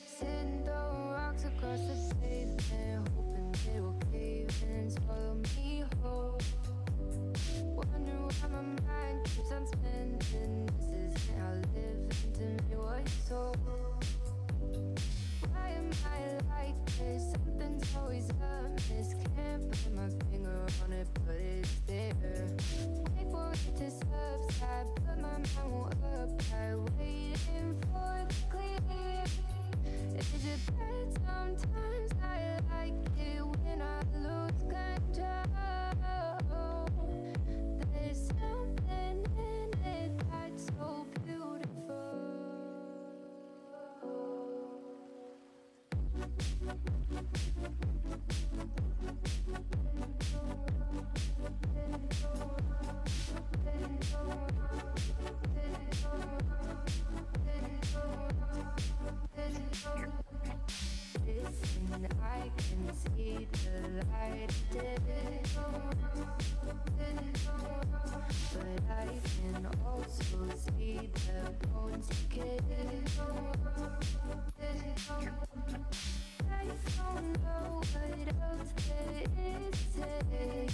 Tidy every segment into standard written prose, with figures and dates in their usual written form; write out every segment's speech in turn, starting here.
Sitting throwing rocks across the pavement, hoping it will cave in and swallow me whole. Wondering why my mind keeps on spinning. This isn't how living to me was told. Why am I like this? Something's always amiss. Can't put my finger on it, but it's there. Wait for it to subside, but my mind won't apply. Waiting for the clear. Is it bad? Sometimes I like it when I lose control. There's something in it that's so beautiful. Listen, I can see the light, but I can also see the bones decay. I don't know what else there is to say.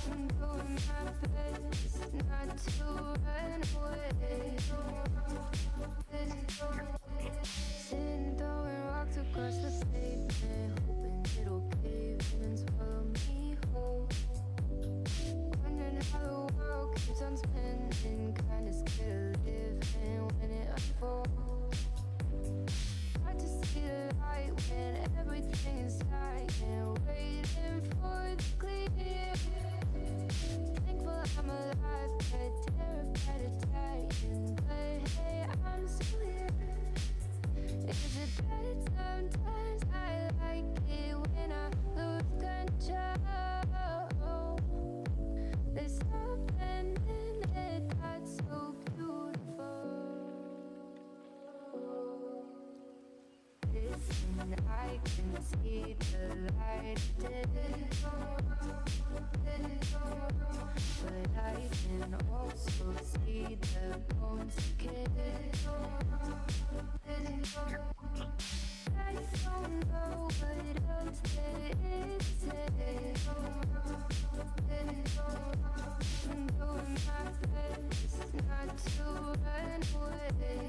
I'm doing my best not to run away. Sitting throwing rocks across the pavement, hoping it'll cave in and swallow me whole. Wondering how the world keeps on spinning, kinda scared of living when it unfolds. Hard to see the light when everything is silent, waiting for the clear. Thankful I'm alive, but terrified of dying. But hey, I'm still here. Is it bad? Sometimes I like it when I lose control. There's something in it that's so beautiful. Listen, I can see the light, but I can also see the bones decay. I don't know what else there is to say. I'm doing my best not to run away.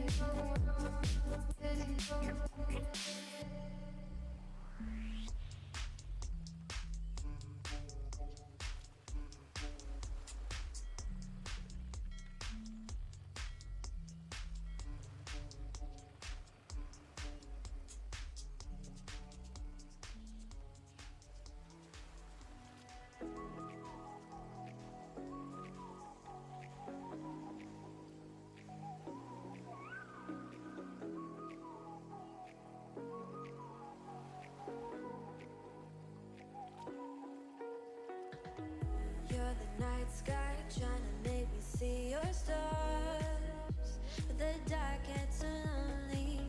You're the night sky trying to make me see your stars, but the dark gets so lonely.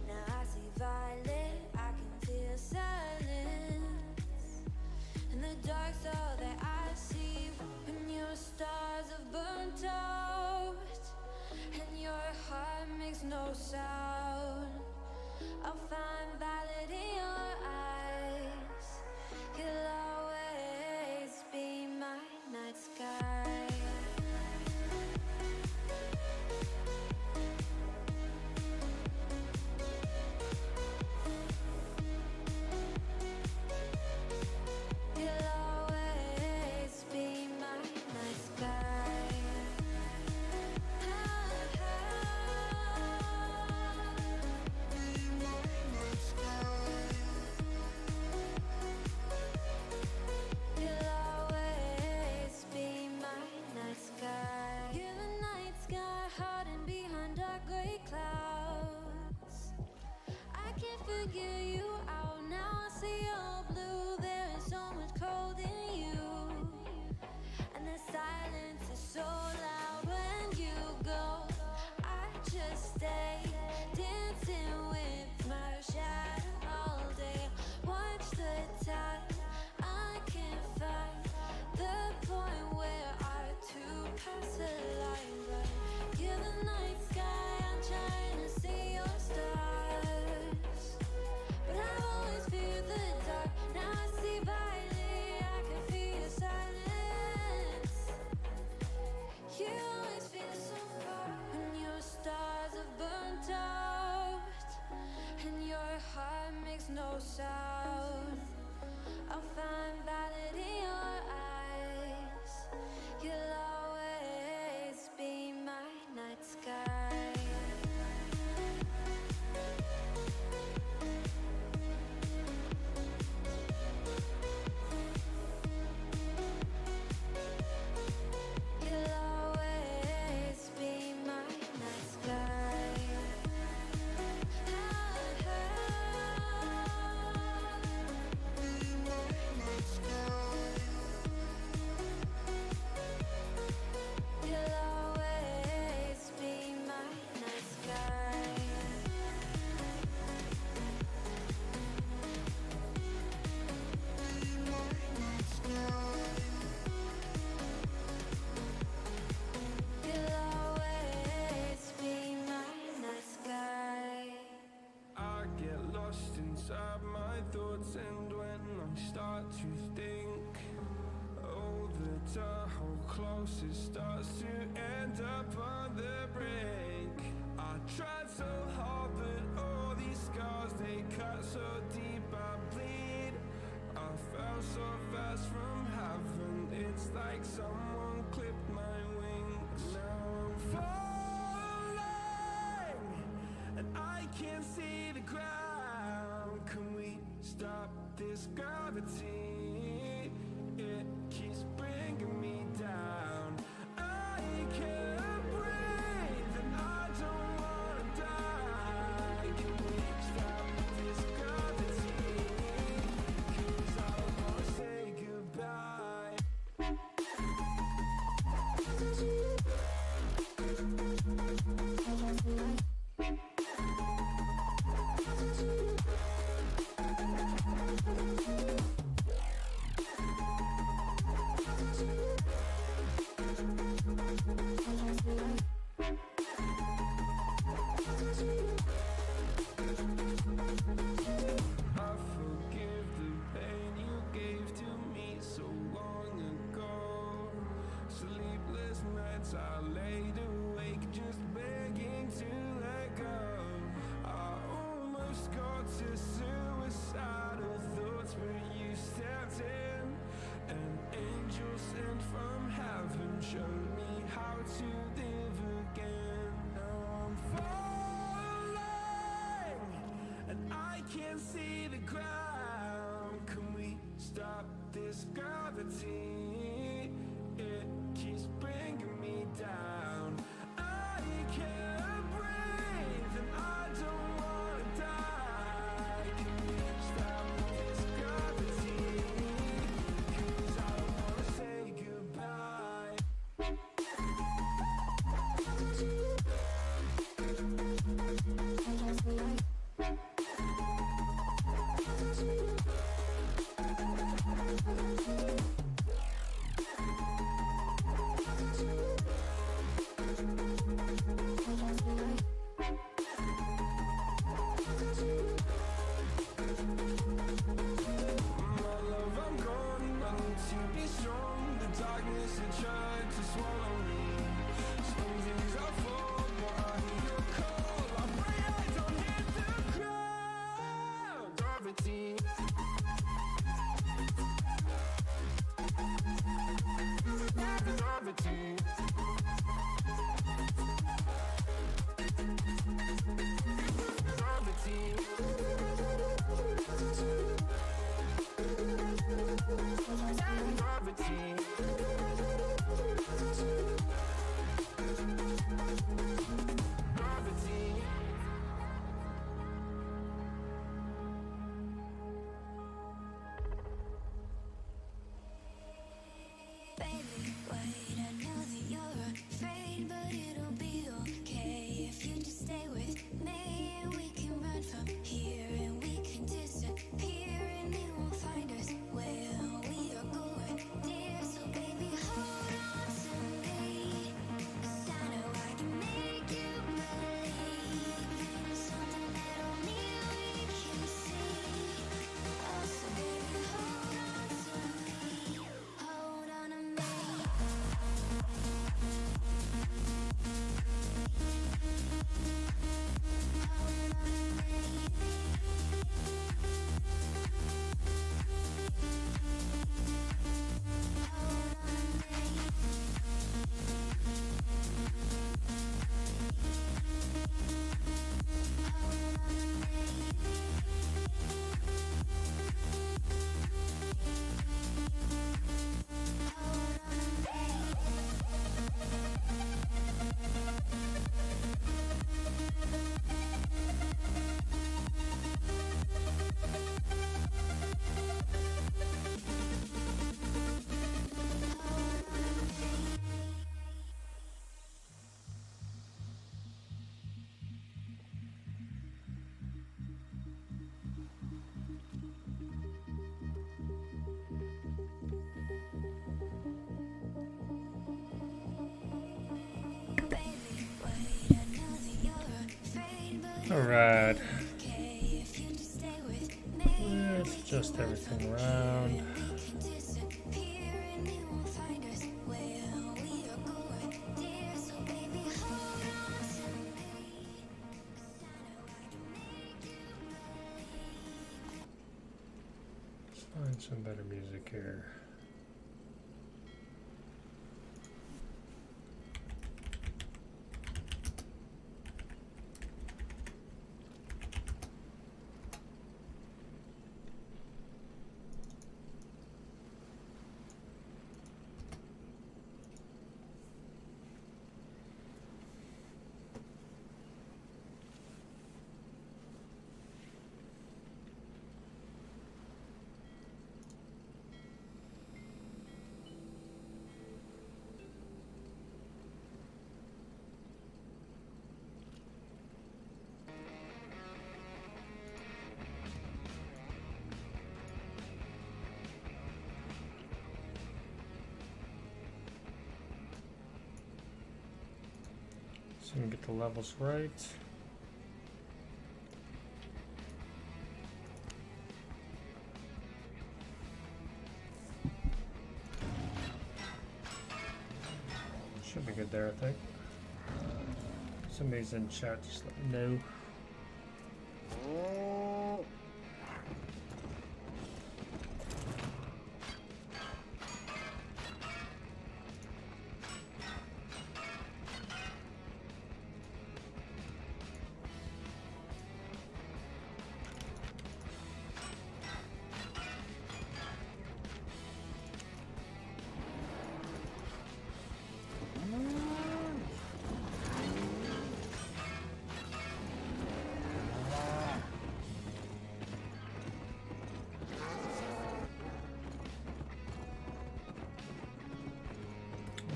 Now I see violet, I can feel silence, and the dark's all that I see. When your stars have burnt out and your heart makes no sound, I'll find violet in your eyes. You'll always be my night sky. You'll always be my night sky. Be my night sky. to hold close, it starts to end up on the brink. I tried so hard, but all these scars, they cut so deep, I bleed. I fell so fast from heaven, it's like someone clipped my wings. Now I'm falling, and I can't see the ground. Can we stop this gravity? It keeps bringing me down. I can't breathe and I don't wanna die. Can we stop this gravity? 'Cause I don't wanna say goodbye. I laid awake just begging to let go. I almost got to suicidal thoughts, but you stepped in. An angel sent from heaven showed me how to live again. Now I'm falling, and I can't see the ground. Can we stop this gravity? It keeps bringing me down. I can't breathe and I don't wanna die. Can we stop this gravity? 'Cause I don't wanna say goodbye. Alright. Let's adjust everything around. some better music here. So we get the levels right. Should be good there, I think. Somebody's in chat, just let me know.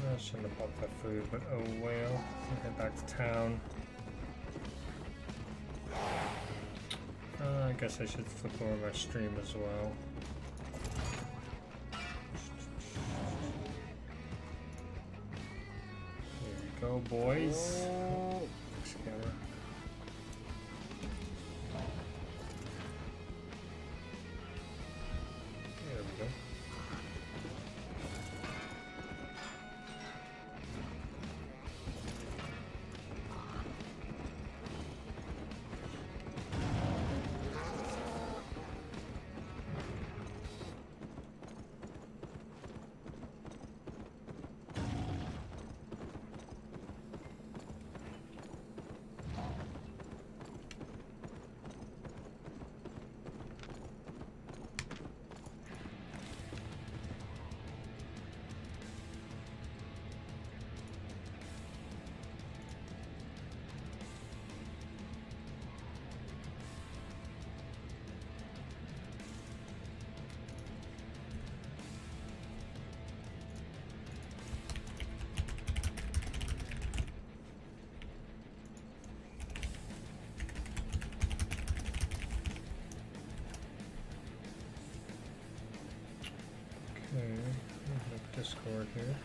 I shouldn't have bought that food, but oh well. I'll head back to town. I guess I should flip over my stream as well. Here we go, boys. Fix camera. There we go. Okay, look Discord here.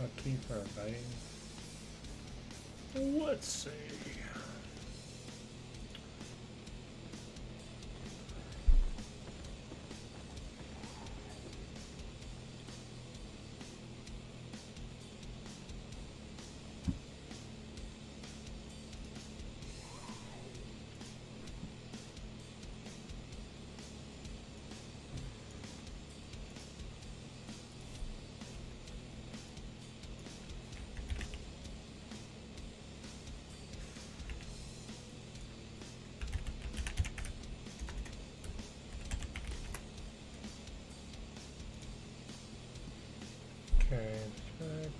hotkey for inviting. Let's see. Okay, right.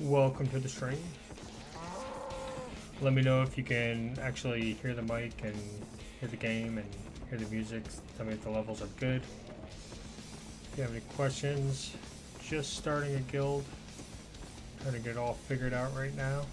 Welcome to the stream. Let me know if you can actually hear the mic and hear the game and hear the music. Tell me if the levels are good. If you have any questions, just starting a guild. Trying to get it all figured out right now.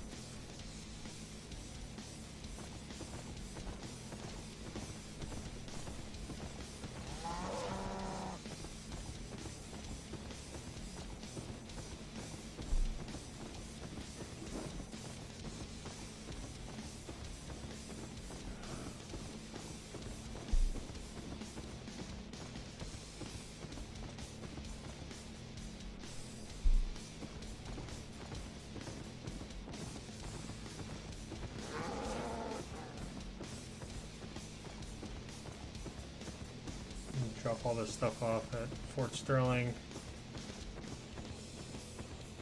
Drop all this stuff off at Fort Sterling.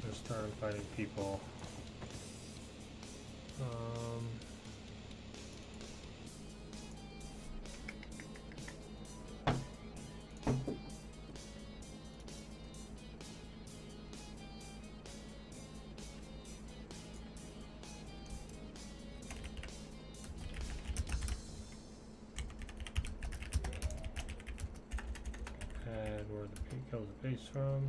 Just start inviting people. And where the kill the base from.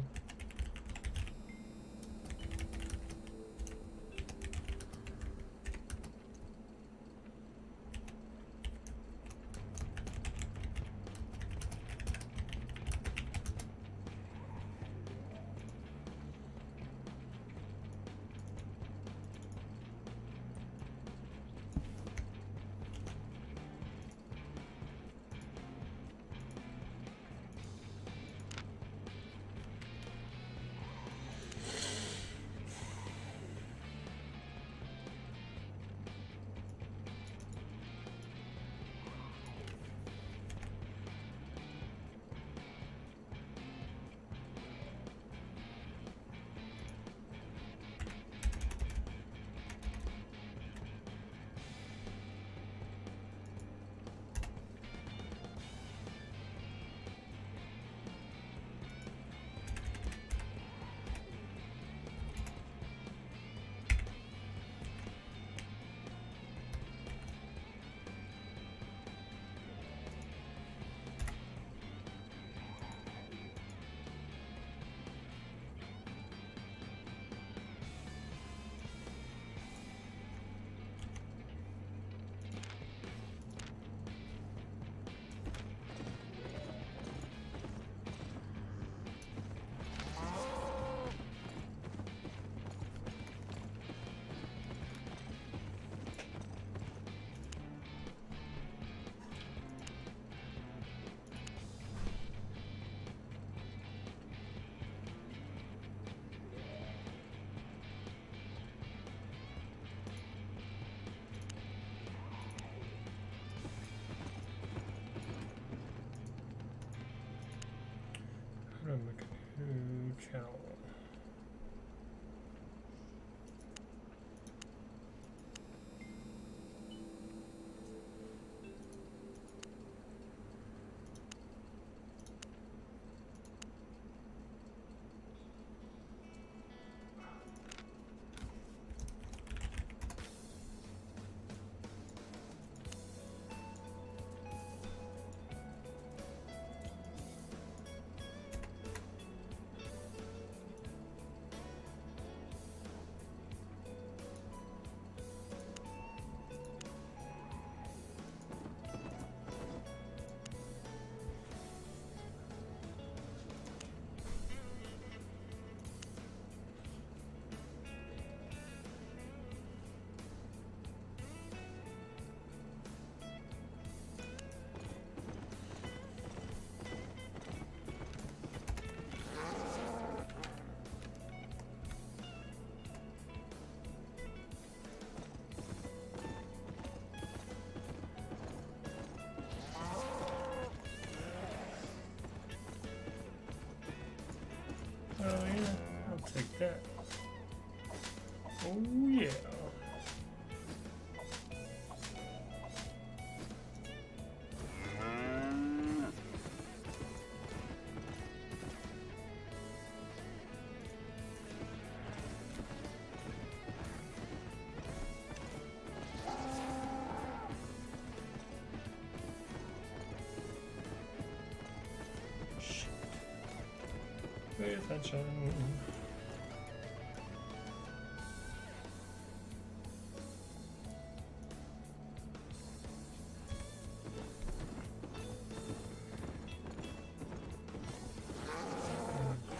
Pay attention.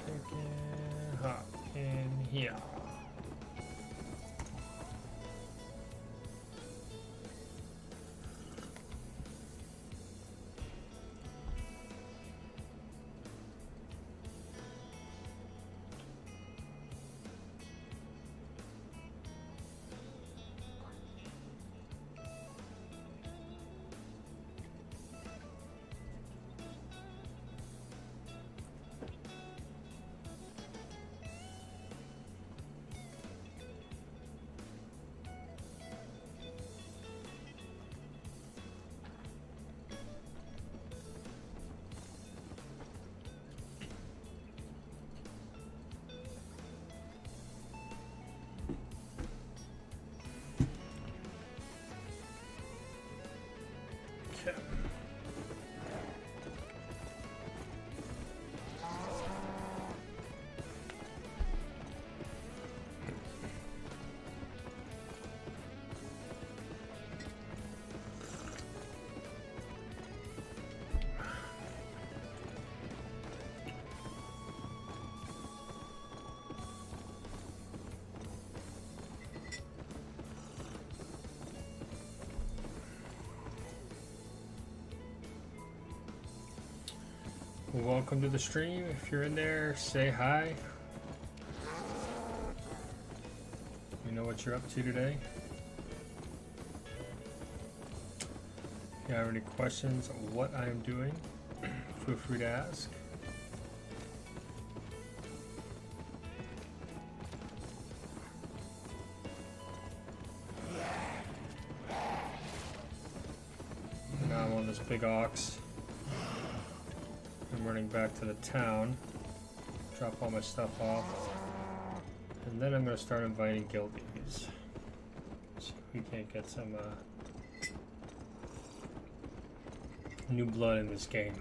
Freaking hop in here. Okay. Welcome to the stream. If you're in there, say hi. You know what you're up to today. If you have any questions on what I am doing, feel free to ask. Now I'm on this big ox. I'm running back to the town, drop all my stuff off, and then I'm going to start inviting guildies. See if we can't get some new blood in this game.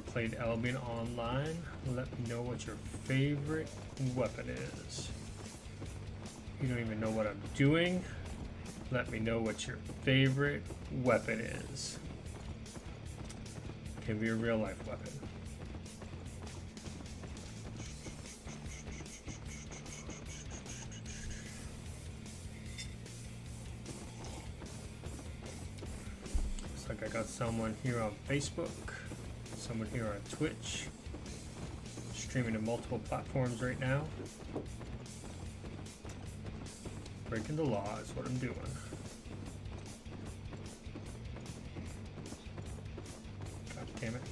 Played Albion Online, let me know what your favorite weapon is. You don't even know what I'm doing, let me know what your favorite weapon is. Can be a real life weapon. Looks like I got someone here on Facebook. Someone here on Twitch, streaming to multiple platforms right now. Breaking the law is what I'm doing. God damn it.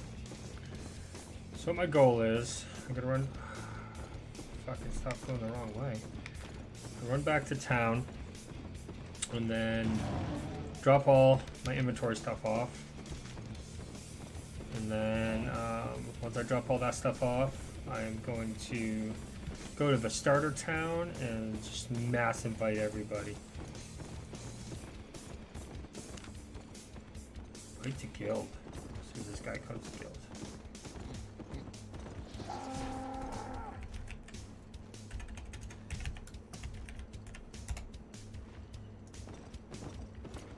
So what my goal is, I'm gonna run, fucking stop going the wrong way. I run back to town and then drop all my inventory stuff off. And then once I drop all that stuff off, I'm going to go to the starter town and just mass invite everybody. Wait to guild. See if this guy comes to guild.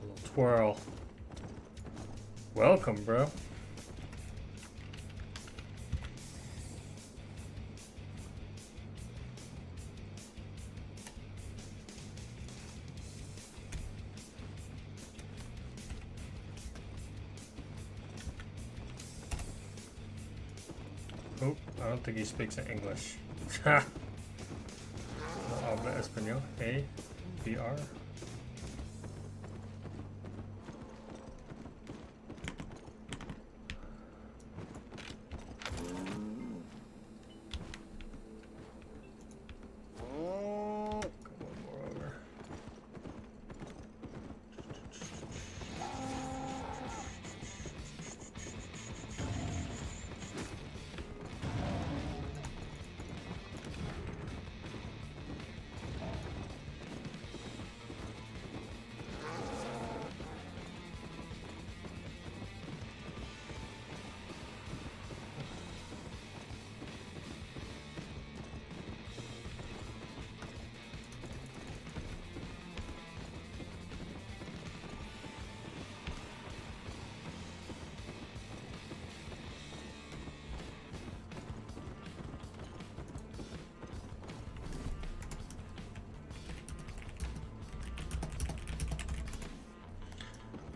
A little twirl. Welcome, bro. Oh, I don't think he speaks in English. Ha! No habla español. A, B, R.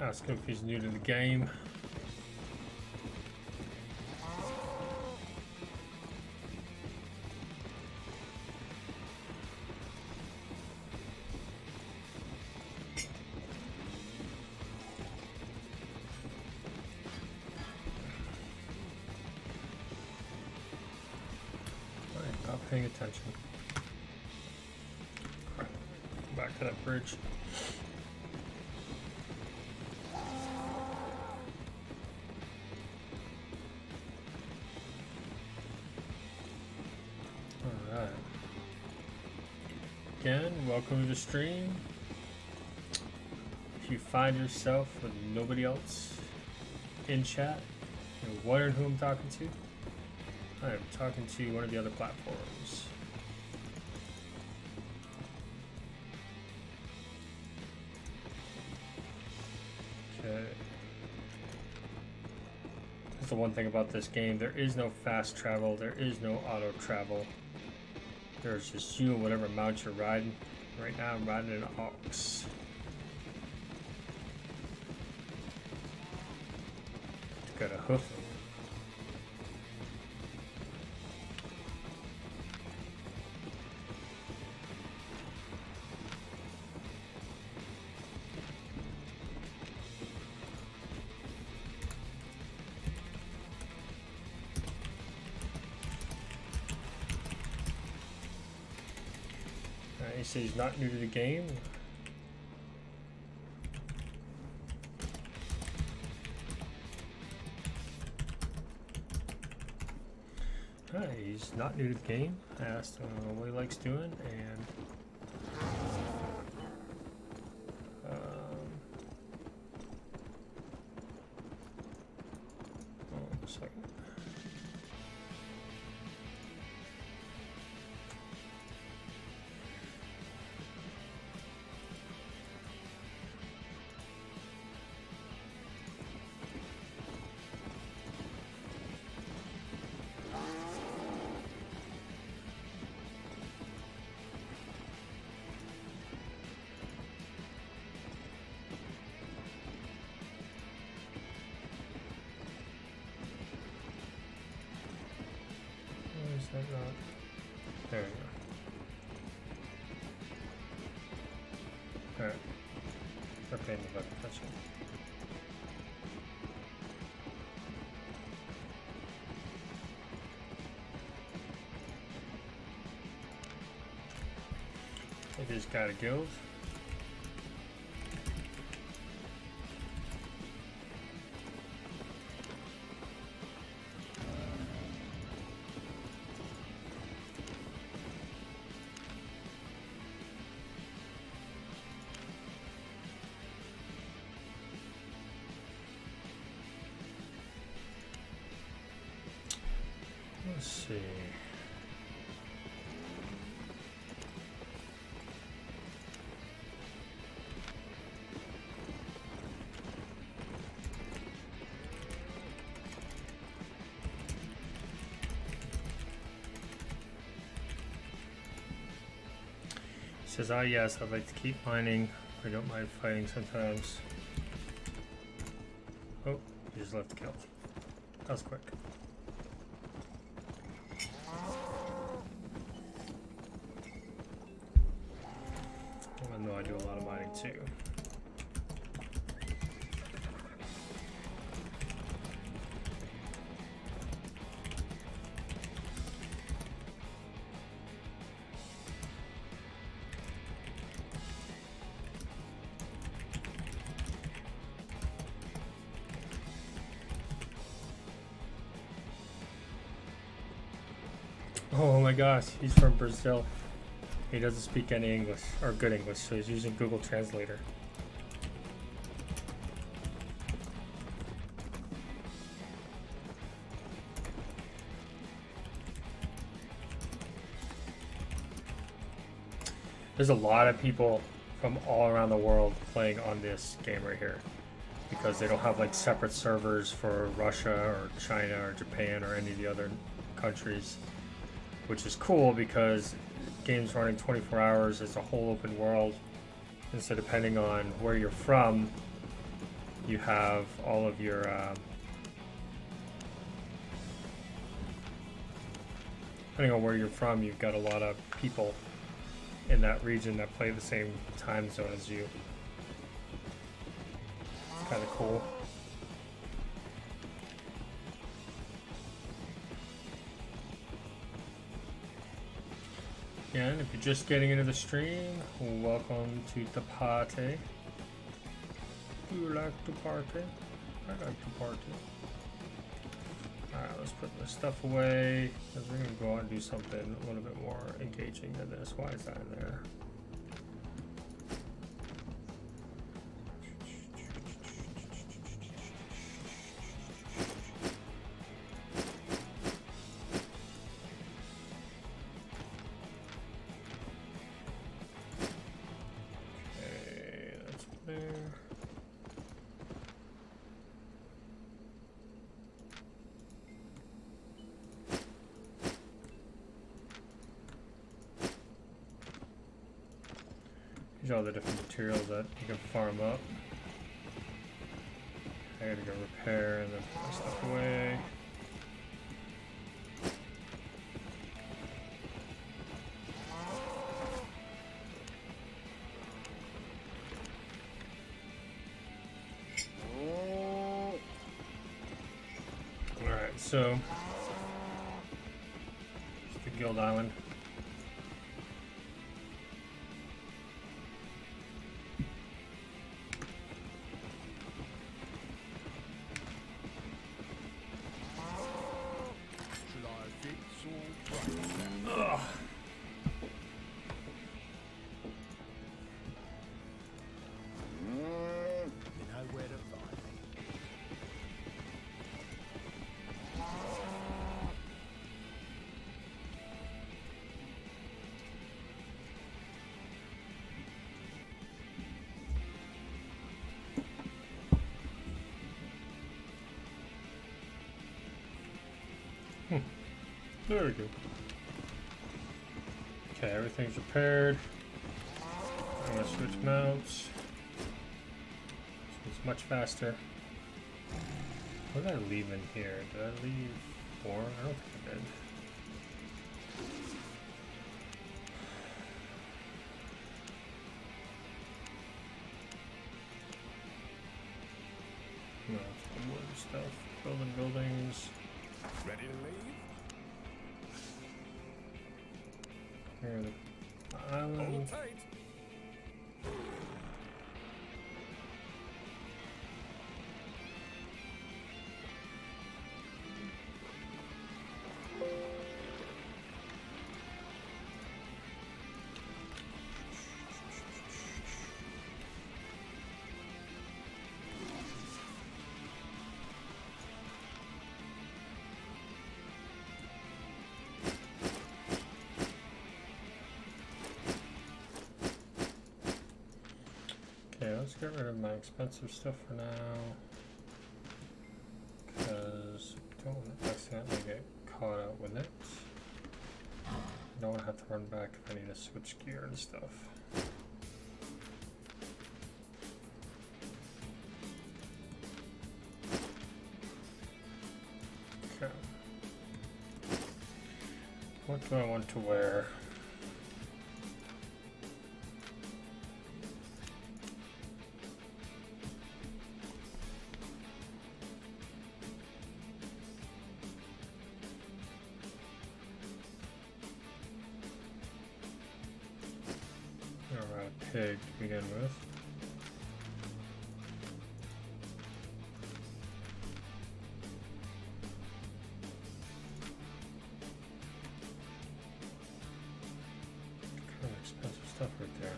Ask him if he's new to the game. Not paying attention. Crap. Back to that bridge. Alright. Again, welcome to the stream. If you find yourself with nobody else in chat, you're wondering who I'm talking to, I'm talking to one of the other platforms. Okay. That's the one thing about this game. There is no fast travel. There is no auto travel. There's just you and whatever mount you're riding. Right now I'm riding an ox. Got a hoof. He says he's not new to the game. He's not new to the game. I asked him what he likes doing, and hold on a second. That not? There we go. Alright. Start paying the button. That's it. I just got a guild. Let's see. He says, ah, yes, I'd like to keep mining. I don't mind fighting sometimes. Oh, he just left the kill. That was quick. I know I do a lot of mining too. Oh my gosh, he's from Brazil. He doesn't speak any English, or good English, so he's using Google Translator. There's a lot of people from all around the world playing on this game right here, because they don't have like separate servers for Russia or China or Japan or any of the other countries, which is cool because game's running 24 hours. It's a whole open world, and so depending on where you're from, you have all of your depending on where you're from, you've got a lot of people in that region that play the same time zone as you. It's kind of cool. And if you're just getting into the stream, welcome to the party. Do you like to party? I like to party. Alright, let's put this stuff away, because we're going to go out and do something a little bit more engaging than this. Why is that in there? Okay, that's there. These are all the different materials that you can farm up. I gotta go repair and then put my stuff away. Alright, so it's the Guild Island. There we go. Okay, everything's repaired. I'm gonna switch mounts. So it's much faster. What did I leave in here? Did I leave 4? I don't think I did. No, it's the wood stuff. Building buildings. Ready to leave? Here, the island. Hold tight. Okay, let's get rid of my expensive stuff for now, because I don't want to accidentally get caught out with it. I don't want to have to run back if I need to switch gear and stuff. Okay. What do I want to wear? Pig to begin with. Kind of expensive stuff right there.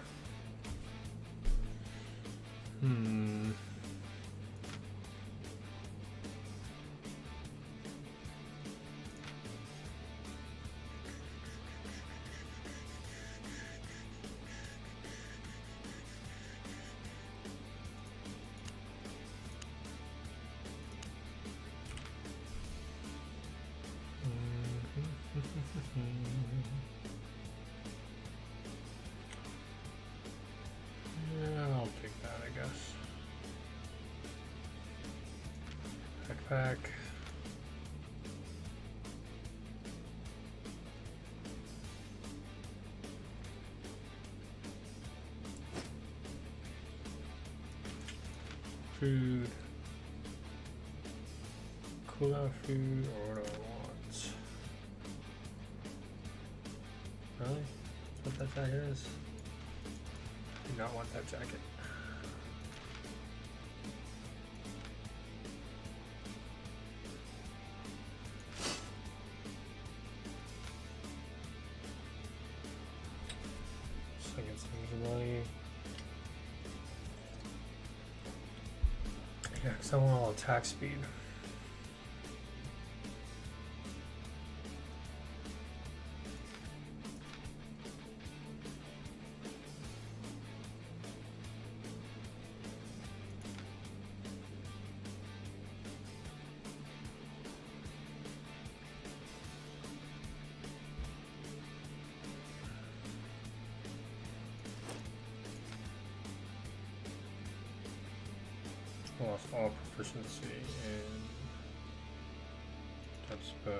Yeah, I'll take that, I guess. backpack. Food. Cooldown food, or what do I want? Really? That's what that jacket is? Do not want that jacket. Second some money. Yeah, because I want all attack speed. Lost all proficiency in depth bow.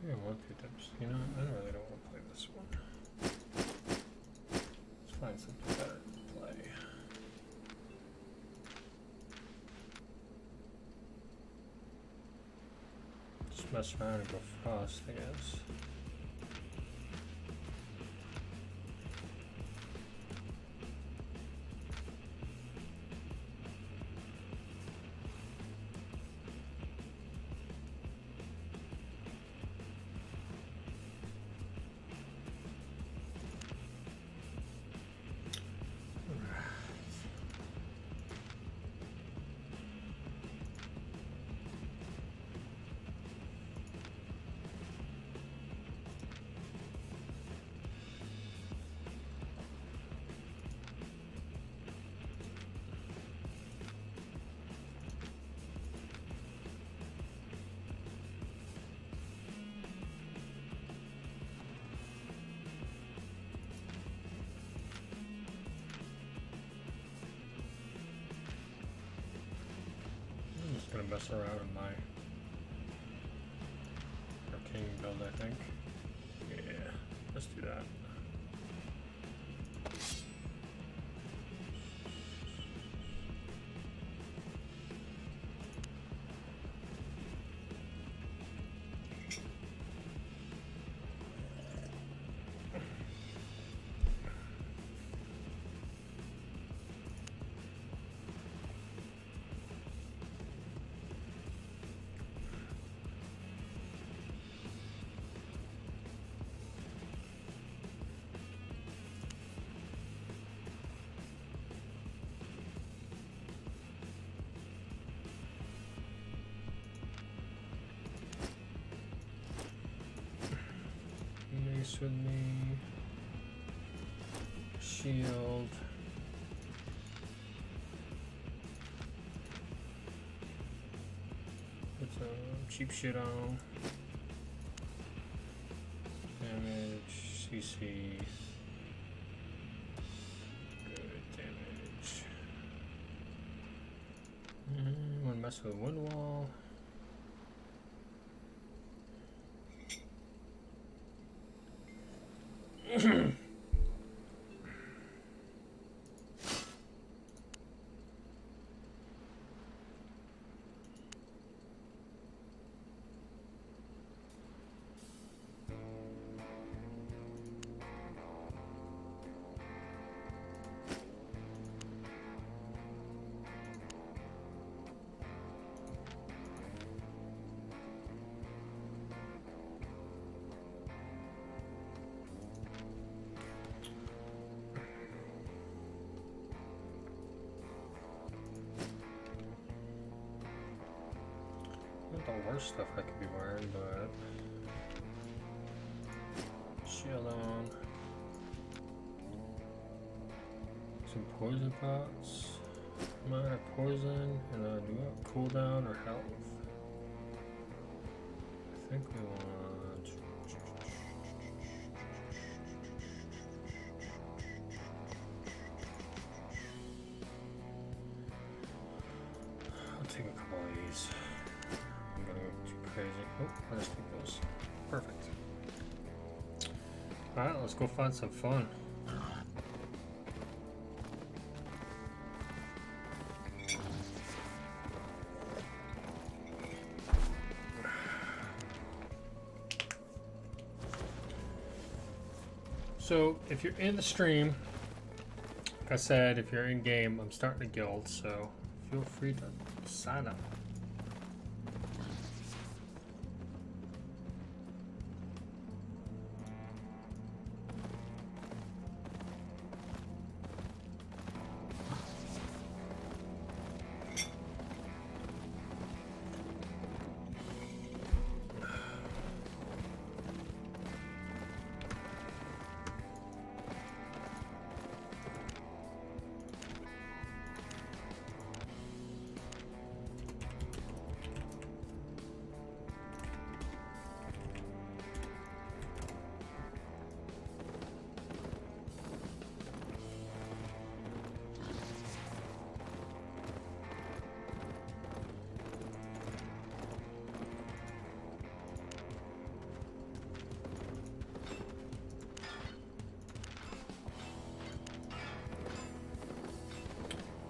Yeah, I want the depths. You know, I really don't want to play this one. Let's find something better to play. Just mess around and go frost, I guess. I'm just gonna mess around in my arcane build, I think. Yeah, let's do that. Mace with me. Shield. Put some cheap shit on. Damage, CC. Good damage. Wanna mess with one wall. Not the worst stuff I could be wearing, but shield on. Some poison pots. Amount of poison, and then do we have cooldown or health? I think we want. where this thing goes. Perfect. Alright, let's go find some fun. So, if you're in the stream, like I said, if you're in game, I'm starting a guild, so feel free to sign up.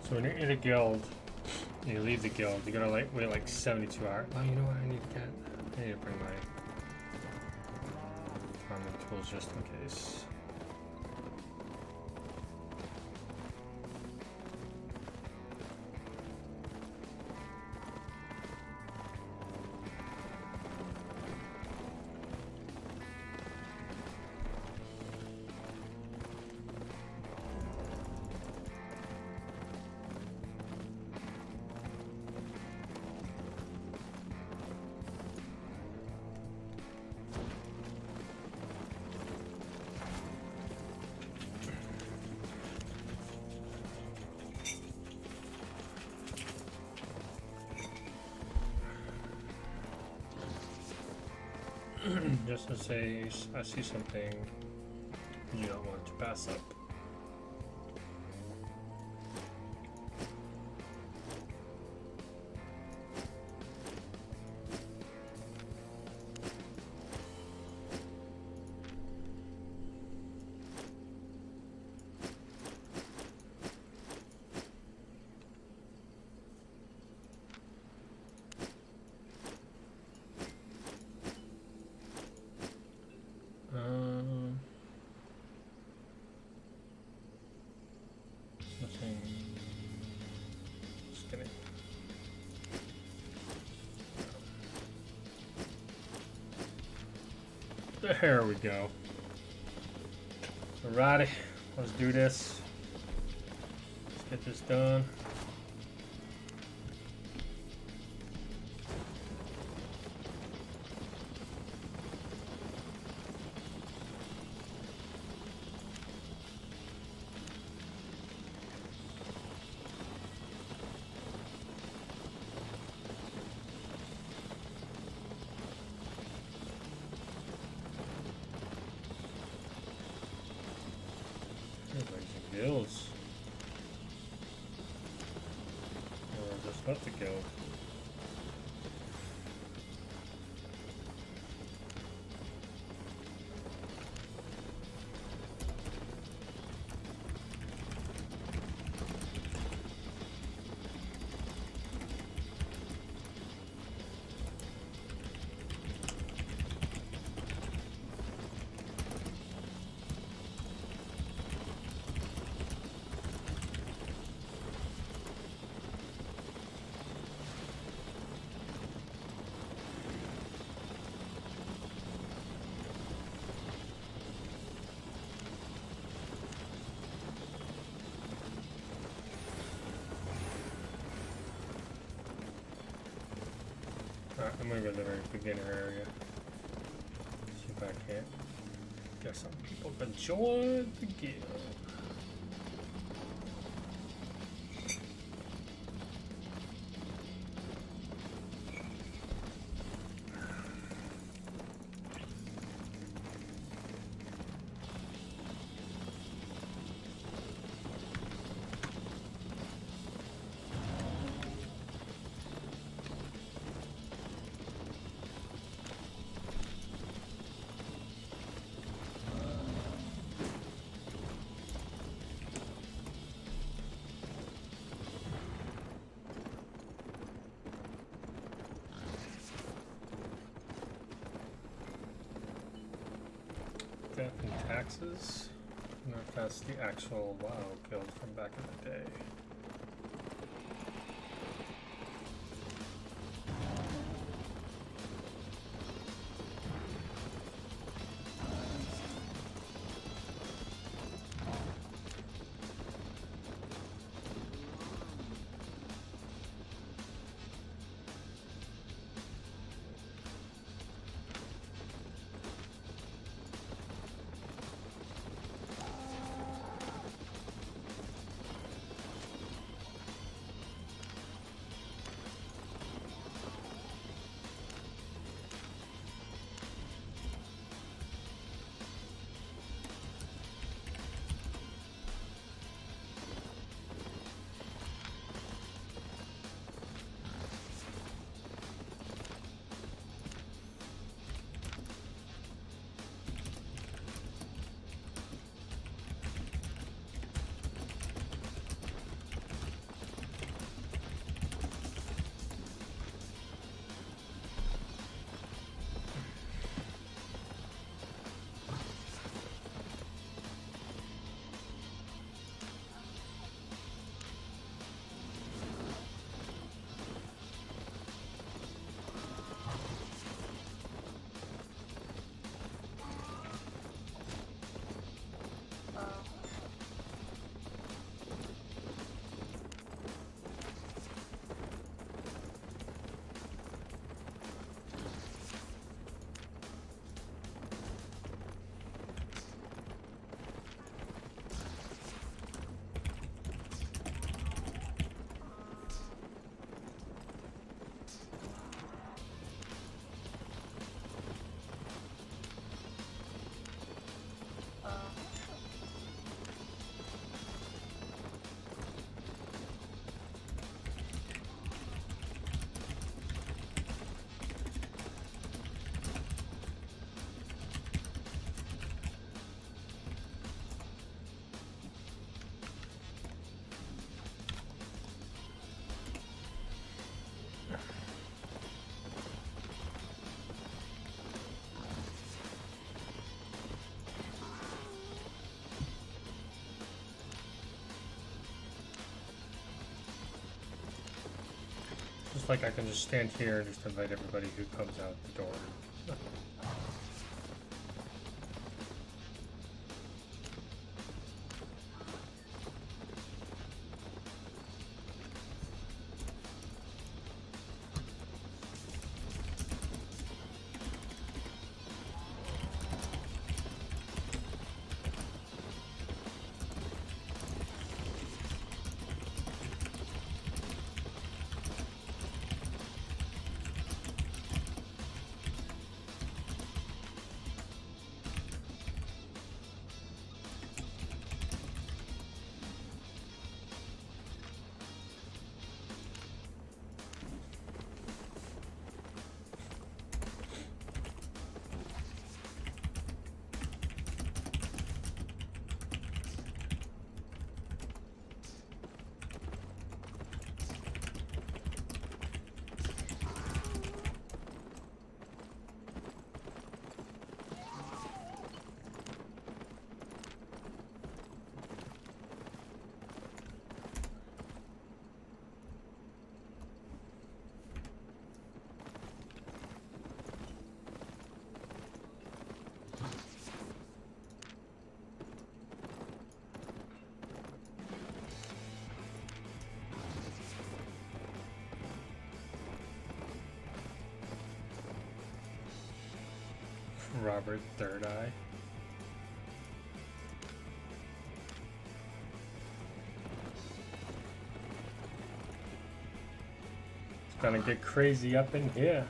So when you're in a guild, and you leave the guild, you're gonna like wait like 72 hours. Oh, you know what? I need to bring my farming tools just in case. Just to say, I see something you don't want to pass up. Nothing. Just kidding. There we go. Alrighty, let's do this. Let's get this done. Guilds. Or just left the guild. I'm gonna go to the very beginner area. See if I can't get some people to join the guild. Death and taxes. I don't know if that's the actual WoW guild from back in the day. Just like I can just stand here and just invite everybody who comes out the door. Robert Third Eye. It's gonna get crazy up in here.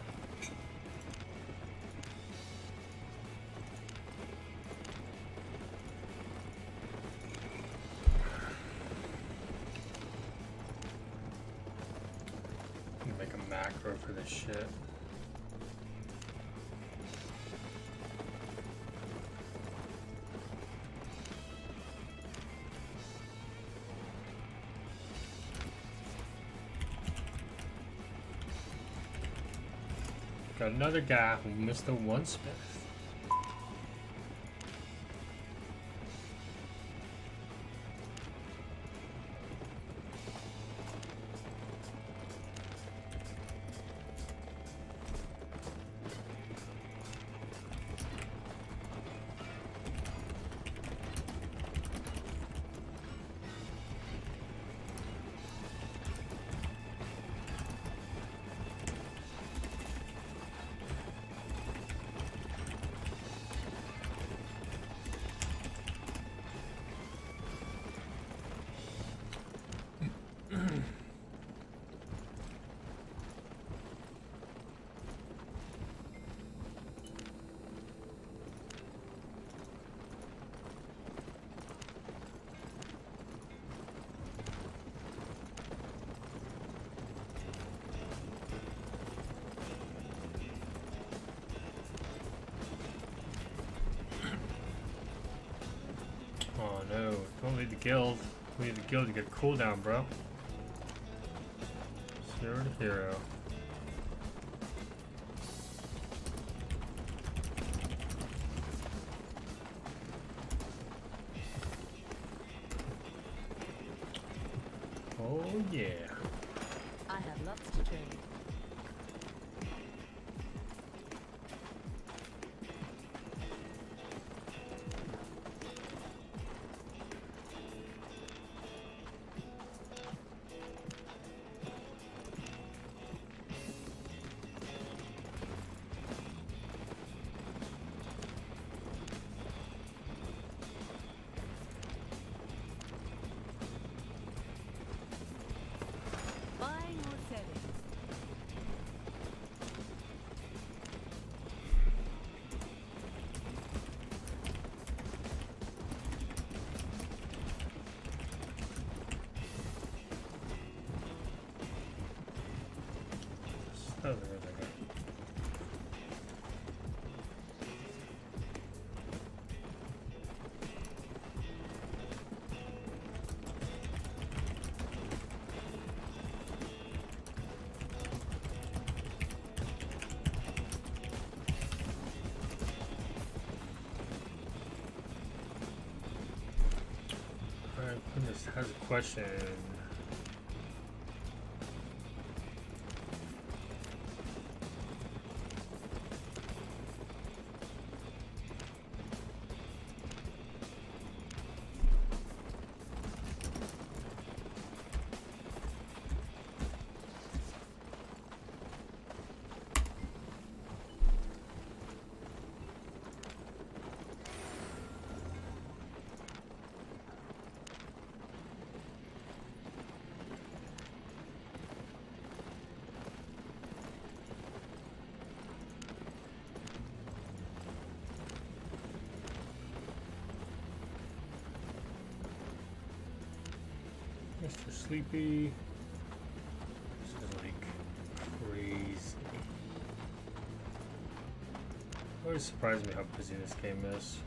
Make a macro for this shit. Got another guy who missed the one smith. Don't need the guild. We need the guild to get a cooldown, bro. 0 to hero. Oh yeah. I have lots to trade. Buying or selling? Oh, there they go. Alright, goodness has a question. Mr. Sleepy. This is like crazy. Always surprised me how busy this game is.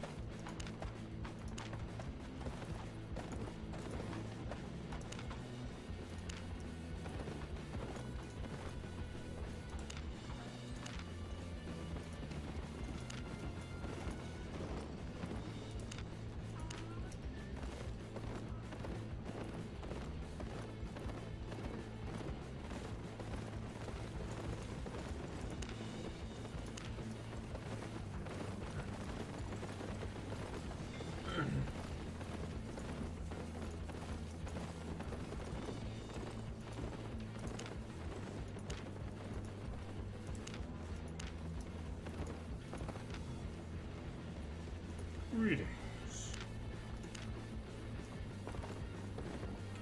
Greetings.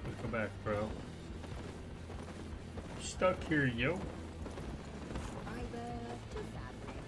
Welcome back, bro. Stuck here, yo. Fiber to fabric.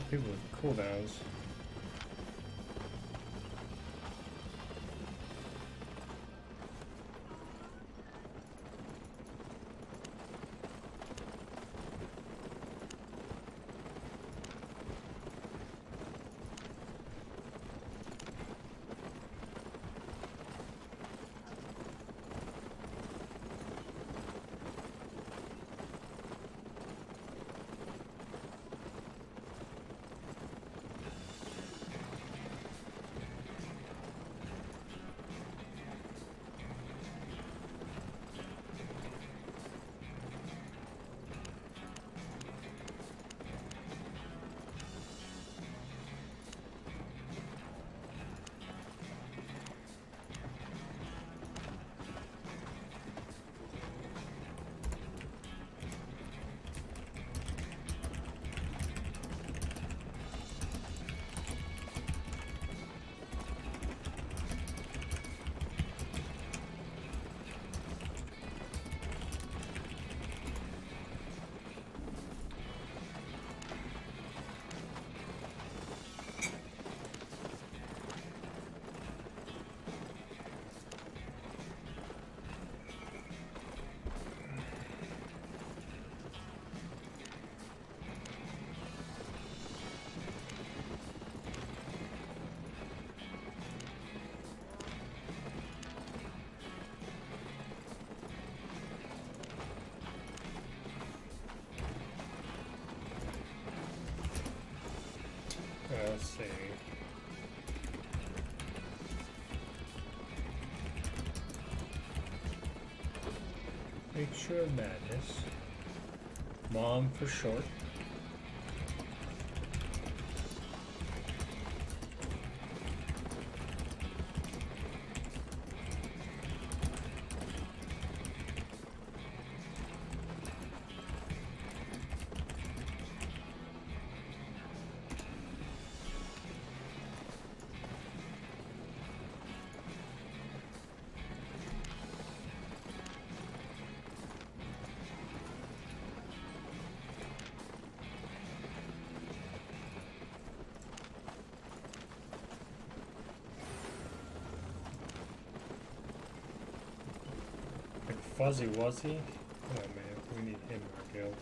people with cooldowns. Let's see. Picture of Madness. Mom for short. Fuzzy Wuzzy? Oh man, we need him in our guild.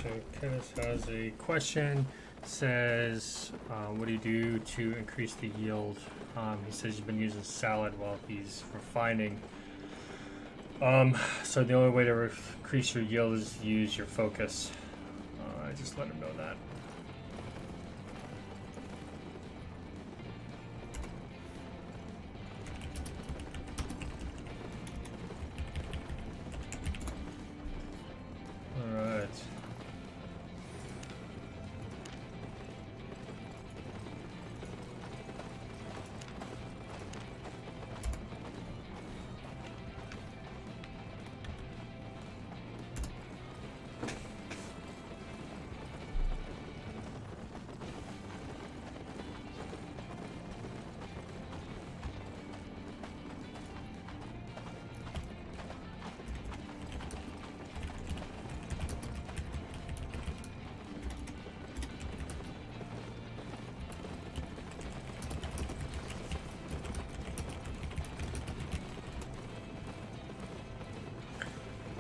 So Kenneth has a question. Says, what do you do to increase the yield? He says he's been using salad while he's refining. So the only way to increase your yield is to use your focus. I just let him know that. Alright.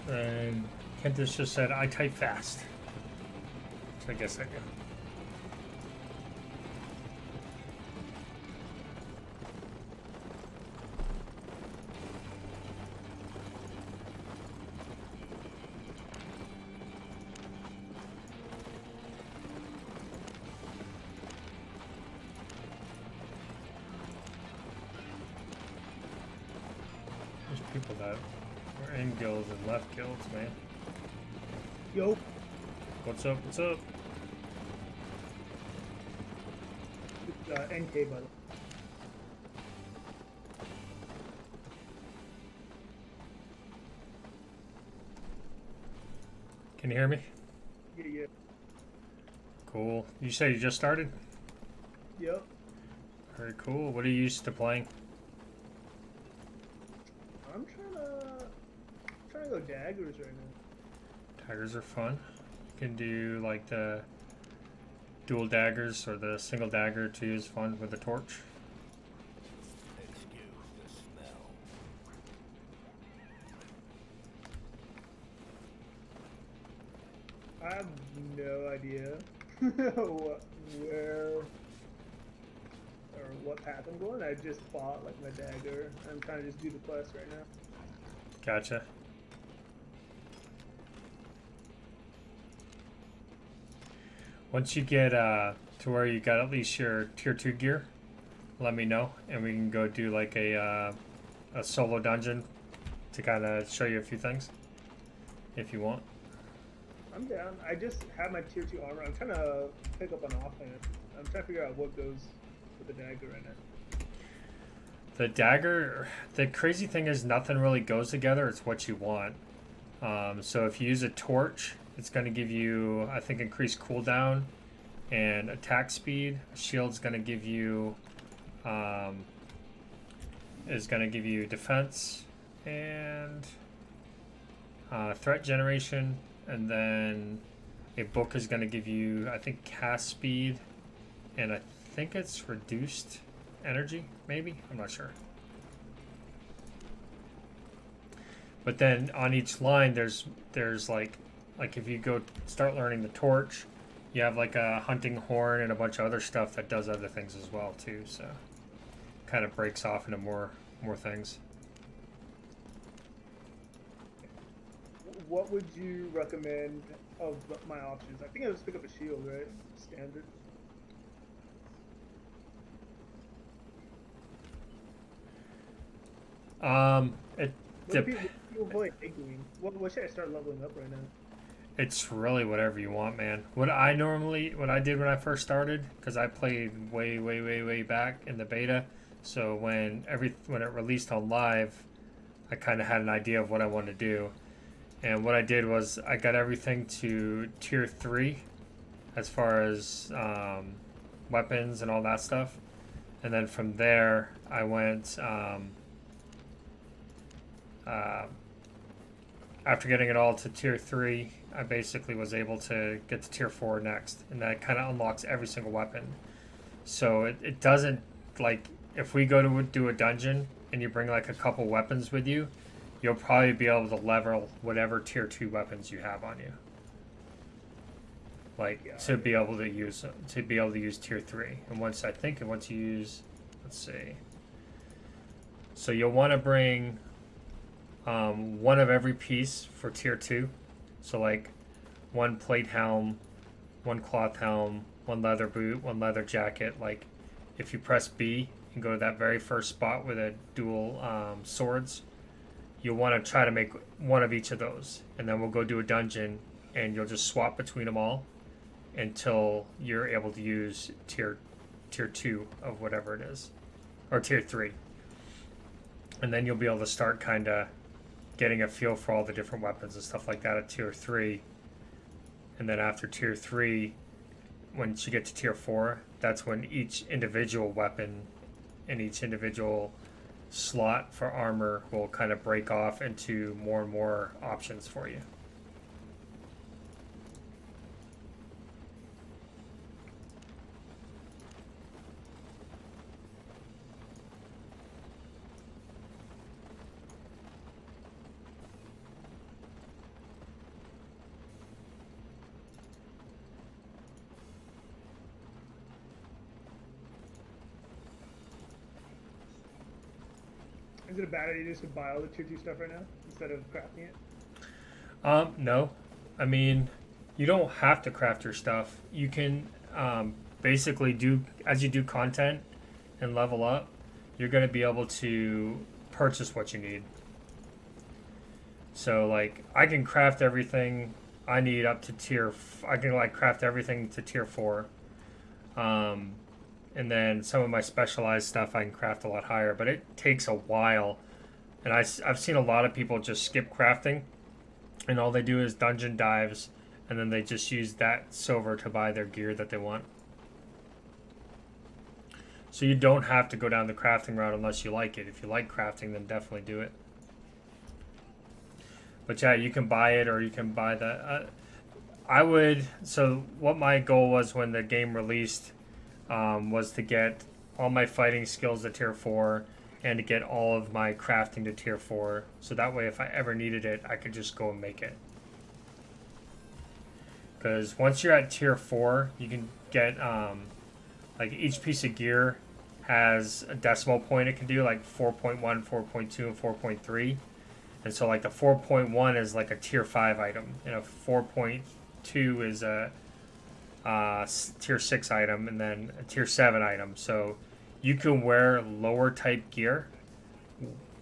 And Kentis just said, I type fast. So I guess I do. There's people that are in guilds and left guilds, man. Yo, What's up? What's up? NK by the way. Can you hear me? Yeah. Cool. You say you just started? Yep. Very cool. What are you used to playing? I'm trying to go daggers right now. Daggers are fun. You can do like the dual daggers or the single dagger too is fun with the torch. I have no idea where or what path I'm going. I just bought like my dagger. I'm trying to just do the quest right now. Gotcha. Once you get to where you got at least your tier 2 gear, let me know and we can go do like a solo dungeon to kind of show you a few things if you want. I'm down. I just have my tier 2 armor. I'm trying to pick up an offhand. I'm trying to figure out what goes with the dagger right now. The dagger, the crazy thing is nothing really goes together. It's what you want. So if you use a torch, it's going to give you, I think, increased cooldown and attack speed. A shield's going to give you, defense and threat generation. And then a book is going to give you, I think, cast speed, and I think it's reduced energy, maybe? I'm not sure. But then on each line, there's like if you go start learning the torch, you have like a hunting horn and a bunch of other stuff that does other things as well too. So kind of breaks off into more things. What would you recommend of my options? I think I just pick up a shield, right? Standard. People play Egwene. What should I start leveling up right now? It's really whatever you want, man. What I did when I first started, because I played way back in the beta, so when it released on live, I kind of had an idea of what I wanted to do. And what I did was I got everything to tier 3 as far as weapons and all that stuff. And then from there, I went, after getting it all to tier 3, I basically was able to get to tier 4 next. And that kind of unlocks every single weapon. So it doesn't, like, if we go to do a dungeon and you bring like a couple weapons with you, you'll probably be able to level whatever tier 2 weapons you have on you. like Yeah, to be able to use tier 3. And once you use, let's see, so you'll want to bring one of every piece for tier 2. So like one plate helm, one cloth helm, one leather boot, one leather jacket. Like if you press B and go to that very first spot with a dual swords, you'll want to try to make one of each of those, and then we'll go do a dungeon and you'll just swap between them all until you're able to use tier 2 of whatever it is, or tier 3. And then you'll be able to start kind of getting a feel for all the different weapons and stuff like that at tier 3. And then after tier 3, once you get to tier 4, that's when each individual weapon and each individual slot for armor will kind of break off into more and more options for you. Is it a bad idea just to buy all the tier 2 stuff right now instead of crafting it? No. I mean, you don't have to craft your stuff. You can basically do, as you do content and level up, you're going to be able to purchase what you need. So like I can craft everything I need up to I can like craft everything to tier 4. And then some of my specialized stuff I can craft a lot higher, but it takes a while. And I've seen a lot of people just skip crafting, and all they do is dungeon dives, and then they just use that silver to buy their gear that they want. So you don't have to go down the crafting route unless you like it. If you like crafting, then definitely do it. But yeah, you can buy it, or you can buy the... So what my goal was when the game released was to get all my fighting skills to tier 4 and to get all of my crafting to tier 4. So that way if I ever needed it, I could just go and make it. Because once you're at tier 4, you can get, like each piece of gear has a decimal point it can do, like 4.1, 4.2, and 4.3. And so like the 4.1 is like a tier 5 item, and a 4.2 is a tier 6 item, and then a tier 7 item. So you can wear lower type gear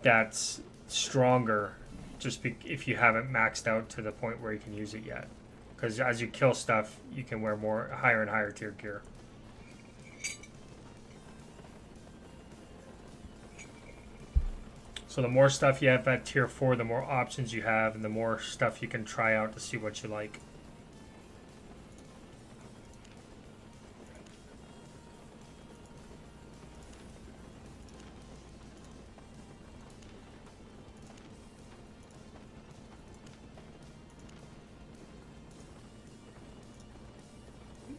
that's stronger just if you haven't maxed out to the point where you can use it yet. Because as you kill stuff, you can wear more higher and higher tier gear. So the more stuff you have at tier 4, the more options you have, and the more stuff you can try out to see what you like.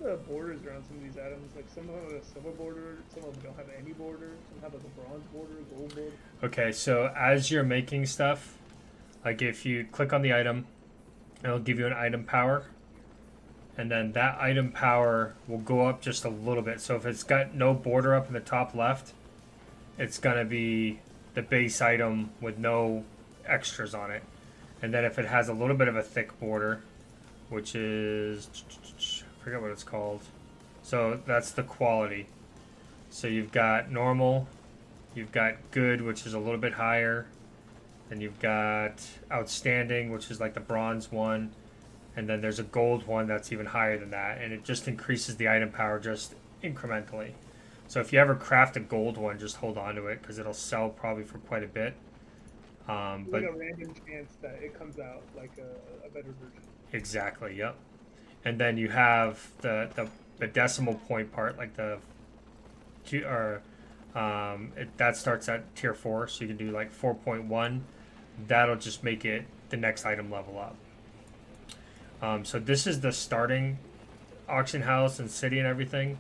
The borders around some of these items, like some of them have a silver border, some of them don't have any border, some have like a bronze border, gold border. Okay, so as you're making stuff, like if you click on the item, it'll give you an item power, and then that item power will go up just a little bit. So if it's got no border up in the top left, it's gonna be the base item with no extras on it. And then if it has a little bit of a thick border, which is, I forget what it's called, so that's the quality. So you've got normal, you've got good, which is a little bit higher, then you've got outstanding, which is like the bronze one, and then there's a gold one that's even higher than that, and it just increases the item power just incrementally. So if you ever craft a gold one, just hold on to it, because it'll sell probably for quite a bit. But like a random chance that it comes out like a better version. Exactly, yep. And then you have the decimal point part, like that starts at tier 4, so you can do like 4.1. That'll just make it the next item level up. So this is the starting auction house and city and everything.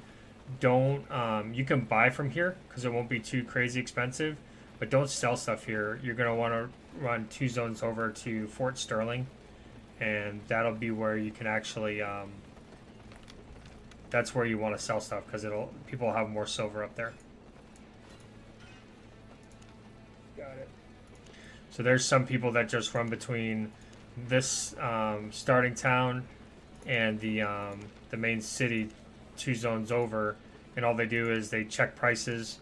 You can buy from here because it won't be too crazy expensive, but don't sell stuff here. You're gonna want to run 2 zones over to Fort Sterling, and that'll be where you can actually that's where you want to sell stuff because people will have more silver up there. Got it. So there's some people that just run between this starting town and the main city, 2 zones over, and all they do is they check prices,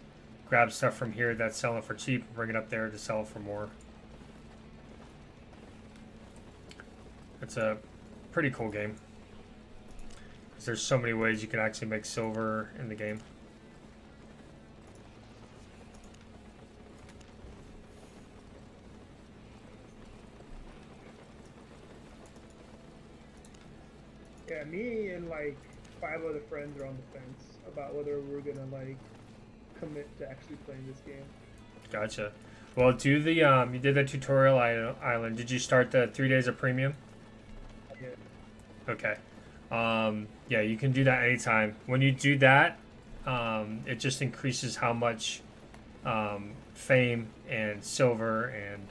grab stuff from here that's selling for cheap, bring it up there to sell for more. It's a pretty cool game. There's so many ways you can actually make silver in the game. Yeah, me and like 5 other friends are on the fence about whether we're gonna like commit to actually playing this game. Gotcha. Well, do the you did the tutorial island. Did you start the 3 days of premium? Yeah. Okay. Yeah, you can do that anytime. When you do that, it just increases how much fame and silver and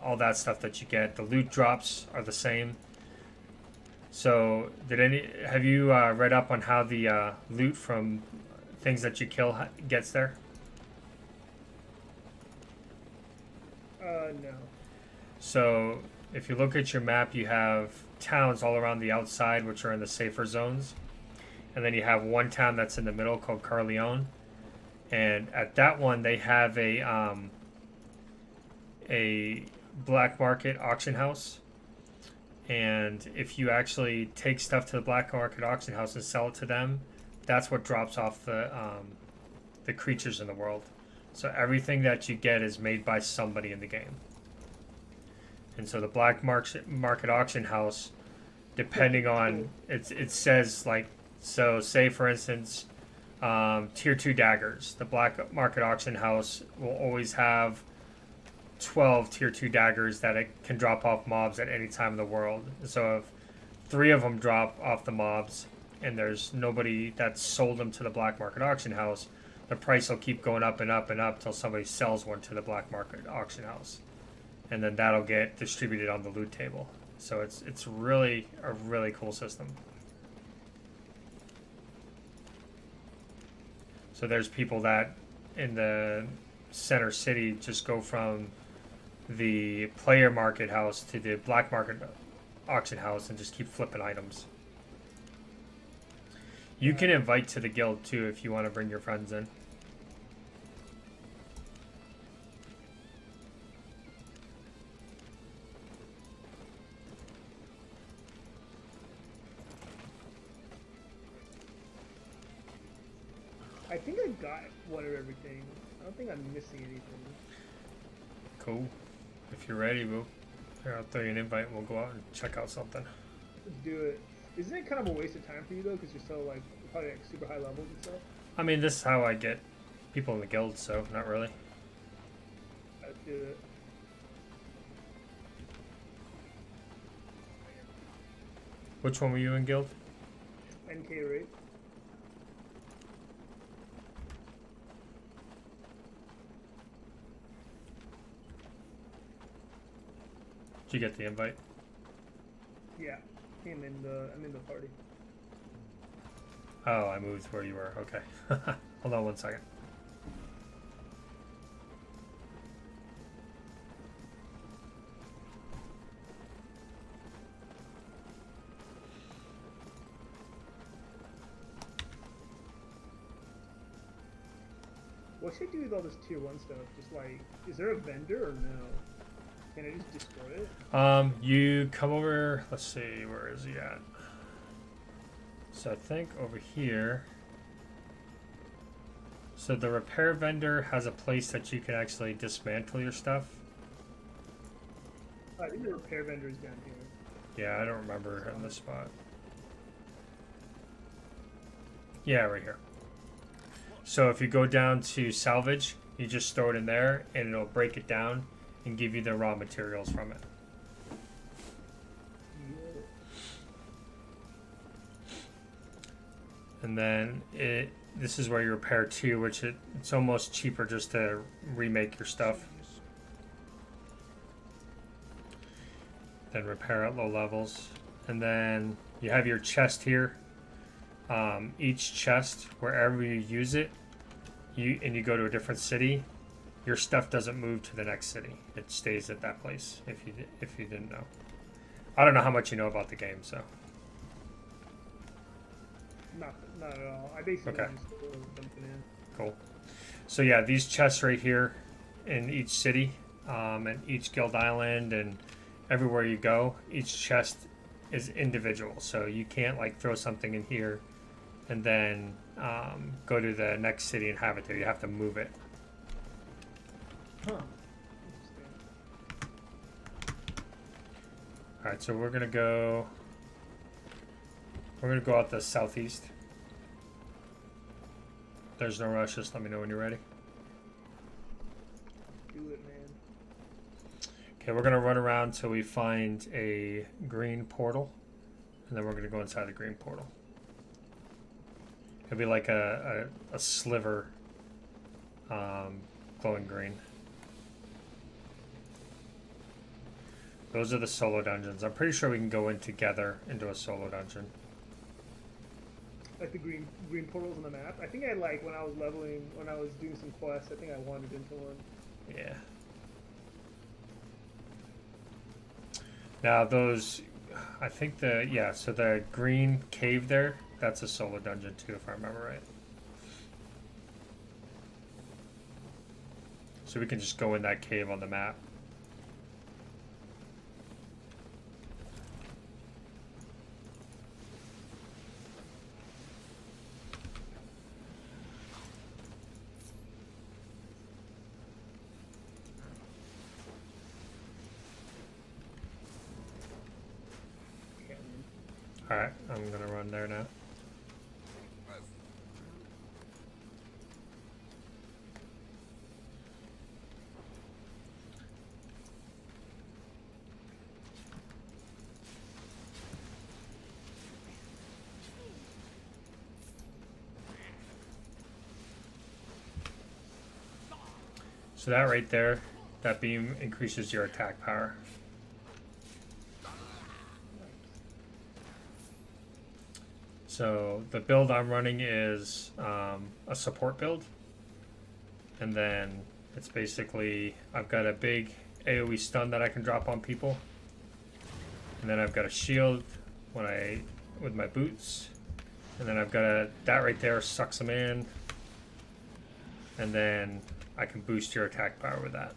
all that stuff that you get. The loot drops are the same. So, have you read up on how the loot from things that you kill gets there? No. So, if you look at your map, you have towns all around the outside, which are in the safer zones. And then you have one town that's in the middle called Carleone. And at that one, they have a black market auction house. And if you actually take stuff to the black market auction house and sell it to them, that's what drops off the creatures in the world. So everything that you get is made by somebody in the game. And so the black market auction house, depending on it says like, so say for instance, tier 2 daggers. The black market auction house will always have 12 tier 2 daggers that it can drop off mobs at any time in the world. So if 3 of them drop off the mobs and there's nobody that's sold them to the black market auction house, the price will keep going up and up and up till somebody sells one to the black market auction house. And then that'll get distributed on the loot table. So it's really a really cool system. So there's people that in the center city just go from the player market house to the black market auction house and just keep flipping items. You can invite to the guild too if you want to bring your friends in. I think I got one of everything. I don't think I'm missing anything. Cool. If you're ready, we'll I'll throw you an invite and we'll go out and check out something. Let's do it. Isn't it kind of a waste of time for you though, because you're so like probably like super high levels and stuff? I mean, this is how I get people in the guild, so not really. Let's do it. Which one were you in guild? NK rate. Did you get the invite? Yeah. I'm in the party. Oh, I moved where you were. Okay. Hold on one second. What should I do with all this tier 1 stuff? Just like, is there a vendor or no? Can I just destroy it? You come over, let's see, where is he at? So I think over here. So the repair vendor has a place that you can actually dismantle your stuff. I think the repair vendor is down here. Yeah, I don't remember in this spot. Yeah, right here. So if you go down to salvage, you just throw it in there and it'll break it down and give you the raw materials from it. And then this is where you repair too, which it's almost cheaper just to remake your stuff than repair at low levels. And then you have your chest here. each chest, wherever you use it, you go to a different city, your stuff doesn't move to the next city. It stays at that place. If you didn't know, I don't know how much you know about the game, so. Not at all. I basically Okay. just go jumping in. Cool. So yeah, these chests right here in each city, and each guild island, and everywhere you go, each chest is individual. So you can't like throw something in here and then go to the next city and have it there. You have to move it. Huh. All right, so we're gonna go out the southeast. There's no rush. Just let me know when you're ready. Do it, man. Okay, we're gonna run around till we find a green portal, and then we're gonna go inside the green portal. It'll be like a sliver, glowing green. Those are the solo dungeons. I'm pretty sure we can go in together into a solo dungeon. Like the green portals on the map. I think I like when I was doing some quests. I think I wandered into one. Yeah. Now those, I think so the green cave there, that's a solo dungeon too, if I remember right. So we can just go in that cave on the map. Alright, I'm gonna run there now. So that right there, that beam increases your attack power. So the build I'm running is a support build, and then it's basically I've got a big AoE stun that I can drop on people, and then I've got a shield with my boots, and then I've got that right there sucks them in, and then I can boost your attack power with that.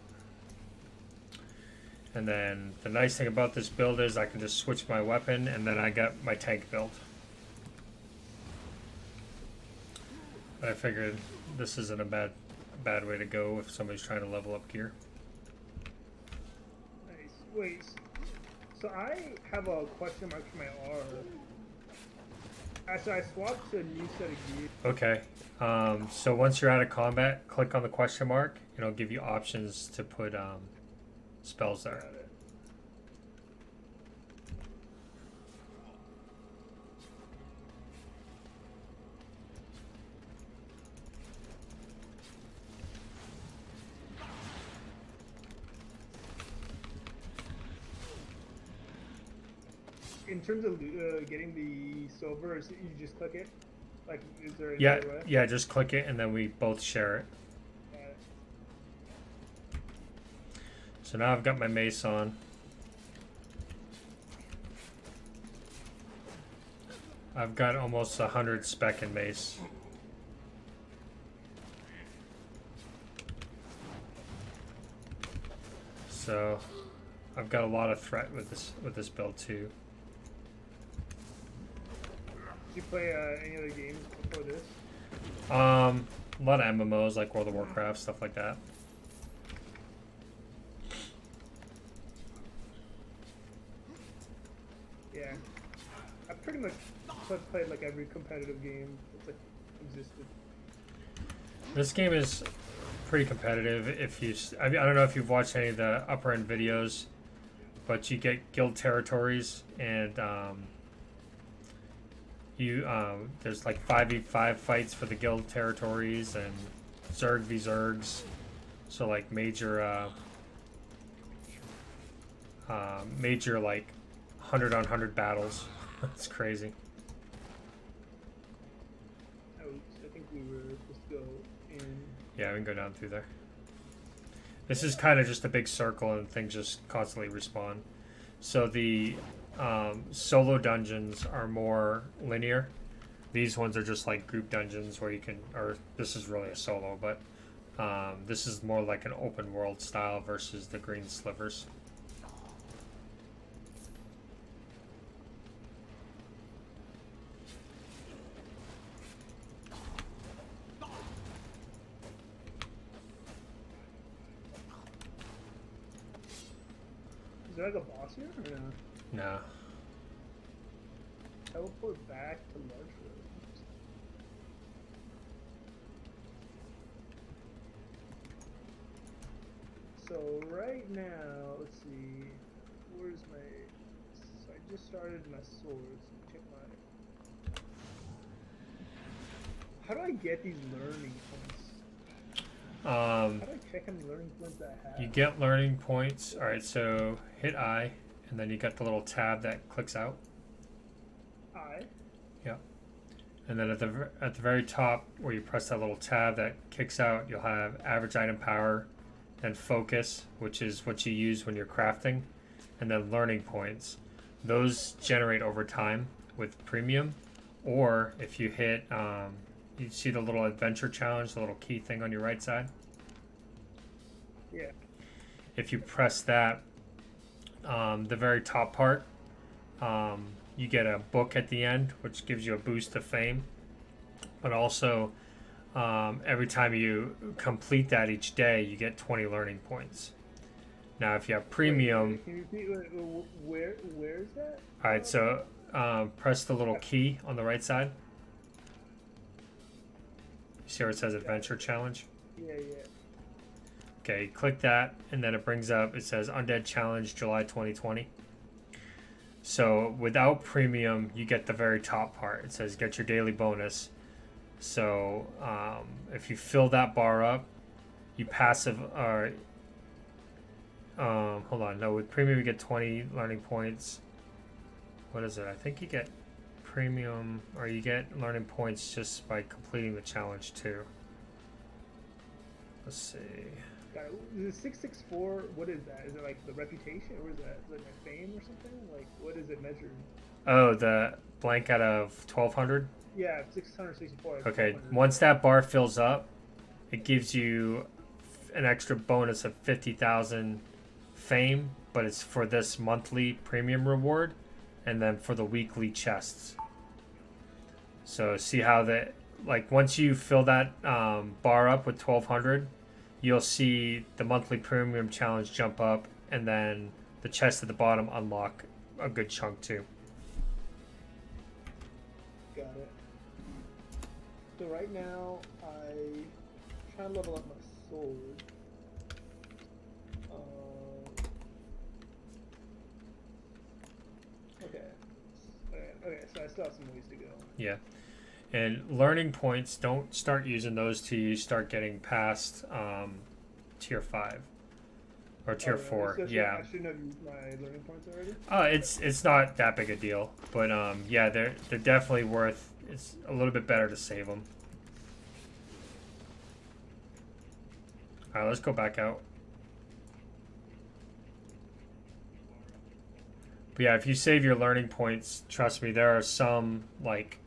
And then the nice thing about this build is I can just switch my weapon, and then I got my tank build. But I figured this isn't a bad way to go if somebody's trying to level up gear. Nice. Wait. So I have a question mark for my R. So I swapped to a new set of gear. Okay. So once you're out of combat, click on the question mark. It'll give you options to put spells there. Got it. In terms of getting the silver, is it, you just click it? Like, is there any other way? Yeah, just click it and then we both share it. Got it. So now I've got my mace on. I've got almost 100 spec in mace. So I've got a lot of threat with this build too. Did you play any other games before this? A lot of MMOs like World of Warcraft, stuff like that. Yeah. I pretty much played like every competitive game that's like existed. This game is pretty competitive. I don't know if you've watched any of the upper end videos, but you get guild territories, and there's like 5v5 fights for the guild territories, and Zerg v Zergs, so like major like 100 on 100 battles. It's crazy. Yeah, we can go down through there. This is kind of just a big circle and things just constantly respawn. So the solo dungeons are more linear. These ones are just like group dungeons where you can, or this is really a solo, but this is more like an open world style versus the green slivers. Is there like a boss here? Or no? No. Teleport back to large road. So right now, let's see, where's my? So I just started my swords. Check my. How do I get these learning points? How do I check how many learning points I have? You get learning points. All right, so hit I, and then you got the little tab that clicks out. Yeah. And then at the very top, where you press that little tab that kicks out, you'll have average item power, then focus, which is what you use when you're crafting, and then learning points. Those generate over time with premium, or if you hit, you see the little adventure challenge, the little key thing on your right side. Yeah. If you press that, the very top part, you get a book at the end, which gives you a boost to fame. But also, every time you complete that each day, you get 20 learning points. Now, if you have premium... Can you repeat, where is that? Alright, so press the little key on the right side. You see where it says Adventure Challenge? Yeah. Okay, click that, and then it brings up, it says Undead Challenge July 2020. So without premium, you get the very top part. It says get your daily bonus. So if you fill that bar up, you passive hold on, no, with premium you get 20 learning points. What is it? I think you get premium, or you get learning points just by completing the challenge too. Let's see. Is it 664? What is that? Is it like the reputation, or is that like my fame or something? Like, what is it measured? Oh, the blank out of 1200? Yeah, 664. Okay, once that bar fills up, it gives you an extra bonus of 50,000 fame, but it's for this monthly premium reward, and then for the weekly chests. So see how that, like, once you fill that bar up with 1200, you'll see the monthly premium challenge jump up, and then the chests at the bottom unlock a good chunk too. Got it. So right now, I'm trying to level up my sword. Okay, so I still have some ways to go. Yeah. And learning points, don't start using those till you start getting past tier 5 or tier 4. So Yeah. I shouldn't have used my learning points already? It's not that big a deal, but yeah, they're definitely worth. It's a little bit better to save them. All right, let's go back out. But yeah, if you save your learning points, trust me, there are some, like,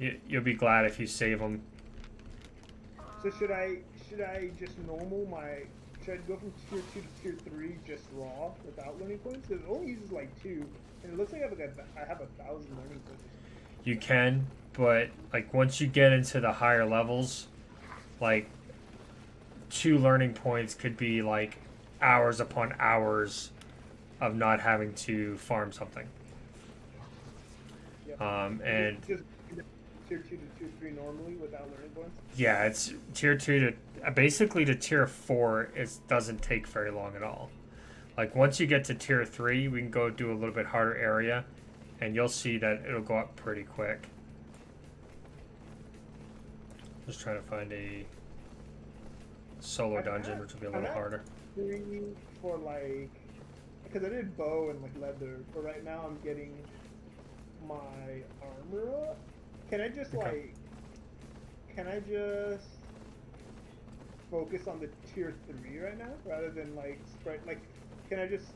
you'll be glad if you save them. So should I just normal my? Should I go from tier 2 to tier 3 just raw without learning points? It only uses like 2, and it looks like I have 1,000 learning points. You can, but like once you get into the higher levels, like 2 learning points could be like hours upon hours of not having to farm something. Yep. And just tier 2 to tier 3 normally without learning points? yeah, it's tier 2 to basically to tier 4. It doesn't take very long at all. Like once you get to tier 3, we can go do a little bit harder area, and you'll see that it'll go up pretty quick. Just trying to find a solo dungeon, which will be a little harder. For like, because I did bow and like leather, but right now I'm getting my armor up. Can I just Okay. like, can I just focus on the tier 3 right now rather than like spread? Like, can I just?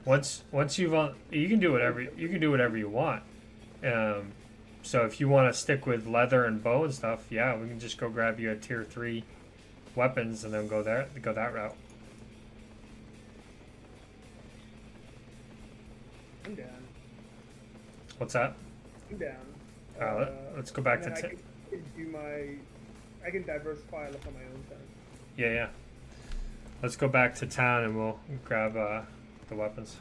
Once you've you can do whatever you want. So if you want to stick with leather and bow and stuff, yeah, we can just go grab you a tier 3 weapons and then go that route. I'm down. What's that? I'm down. Let's go back to. I can diversify like on my own time. Yeah. Let's go back to town and we'll grab the weapons.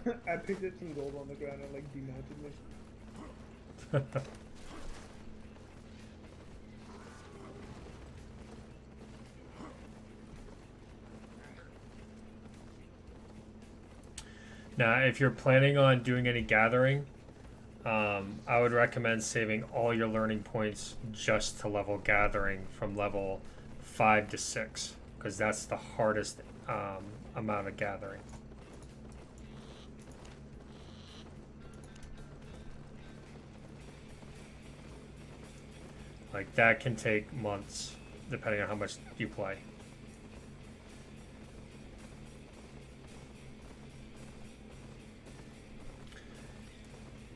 I picked up some gold on the ground and like demounted me. Now, if you're planning on doing any gathering, I would recommend saving all your learning points just to level gathering from level 5 to 6, because that's the hardest amount of gathering. Like, that can take months, depending on how much you play.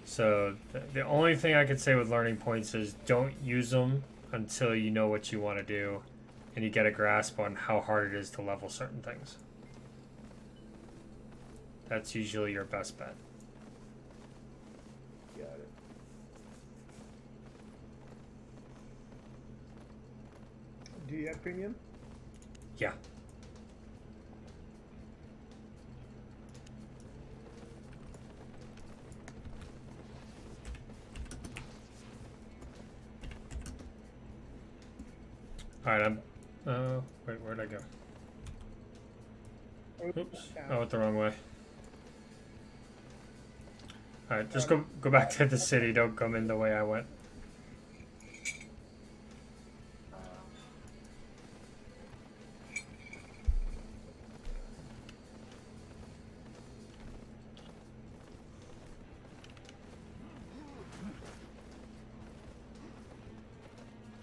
So the only thing I could say with learning points is don't use them until you know what you want to do and you get a grasp on how hard it is to level certain things. That's usually your best bet. Got it. Do you have premium? Yeah. Alright, wait, where'd I go? Oops, I went the wrong way. Alright, just go back to the city, don't come in the way I went.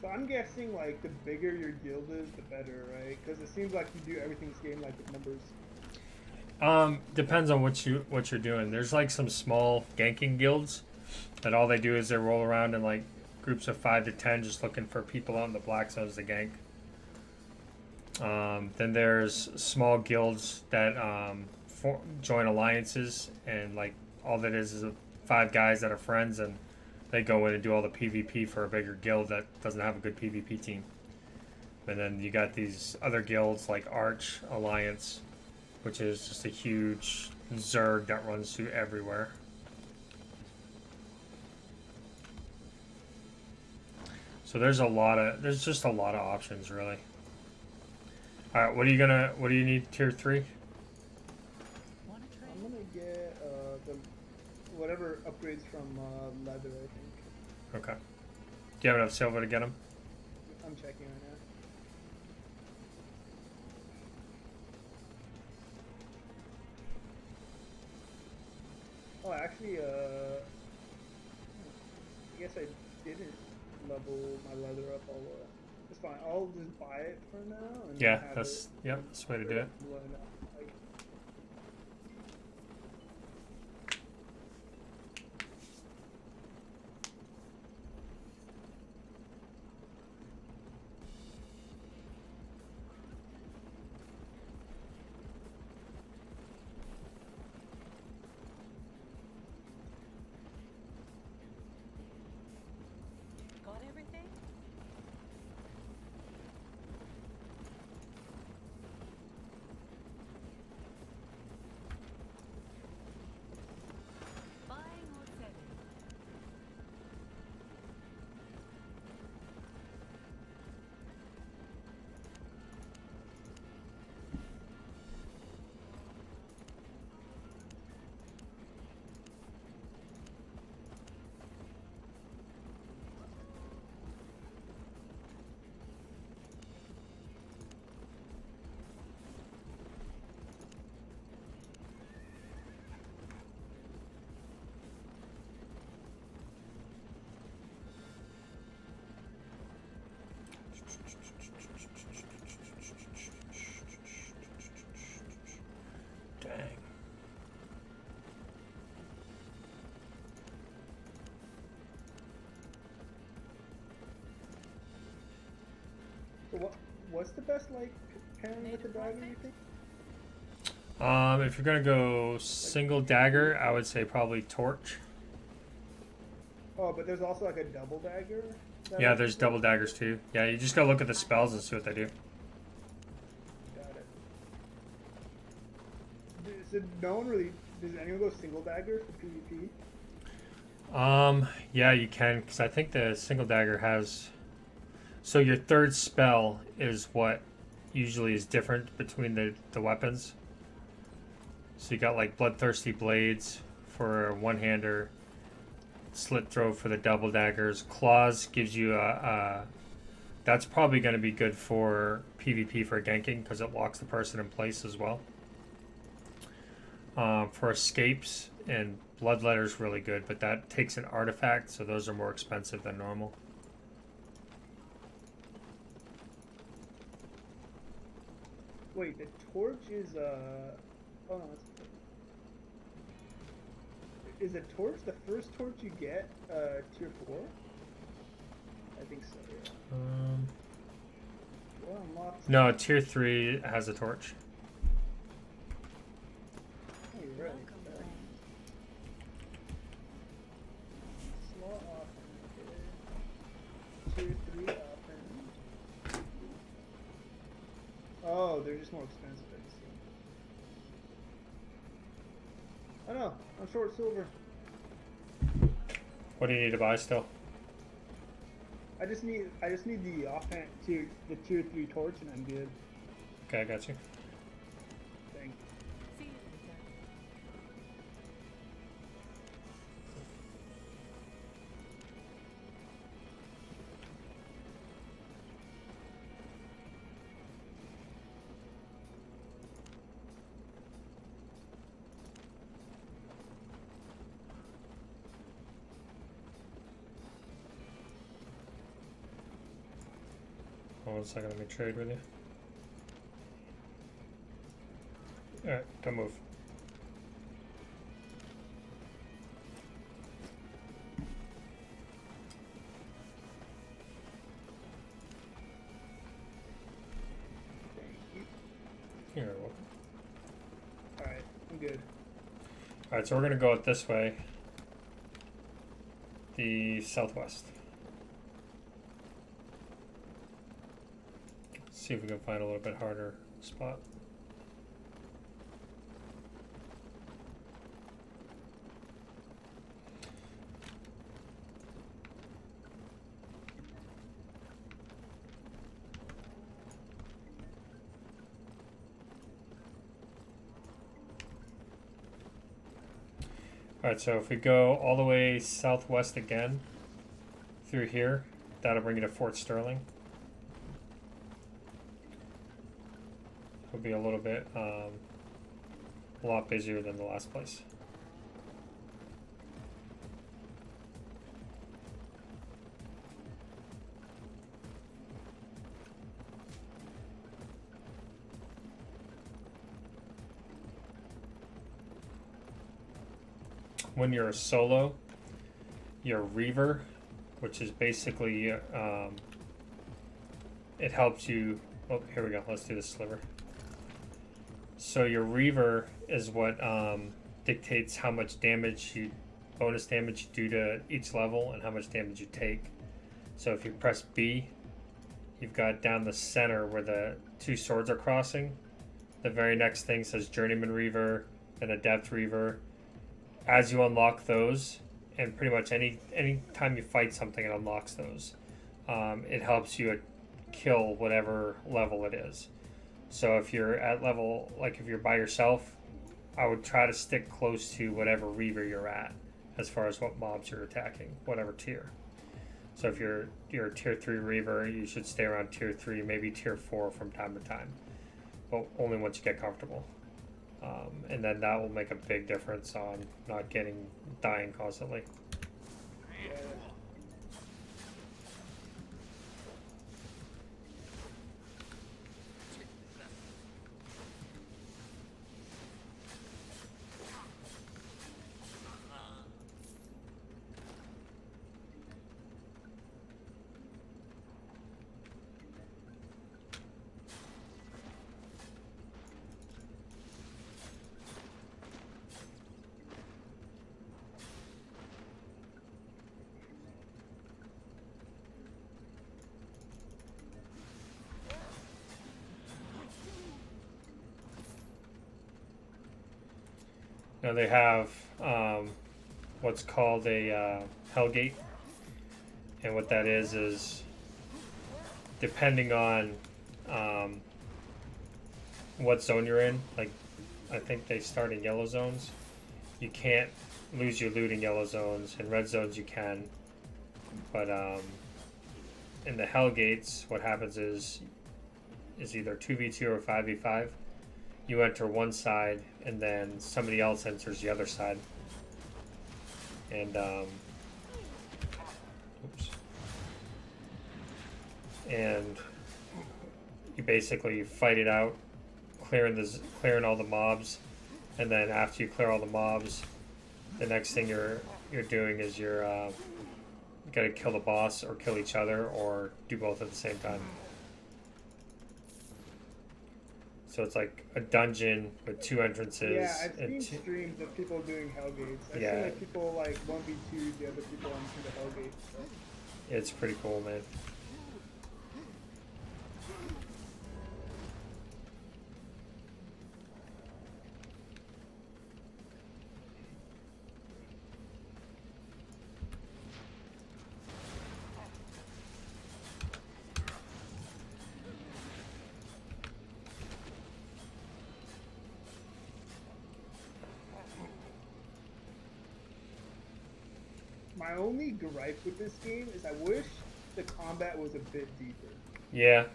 So I'm guessing like the bigger your guild is, the better, right? Because it seems like you do everything's game like with numbers. Depends on what you're doing. There's like some small ganking guilds that all they do is they roll around in like groups of 5 to 10, just looking for people out in the black zones to gank. Then there's small guilds that join alliances, and like all that is 5 guys that are friends, and they go in and do all the PvP for a bigger guild that doesn't have a good PvP team. And then you got these other guilds like Arch Alliance, which is just a huge Zerg that runs through everywhere. So there's just a lot of options, really. All right, what do you need tier 3? I'm gonna get the whatever upgrades from leather, I think. Okay. Do you have enough silver to get them? I'm checking right now. Oh, actually, I guess I didn't level my leather up all the way. It's fine. I'll just buy it for now. And Yeah, have that's the way to do it. Like, Got everything? So what's the best like pairing with the dagger? You think? If you're gonna go single dagger, I would say probably torch. Oh, but there's also like a double dagger. Yeah, there's double daggers too. Yeah, you just gotta look at the spells and see what they do. Got it. Does no one really? Does anyone go single dagger for PvP? Yeah, you can, because I think the single dagger has. So your third spell is what usually is different between the weapons. So you got like bloodthirsty blades for a one-hander, slit throat for the double daggers, claws gives you a that's probably going to be good for PvP for ganking because it locks the person in place as well. For escapes and bloodletter's really good, but that takes an artifact, so those are more expensive than normal. Wait, the torch is oh no, is a torch the first torch you get tier 4? I think so, yeah. Well, unlocked. No, tier 3 has a torch. Oh, you're right. Slot offense. Okay. Tier 3 offense. Oh, they're just more expensive. I know. I'm short silver. What do you need to buy still? I just need the offense tier 3 torch and I'm good. Okay, I got you. Thanks. See you later. Hold on a second, let me trade with you. Alright, don't move. You're welcome. Alright, I'm good. Alright, so we're gonna go it this way. The southwest. See if we can find a little bit harder spot. Alright, so if we go all the way southwest again through here, that'll bring you to Fort Sterling. It'll be a little bit, a lot busier than the last place. When you're a solo, your Reaver, which is basically, it helps you, oh, here we go, let's do the sliver. So your Reaver is what dictates how much damage bonus damage you do to each level and how much damage you take. So if you press B, you've got down the center where the two swords are crossing. The very next thing says Journeyman Reaver, then Adept Reaver. As you unlock those, and pretty much any time you fight something, it unlocks those. It helps you kill whatever level it is. So if you're at level, like if you're by yourself, I would try to stick close to whatever Reaver you're at as far as what mobs you're attacking, whatever tier. So if you're a tier 3 Reaver, you should stay around tier 3, maybe tier 4 from time to time, but only once you get comfortable. And then that will make a big difference on not dying constantly. Now they have what's called a Hellgate, and what that is depending on what zone you're in. Like, I think they start in yellow zones. You can't lose your loot in yellow zones. In red zones you can, but in the Hellgates, what happens is either 2v2 or 5v5. You enter one side, and then somebody else enters the other side. And and you basically fight it out, clearing all the mobs, and then after you clear all the mobs, the next thing you're doing is you gotta kill the boss or kill each other or do both at the same time. So it's like a dungeon with 2 entrances. Yeah, I've seen streams of people doing Hellgates. I've seen like people like 1v2 the other people on the Hellgates. So. It's pretty cool, man. My only gripe with this game is I wish the combat was a bit deeper. Yeah.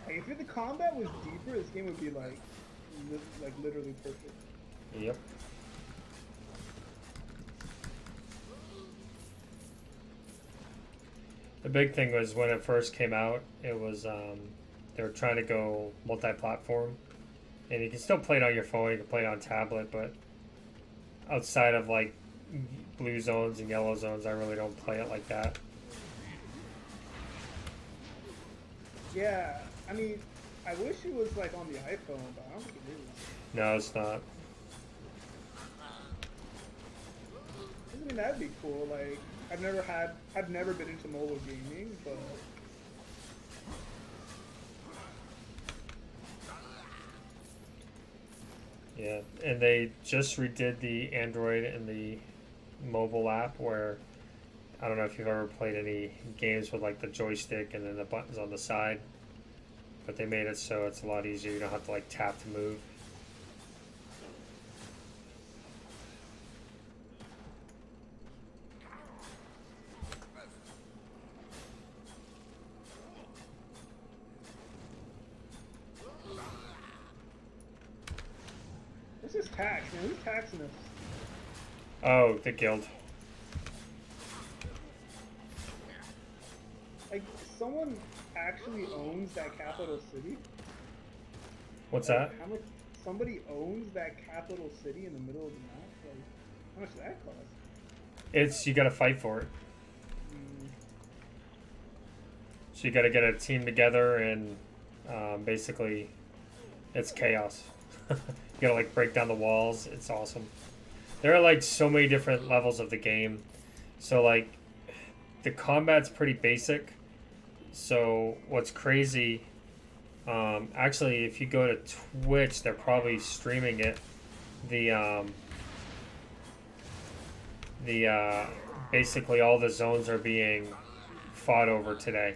Like if the combat was deeper, this game would be like literally perfect. Yep. The big thing was when it first came out, it was they were trying to go multi-platform, and you can still play it on your phone, you can play it on tablet, but outside of like blue zones and yellow zones, I really don't play it like that. Yeah, I mean, I wish it was like on the iPhone, but I don't think it is. No, it's not. I mean, that'd be cool. Like, I've never been into mobile gaming, but Yeah, and they just redid the Android and the mobile app where I don't know if you've ever played any games with like the joystick and then the buttons on the side, but they made it so it's a lot easier. You don't have to like tap to move. what's this tax, man? Who's taxing us? Oh, the guild. Like, someone actually owns that capital city? What's Like, that? How much? Somebody owns that capital city in the middle of the map? Like, how much does that cost? It's, you gotta fight for it. So you gotta get a team together and basically it's chaos. You gotta like break down the walls. It's awesome. There are like so many different levels of the game. So like the combat's pretty basic. So what's crazy, actually if you go to Twitch, they're probably streaming it. Basically all the zones are being fought over today.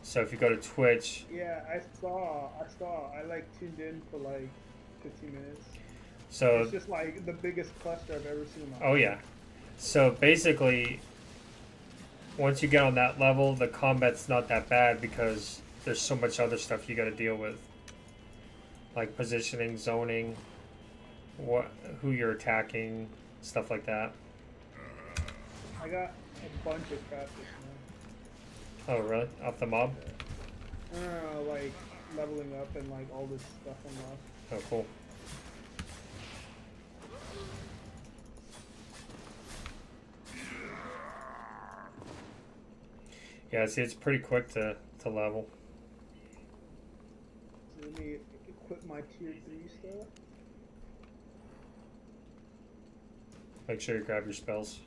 So if you go to Twitch, Yeah, I saw. I like tuned in for like 15 minutes. so It's just like the biggest cluster I've ever seen in my life. oh yeah. So basically, once you get on that level, the combat's not that bad because there's so much other stuff you got to deal with, like positioning, zoning, who you're attacking, stuff like that. I got a bunch of crafters now. Oh really? Off the mob? Like leveling up and like all this stuff unlocked. Oh cool. Yeah, see, it's pretty quick to level. So let me equip my tier 3 stuff. Make sure you grab your spells.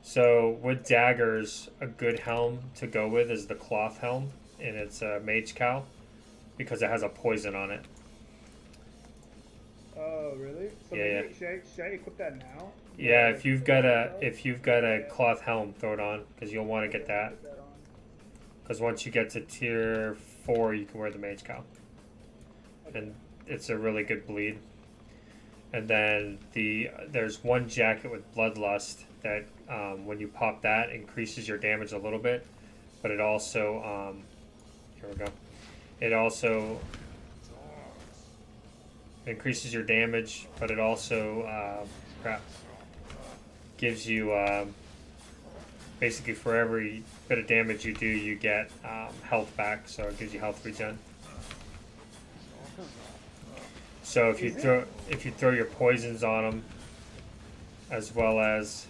So with daggers, a good helm to go with is the cloth helm, and it's a mage cow because it has a poison on it. Oh really? So Yeah, maybe should I equip that now? Yeah, Like, if you've got a cloth helm, throw it on because you'll want to get that. Put that on. Because once you get to tier 4, you can wear the mage cowl, Okay. and it's a really good bleed. And then there's one jacket with bloodlust that when you pop that increases your damage a little bit, but it also here we go. It also increases your damage, but it also gives you basically for every bit of damage you do, you get health back. So it gives you health regen. So if you throw your poisons on them, as well as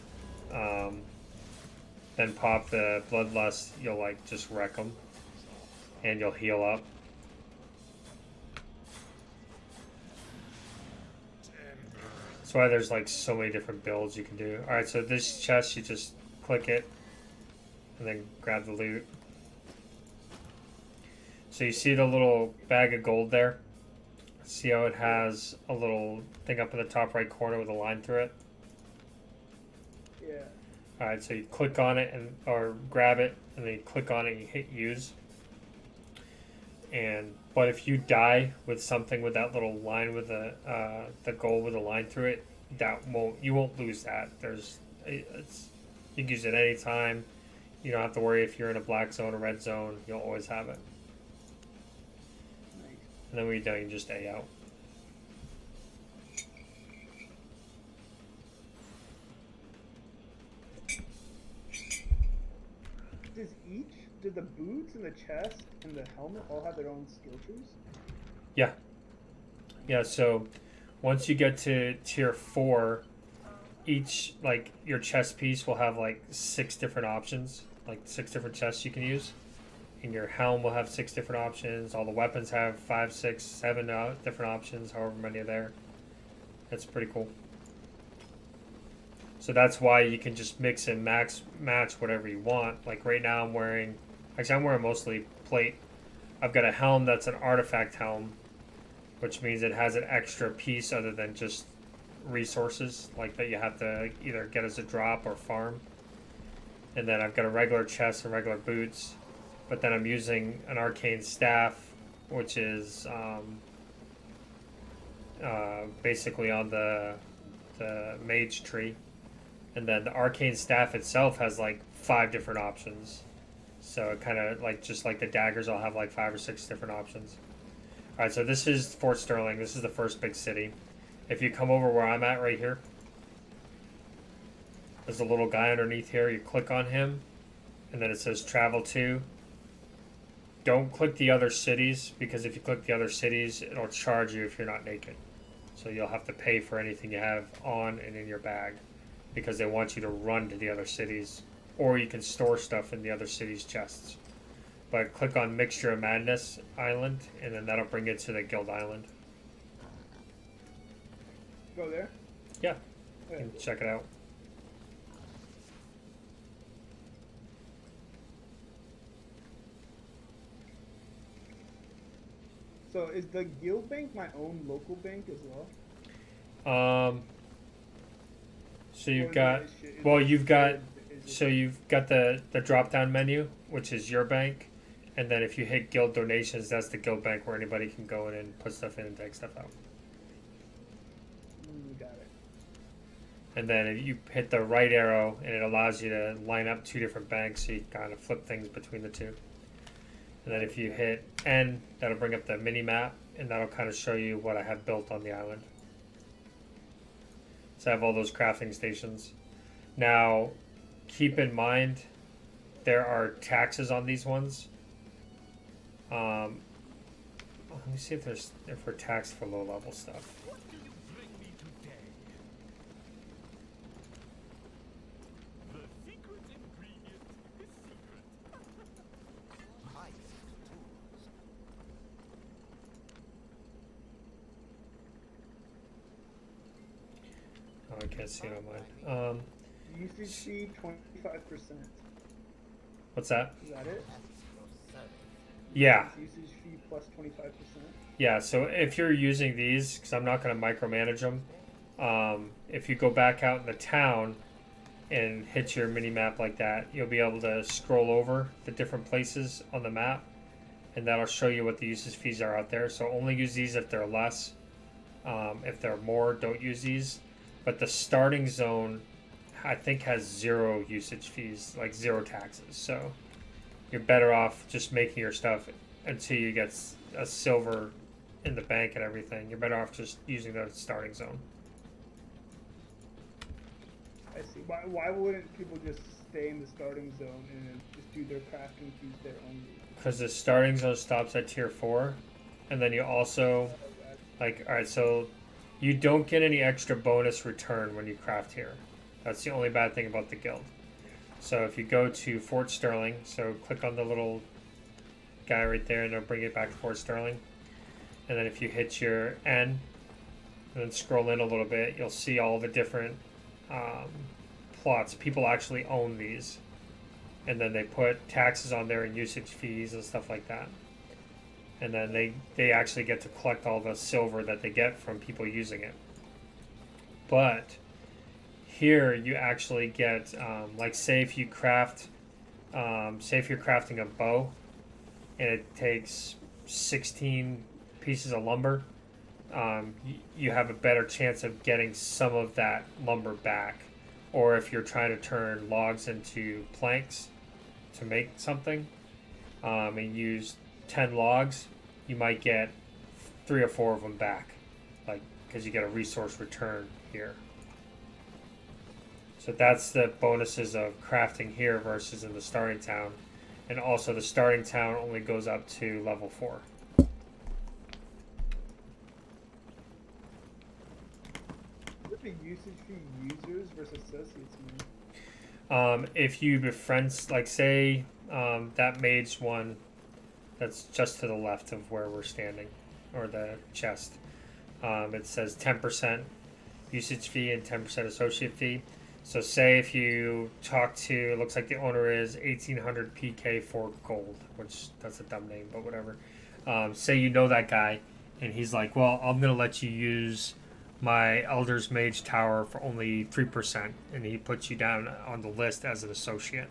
then pop the bloodlust, you'll like just wreck them, and you'll heal up. That's why there's like so many different builds you can do. All right, so this chest, you just click it, and then grab the loot. So you see the little bag of gold there? See how it has a little thing up in the top right corner with a line through it? Yeah. Alright, so you click on it or grab it, and then you click on it and you hit use. But if you die with something with that little line with the gold with a line through it, you won't lose that. You can use it anytime. You don't have to worry if you're in a black zone or red zone. You'll always have it. Nice. And then when you're done, you can just A out. Do the boots and the chest and the helmet all have their own skill trees? Yeah. Yeah, so once you get to tier 4, each, like, your chest piece will have, like, 6 different options. Like, 6 different chests you can use. And your helm will have 6 different options. All the weapons have 5, 6, 7 different options, however many are there. That's pretty cool. So that's why you can just mix and match whatever you want. Like, right now I'm wearing mostly plate. I've got a helm that's an artifact helm, which means it has an extra piece other than just resources, like that you have to either get as a drop or farm. And then I've got a regular chest and regular boots, but then I'm using an arcane staff, which is basically on the mage tree. And then the arcane staff itself has like 5 different options. So it kind of like, just like the daggers, I'll have like 5 or 6 different options. Alright, so this is Fort Sterling. This is the first big city. If you come over where I'm at right here, there's a little guy underneath here. You click on him, and then it says travel to. Don't click the other cities, because if you click the other cities, it'll charge you if you're not naked. So you'll have to pay for anything you have on and in your bag, because they want you to run to the other cities, or you can store stuff in the other cities' chests. But click on Mixture of Madness Island, and then that'll bring you to the Guild Island. Go there? Yeah, Okay. and check it out. So is the guild bank my own local bank as well? So you've Or got, is it- well, is it- you've got, is it- so you've got the drop down menu, which is your bank, and then if you hit guild donations, that's the guild bank where anybody can go in and put stuff in and take stuff out. Got it. And then if you hit the right arrow, and it allows you to line up 2 different banks, so you can kind of flip things between the 2. And then if you hit N, that'll bring up the mini map, and that'll kind of show you what I have built on the island. So I have all those crafting stations. Now, keep in mind, there are taxes on these ones. Let me see if we're taxed for low level stuff. Oh, I can't see it on mine. UCC 25%. What's that? Is that it? Yeah. Usage fee plus 25%. Yeah, so if you're using these, because I'm not going to micromanage them, if you go back out in the town and hit your mini map like that, you'll be able to scroll over the different places on the map, and that'll show you what the usage fees are out there. So only use these if they're less. If they're more, don't use these. But the starting zone, I think, has 0 usage fees, like 0 taxes. So you're better off just making your stuff until you get a silver in the bank and everything. You're better off just using the starting zone. I see. Why wouldn't people just stay in the starting zone and then just do their crafting fees there only? Because the starting zone stops at tier 4, and then you also, like, alright, so you don't get any extra bonus return when you craft here. That's the only bad thing about the guild. So if you go to Fort Sterling, so click on the little guy right there and it'll bring it back to Fort Sterling. And then if you hit your N and then scroll in a little bit, you'll see all the different plots. People actually own these. And then they put taxes on there and usage fees and stuff like that. And then they actually get to collect all the silver that they get from people using it. But here you actually get, like, say if you craft, say if you're crafting a bow and it takes 16 pieces of lumber, you have a better chance of getting some of that lumber back. Or if you're trying to turn logs into planks to make something, and use 10 logs, you might get 3 or 4 of them back, like, because you get a resource return here. So that's the bonuses of crafting here versus in the starting town. And also the starting town only goes up to level 4. What the usage fee users versus associates mean? If you befriend, like, say that mage one that's just to the left of where we're standing, or the chest, it says 10% usage fee and 10% associate fee. So say if you talk to, it looks like the owner is 1800 PK for gold, which that's a dumb name, but whatever. Say you know that guy, and he's like, well, I'm going to let you use my Elder's Mage Tower for only 3%, and he puts you down on the list as an associate.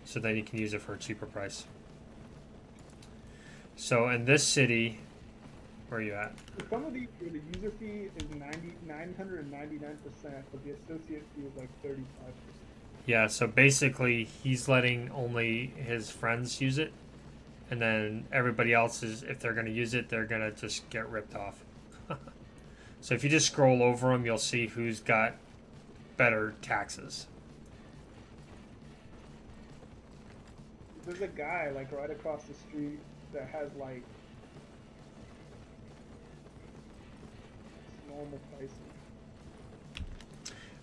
So then you can use it for a cheaper price. So in this city, where are you at? Some of these, where the user fee is 999%, but the associate fee is like 35%. Yeah, so basically he's letting only his friends use it, and then everybody else is, if they're going to use it, they're going to just get ripped off. So if you just scroll over them, you'll see who's got better taxes. There's a guy like right across the street that has like normal pricing.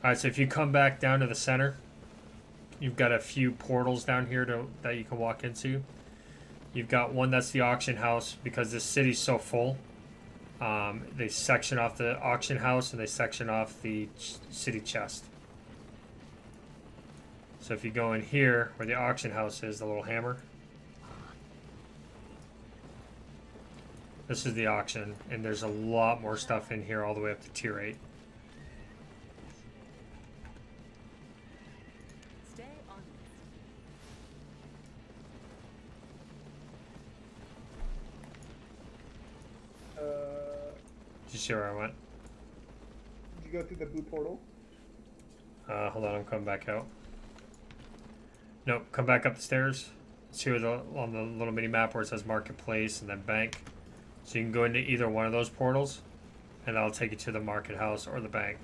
Alright, so if you come back down to the center, you've got a few portals down here that you can walk into. You've got one that's the auction house, because this city's so full. They section off the auction house and they section off the city chest. So if you go in here where the auction house is, the little hammer, this is the auction, and there's a lot more stuff in here all the way up to tier 8. Stay on Did you see where I went? Did you go through the blue portal? Hold on, I'm coming back out. Nope, come back up the stairs. See where on the little mini map where it says marketplace and then bank. So you can go into either one of those portals, and that'll take you to the market house or the bank.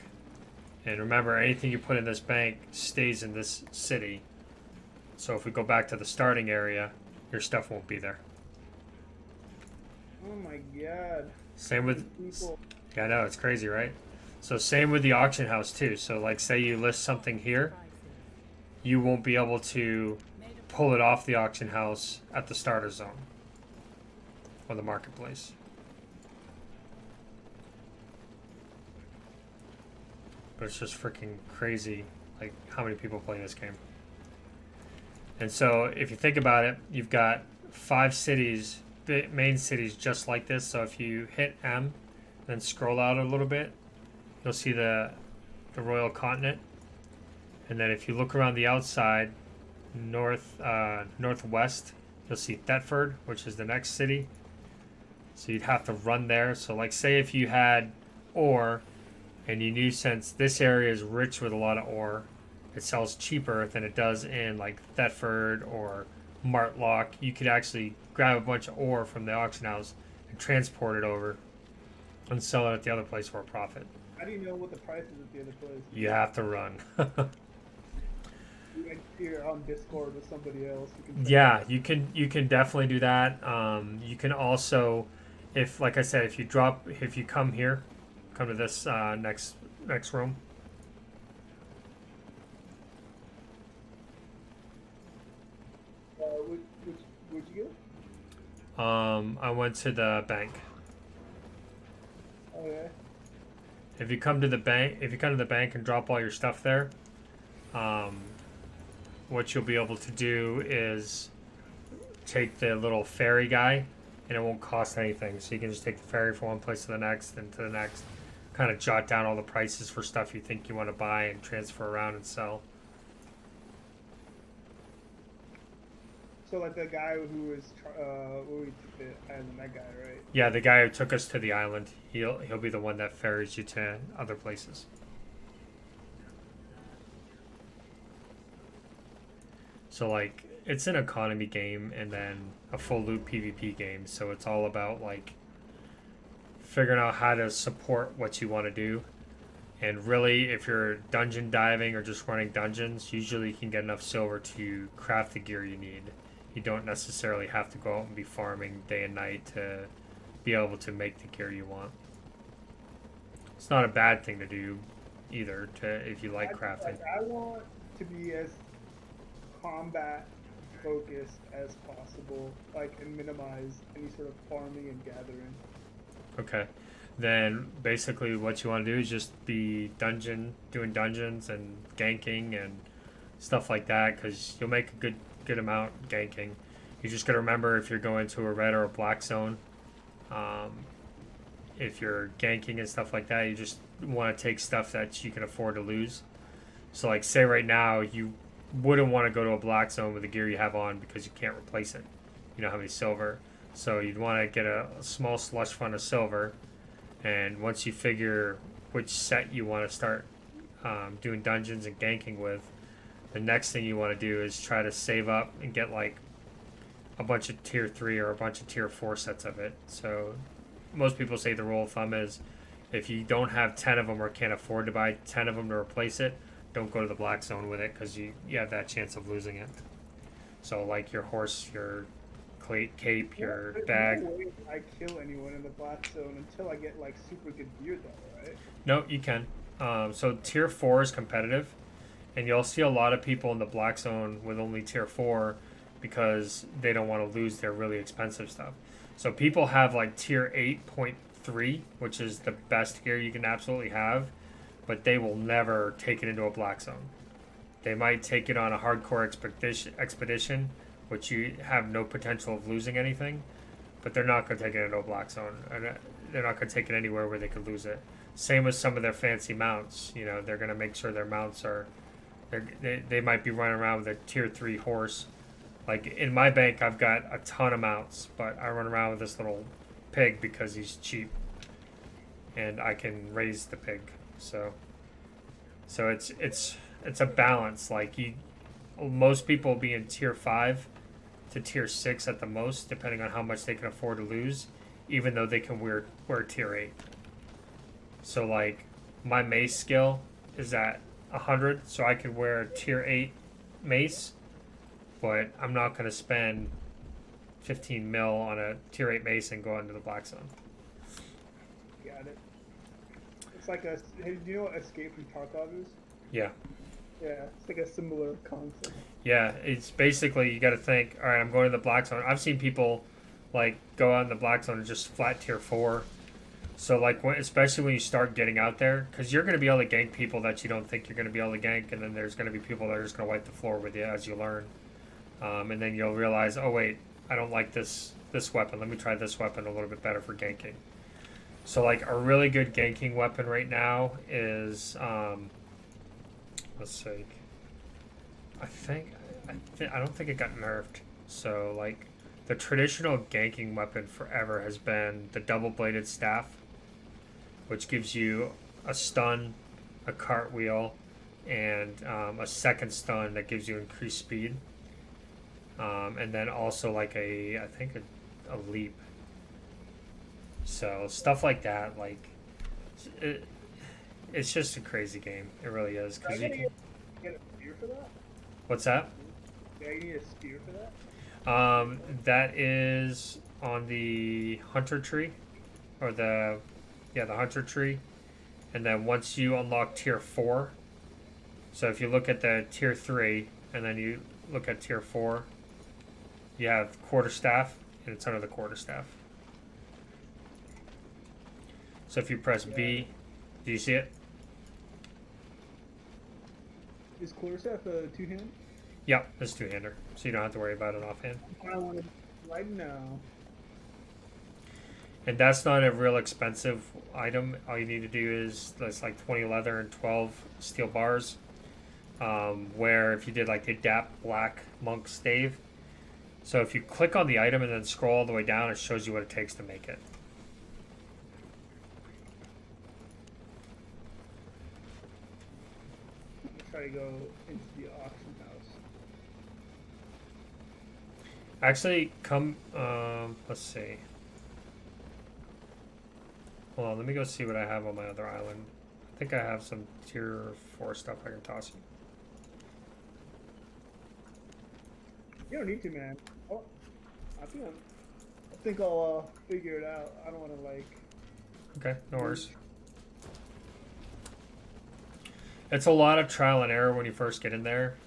And remember, anything you put in this bank stays in this city. So if we go back to the starting area, your stuff won't be there. Oh my god. Same with, People. yeah, I know, it's crazy, right? So same with the auction house too. So like, say you list something here, you won't be able to pull it off the auction house at the starter zone or the marketplace. But it's just freaking crazy, like, how many people play this game. And so if you think about it, you've got 5 cities, main cities just like this. So if you hit M, then scroll out a little bit, you'll see the Royal Continent. And then if you look around the outside, northwest, you'll see Thetford, which is the next city. So you'd have to run there. So like say if you had ore and you knew since this area is rich with a lot of ore, it sells cheaper than it does in like Thetford or Martlock. You could actually grab a bunch of ore from the auction house and transport it over and sell it at the other place for a profit. How do you know what the price is at the other place? You have to run. You're on Discord with somebody else. Yeah, you can definitely do that. You can also, if like I said, if you come here, come to this next room. Where'd you go? I went to the bank. Oh yeah. If you come to the bank and drop all your stuff there, what you'll be able to do is take the little ferry guy, and it won't cost anything. So you can just take the ferry from one place to the next and to the next. Kind of jot down all the prices for stuff you think you want to buy and transfer around and sell. So like the guy who was where we took the island, that guy, right? Yeah, the guy who took us to the island. He'll be the one that ferries you to other places. So like it's an economy game and then a full loop PvP game. So it's all about like figuring out how to support what you want to do. And really, if you're dungeon diving or just running dungeons, usually you can get enough silver to craft the gear you need. You don't necessarily have to go out and be farming day and night to be able to make the gear you want. It's not a bad thing to do either, if you like crafting. I want to be as combat focused as possible, and minimize any sort of farming and gathering. Okay. Then basically what you want to do is just be doing dungeons and ganking and stuff like that, because you'll make a good amount ganking. You just got to remember if you're going to a red or a black zone, if you're ganking and stuff like that, you just want to take stuff that you can afford to lose. So like say right now you wouldn't want to go to a black zone with the gear you have on because you can't replace it. You don't have any silver. So you'd want to get a small slush fund of silver, and once you figure which set you want to start doing dungeons and ganking with, the next thing you want to do is try to save up and get like a bunch of tier 3 or a bunch of tier 4 sets of it. So most people say the rule of thumb is if you don't have 10 of them or can't afford to buy 10 of them to replace it, don't go to the black zone with it, because you have that chance of losing it. So like your horse, your cape, your bag. No way I kill anyone in the black zone until I get like super good gear though, right? No, you can. So tier 4 is competitive, and you'll see a lot of people in the black zone with only tier 4 because they don't want to lose their really expensive stuff. So people have like tier 8.3, which is the best gear you can absolutely have, but they will never take it into a black zone. They might take it on a hardcore expedition, which you have no potential of losing anything, but they're not going to take it into a black zone. They're not going to take it anywhere where they could lose it. Same with some of their fancy mounts. You know, they're going to make sure their mounts are... They might be running around with a tier 3 horse. Like in my bank, I've got a ton of mounts, but I run around with this little pig because he's cheap, and I can raise the pig. So it's a balance. Like most people will be in tier 5 to tier 6 at the most, depending on how much they can afford to lose, even though they can wear tier 8. So like my mace skill is at 100, so I could wear a tier 8 mace, but I'm not going to spend 15 mil on a tier 8 mace and go into the black zone. Got it. It's like hey, do you know what Escape from Tarkov is? Yeah. Yeah, it's like a similar concept. Yeah, it's basically, you got to think, all right, I'm going to the black zone. I've seen people like go out in the black zone and just flat tier 4. So like, especially when you start getting out there, because you're going to be able to gank people that you don't think you're going to be able to gank, and then there's going to be people that are just going to wipe the floor with you as you learn. And then you'll realize, oh wait, I don't like this weapon. Let me try this weapon a little bit better for ganking. So like a really good ganking weapon right now is let's see. I don't think it got nerfed. So like the traditional ganking weapon forever has been the double-bladed staff, which gives you a stun, a cartwheel, and a second stun that gives you increased speed. And then also like a leap. So stuff like that, like it's just a crazy game. It really is. I gotta get a spear for that. What's that? Do I need a spear for that? That is on the hunter tree, or the hunter tree, and then once you unlock tier 4. So if you look at the tier 3 and then you look at tier 4, you have quarterstaff, and it's under the quarterstaff. So if you press B, do you see it? Is quarterstaff a two-hand? Yep, it's two-hander, so you don't have to worry about it offhand. I want to right now. And that's not a real expensive item. All you need to do is that's like 20 leather and 12 steel bars. Where if you did like the DAP Black Monk Stave, so if you click on the item and then scroll all the way down, it shows you what it takes to make it. I'm gonna try to go into the auction house. Actually, come. Let's see. Hold on, let me go see what I have on my other island. I think I have some tier 4 stuff I can toss you. You don't need to, man. Oh, I think I'll figure it out. I don't want to like. Okay, no worries. It's a lot of trial and error when you first get in there.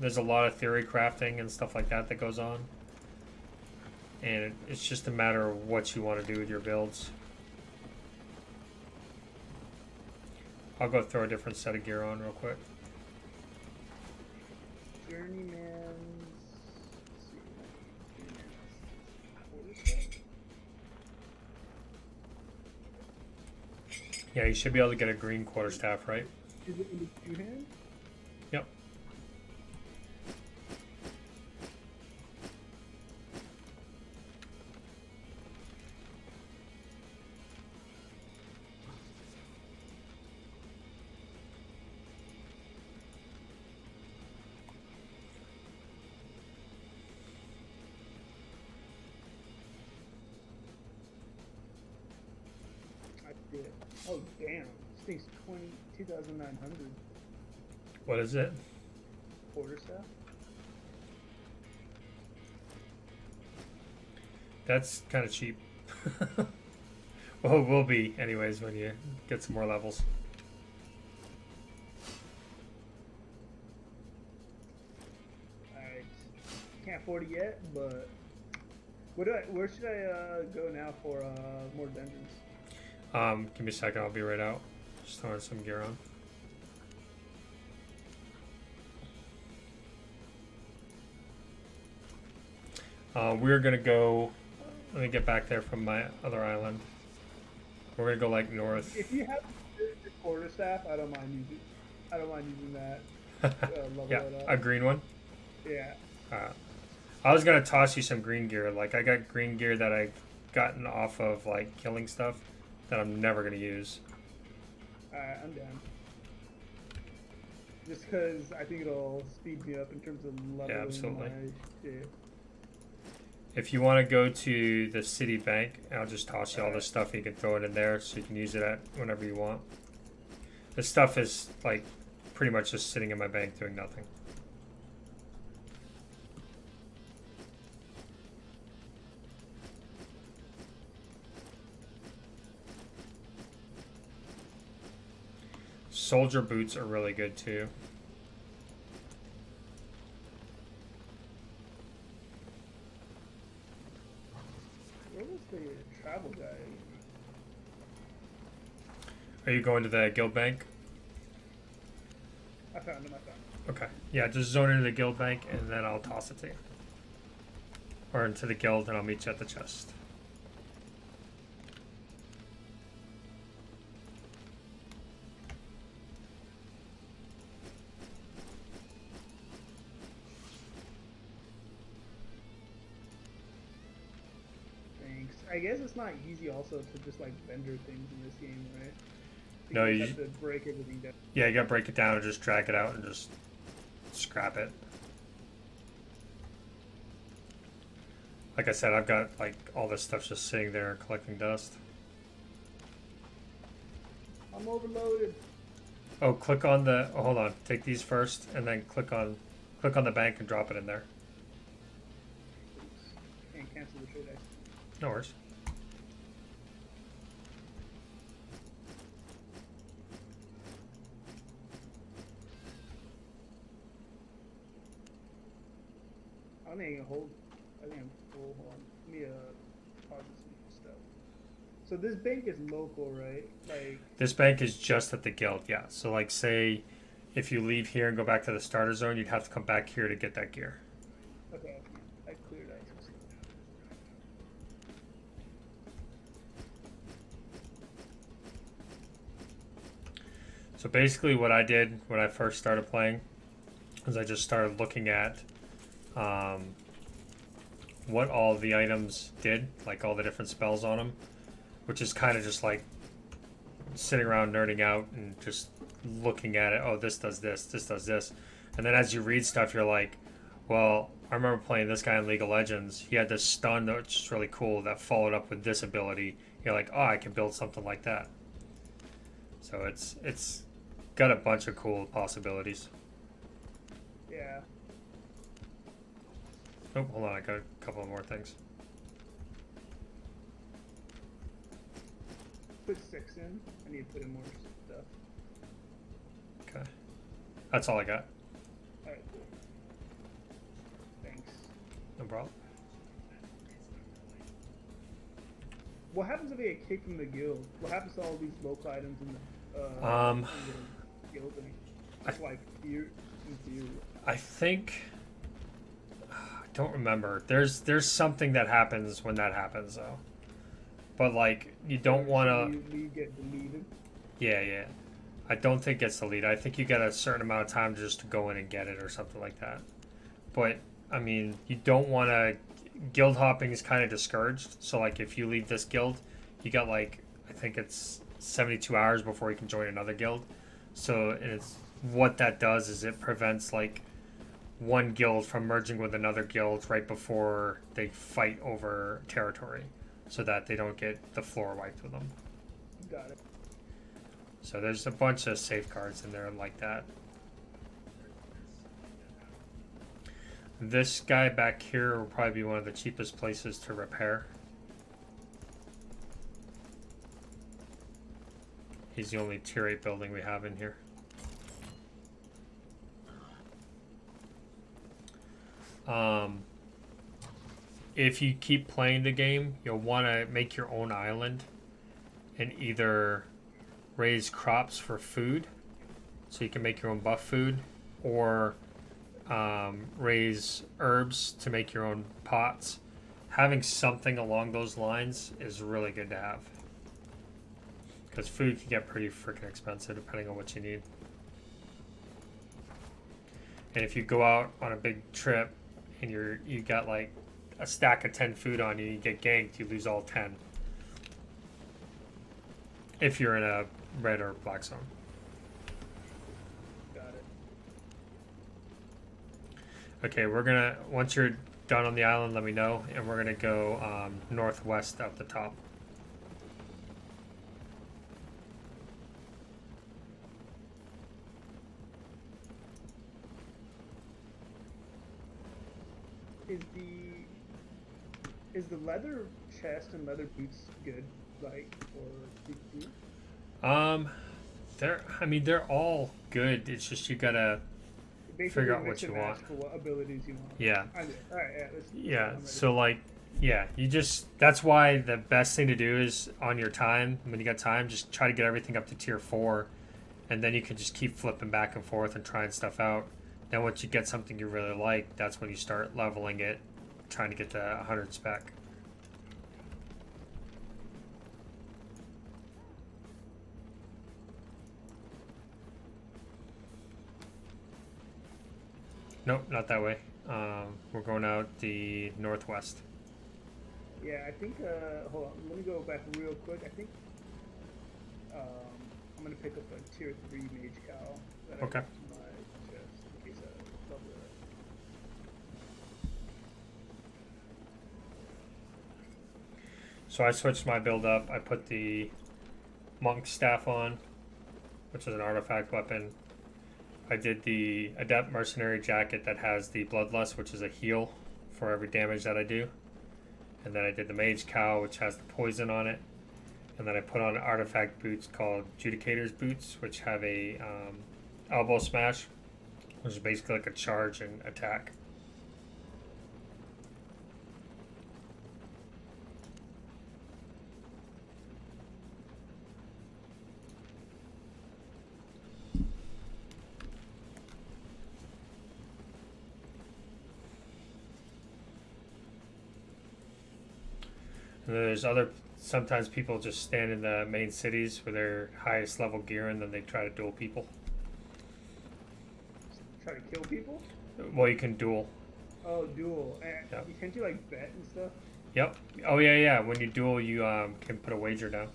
There's a lot of theory crafting and stuff like that that goes on. And it's just a matter of what you want to do with your builds. I'll go throw a different set of gear on real quick. Journeyman's. Yeah, you should be able to get a green quarterstaff, right? Is it in the two-hand? Yep. I did. Oh damn! This thing's 2,900 What is it? quarterstaff. That's kind of cheap. Well, it will be anyways when you get some more levels. I can't afford it yet, but where should I go now for more dungeons? Give me a second, I'll be right out. Just throwing some gear on. We're gonna go. Let me get back there from my other island. We're gonna go like north. If you have the quarterstaff, I don't mind using. I don't mind using that. Level Yeah, it up. a green one. Yeah. I was gonna toss you some green gear. Like I got green gear that I've gotten off of like killing stuff that I'm never gonna use. Alright, I'm down. Just because I think it'll speed me up in terms of leveling absolutely. my shit. If you want to go to the city bank, I'll just toss you all this stuff. You can throw it in there so you can use it at whenever you want. This stuff is like pretty much just sitting in my bank doing nothing. Soldier boots are really good too. Where was the travel guy? Are you going to the guild bank? I found him. Okay. Yeah, just zone into the guild bank and then I'll toss it to you. Or into the guild and I'll meet you at the chest. Thanks. I guess it's not easy also to just like vendor things in this game, right? No, You you- have to break everything down. Yeah, you gotta break it down and just drag it out and just scrap it. Like I said, I've got like all this stuff just sitting there collecting dust. I'm overloaded. Oh, click on the. Oh, hold on. Take these first, and then click on the bank and drop it in there. Oops. Can't cancel the trade. No worries. I don't think I can hold. I think I'm full. Hold on. Let me pause some stuff. So this bank is local, right? Like, This bank is just at the guild, yeah. So, like, say if you leave here and go back to the starter zone, you'd have to come back here to get that gear. okay, I cleared out some stuff. So basically, what I did when I first started playing is I just started looking at what all the items did, like all the different spells on them, which is kind of just like sitting around nerding out and just looking at it. Oh, this does this, this does this. And then as you read stuff, you're like, well, I remember playing this guy in League of Legends. He had this stun, which is really cool, that followed up with this ability. You're like, oh, I can build something like that. So it's got a bunch of cool possibilities. Yeah. Oh, hold on, I got a couple more things. Put 6 in. I need to put in more stuff. Okay. That's all I got. Alright, cool. Thanks. No problem. What happens if I get kicked from the guild? What happens to all these local items in the guild thing? It's like fear in theory. I think I don't remember. There's something that happens when that happens though. But like you don't want to. You get deleted. Yeah. I don't think it's deleted. I think you get a certain amount of time just to go in and get it or something like that. But I mean, you don't want to. Guild hopping is kind of discouraged. So like if you leave this guild, you got like I think it's 72 hours before you can join another guild. So it's what that does is it prevents like one guild from merging with another guild right before they fight over territory, so that they don't get the floor wiped with them. Got it. So there's a bunch of safeguards in there like that. This guy back here will probably be one of the cheapest places to repair. He's the only tier 8 building we have in here. If you keep playing the game, you'll want to make your own island and either raise crops for food, so you can make your own buff food, or raise herbs to make your own pots. Having something along those lines is really good to have, because food can get pretty freaking expensive depending on what you need. And if you go out on a big trip and you got like a stack of 10 food on you, you get ganked, you lose all 10 if you're in a red or black zone. Got it. Okay, we're gonna, once you're done on the island, let me know, and we're gonna go northwest up the top. Is the leather chest and leather boots good, like, for PvP? They're all good. It's just you gotta Basically figure out mix what you and match want. for what abilities you want. Yeah. I do. All right, yeah. Yeah, I'm ready. so like, yeah, that's why the best thing to do is on your time, when you got time, just try to get everything up to tier 4, and then you can just keep flipping back and forth and trying stuff out. Then once you get something you really like, that's when you start leveling it, trying to get to 100 spec. Nope, not that way. We're going out the northwest. Yeah, I think, hold on, let me go back real quick. I think, I'm gonna pick up a tier 3 mage cow that Okay. I got to my chest in case I level it up. So I switched my build up. I put the monk staff on, which is an artifact weapon. I did the adept mercenary jacket that has the bloodlust, which is a heal for every damage that I do. And then I did the mage cow, which has the poison on it. And then I put on artifact boots called Judicator's boots, which have a elbow smash, which is basically like a charge and attack. And then there's sometimes people just stand in the main cities with their highest level gear and then they try to duel people. Try to kill people? Well, you can duel. Oh, duel. And Yep. can't you like bet and stuff? Yep. Oh, yeah. When you duel, you can put a wager down.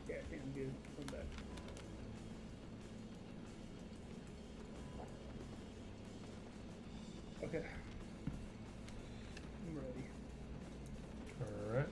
Yeah, I think I'm good. I'm back. Okay. I'm ready. All right.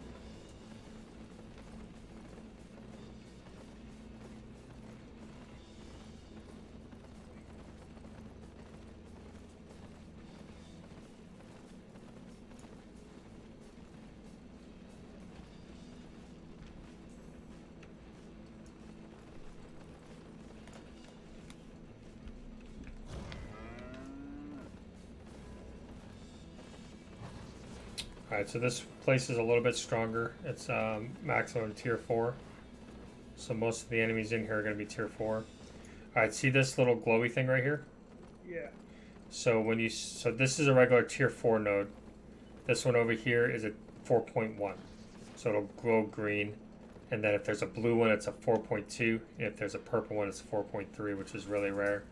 Alright, so this place is a little bit stronger. It's maximum tier 4. So most of the enemies in here are going to be tier 4. Alright, see this little glowy thing right here? Yeah. So so this is a regular tier 4 node. This one over here is a 4.1. So it'll glow green. And then if there's a blue one, it's a 4.2. And if there's a purple one, it's a 4.3, which is really rare.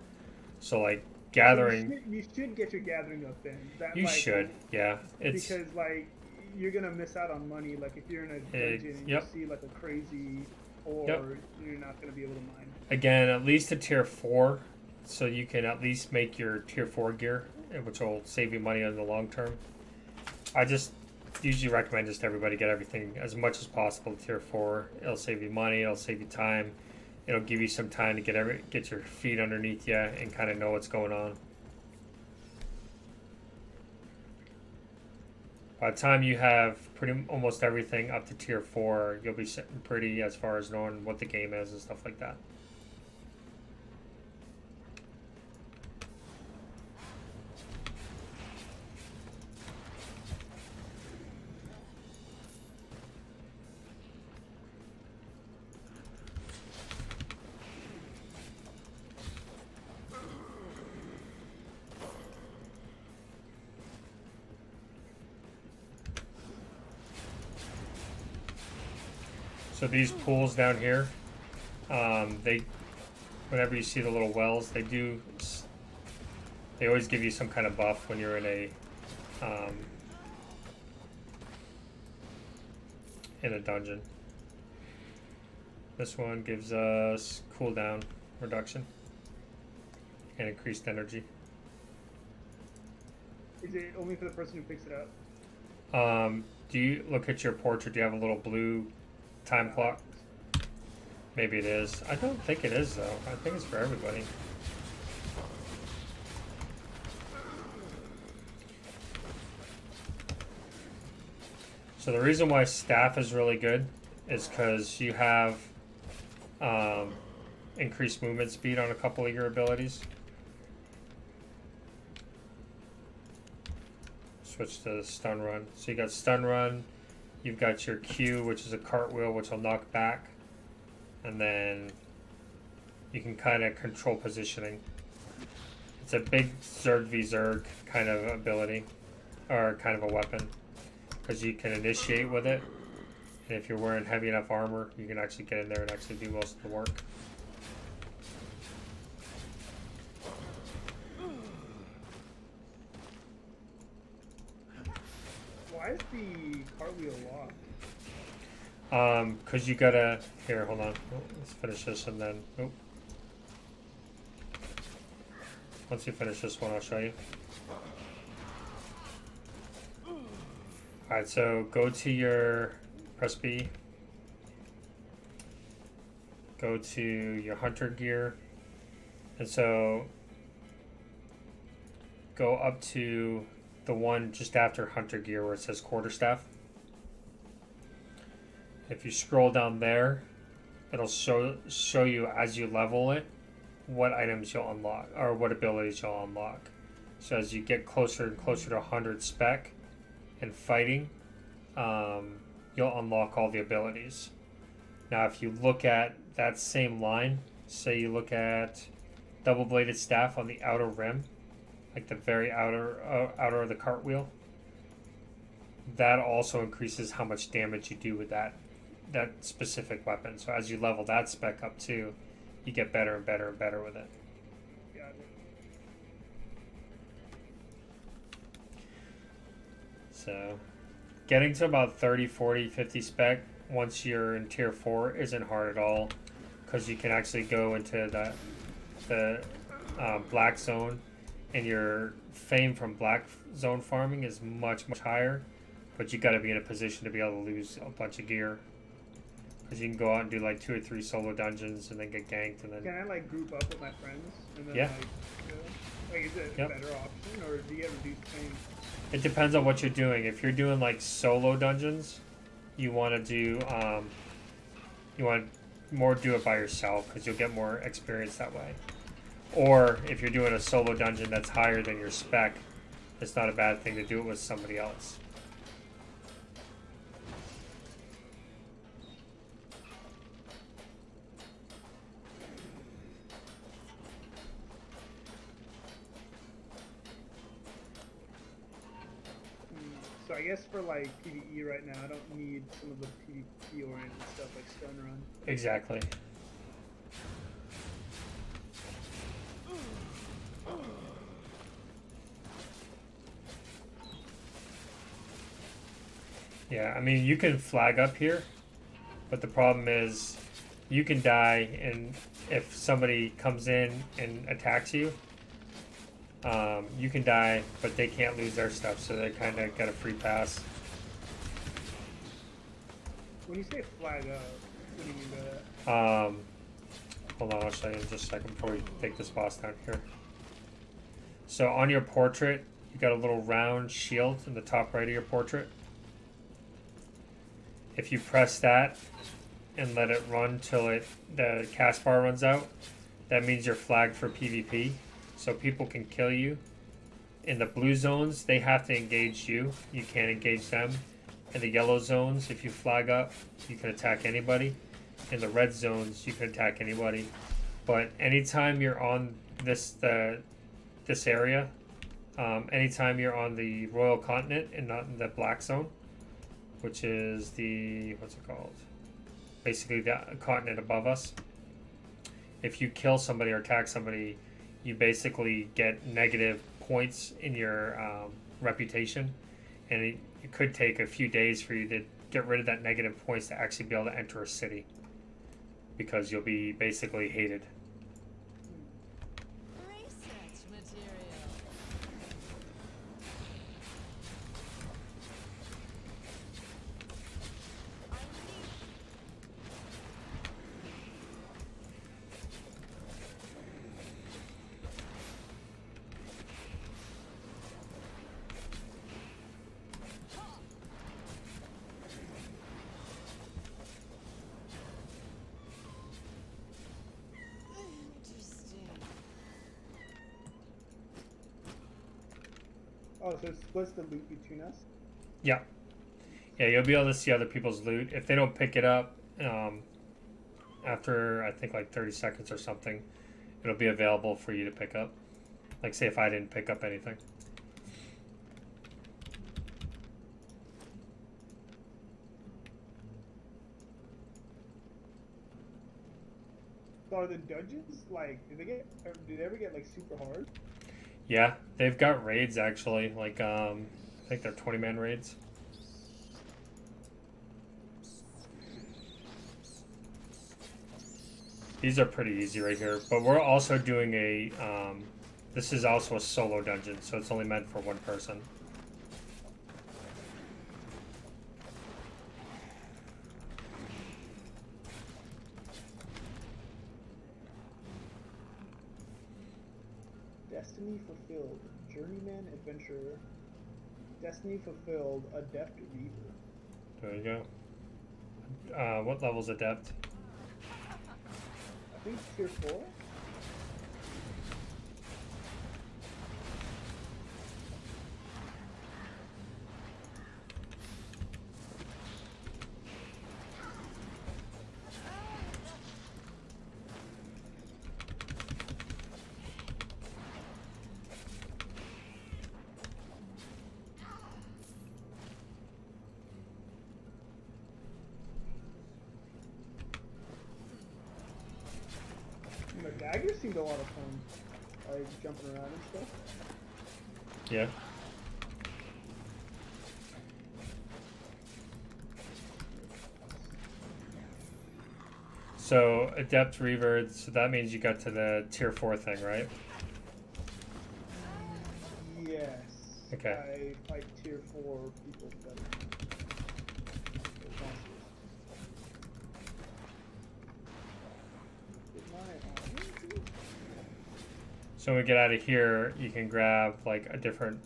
So like gathering, You should get your gathering up then. That, you like, should, yeah. It's because like you're gonna miss out on money. Like if you're in a dungeon and yep. you see like a crazy ore, Yep. you're not gonna be able to mine. again at least a tier 4, so you can at least make your tier 4 gear, which will save you money in the long term. I just usually recommend just everybody get everything as much as possible to tier 4. It'll save you money, it'll save you time, it'll give you some time to get your feet underneath you and kind of know what's going on. By the time you have almost everything up to tier 4, you'll be sitting pretty as far as knowing what the game is and stuff like that. So these pools down here, whenever you see the little wells, they always give you some kind of buff when you're in a dungeon. This one gives us cooldown reduction and increased energy. Is it only for the person who picks it up? Do you look at your portrait? Do you have a little blue time clock? Maybe it is. I don't think it is though. I think it's for everybody. So the reason why staff is really good is because you have increased movement speed on a couple of your abilities. Switch to stun run. So you got stun run, You've got your Q, which is a cartwheel, which will knock back, and then you can kind of control positioning. It's a big Zerg v Zerg kind of ability, or kind of a weapon, because you can initiate with it, and if you're wearing heavy enough armor, you can actually get in there and actually do most of the work. Why is the cartwheel locked? Cause you gotta, here, hold on, oh, let's finish this and then, oh. Once you finish this one, I'll show you. Alright, so go to your, press B. Go to your hunter gear. And so, go up to the one just after hunter gear where it says quarterstaff. If you scroll down there, it'll show you as you level it what items you'll unlock or what abilities you'll unlock. So as you get closer and closer to 100 spec and fighting, you'll unlock all the abilities. Now if you look at that same line, say you look at double bladed staff on the outer rim, like the very outer of the cartwheel, that also increases how much damage you do with that specific weapon. So as you level that spec up too, you get better and better and better with it. Got it. So getting to about 30, 40, 50 spec once you're in tier 4 isn't hard at all, because you can actually go into the black zone, and your fame from black zone farming is much higher, but you got to be in a position to be able to lose a bunch of gear, because you can go out and do like 2 or 3 solo dungeons and then get ganked and then. Can I like group up with my friends and then Yeah. like is it Yep. a better option, or do you ever do fame? It depends on what you're doing. If you're doing like solo dungeons, you want to do you want more do it by yourself, because you'll get more experience that way. Or if you're doing a solo dungeon that's higher than your spec, it's not a bad thing to do it with somebody else. So I guess for like PvE right now, I don't need some of the PvP oriented stuff like Stun Run. Exactly. Yeah, I mean, you can flag up here, but the problem is you can die, and if somebody comes in and attacks you, you can die, but they can't lose their stuff, so they kind of get a free pass. When you say flag up, what do you mean by that? Hold on, I'll show you in just a second before we take this boss down here. So on your portrait, you got a little round shield in the top right of your portrait. If you press that and let it run till the cast bar runs out, that means you're flagged for PvP. So people can kill you. In the blue zones, they have to engage you. You can't engage them. In the yellow zones, if you flag up, you can attack anybody. In the red zones, you can attack anybody. But anytime you're on this area, anytime you're on the Royal Continent and not in the black zone, which is the, what's it called? Basically the continent above us. If you kill somebody or attack somebody, you basically get negative points in your reputation, and it could take a few days for you to get rid of that negative points to actually be able to enter a city, because you'll be basically hated. Research material. Interesting. Oh, so it splits the loot between us? Yeah. Yeah, you'll be able to see other people's loot. If they don't pick it up after, I think, like 30 seconds or something, it'll be available for you to pick up. Like, say if I didn't pick up anything. So are the dungeons like? Do they ever get like super hard? Yeah, they've got raids actually. Like, I think they're 20-man raids. These are pretty easy right here, but we're also doing a. This is also a solo dungeon, so it's only meant for one person. Destiny fulfilled, journeyman adventurer. Destiny fulfilled, adept reaver. There you go. What level's adept? I think tier 4. The daggers seemed a lot of fun, like jumping around and stuff. Yeah. So adept reaver. So that means you got to the tier 4 thing, right? Yes. Okay. I fight tier 4 people better. So when we get out of here, you can grab like a different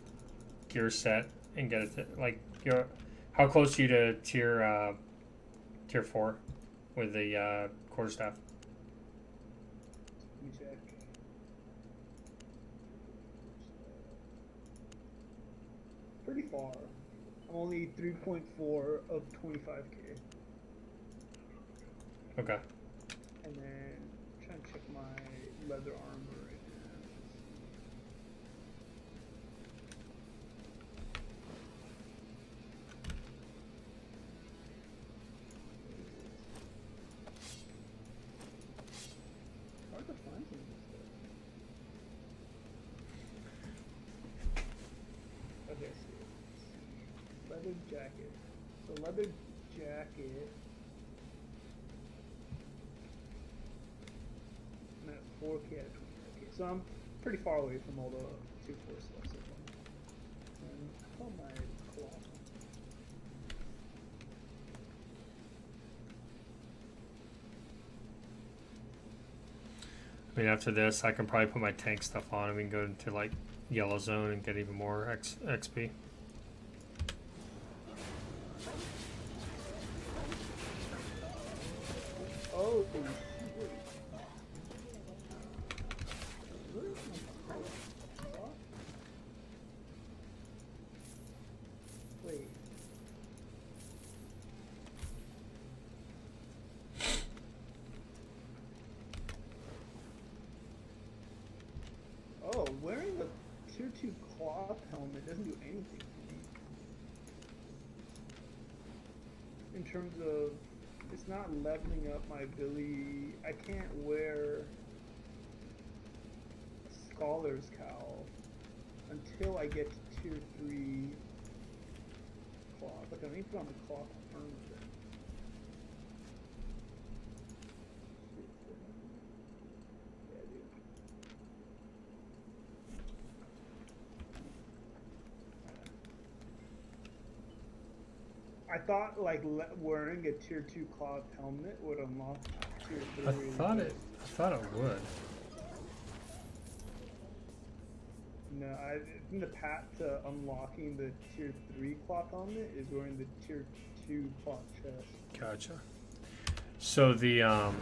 gear set and get it to, like your. How close are you to tier 4 with the quarterstaff? Let me check. Pretty far. I'm only 3.4 of 25k. Okay. And then trying to check my leather armor right now. Hard to find some of this stuff. Okay, so leather jacket. So leather jacket. I'm at 4k out of 25k. So I'm pretty far away from all the 2-4 stuff so far. And I found my cloth. I mean, after this, I can probably put my tank stuff on and we can go into like yellow zone and get even more XP. Oh, wait. Oh, wearing the tier 2 cloth helmet doesn't do anything for me. In terms of, it's not leveling up my ability. I can't wear a scholar's cowl until I get to tier 3 cloth. Like, I need to put on the cloth armor then. Yeah, dude. I thought like wearing a tier 2 cloth helmet would unlock tier 3. I thought it would. No, I think the path to unlocking the tier 3 cloth helmet is wearing the tier 2 cloth chest. Gotcha. So the to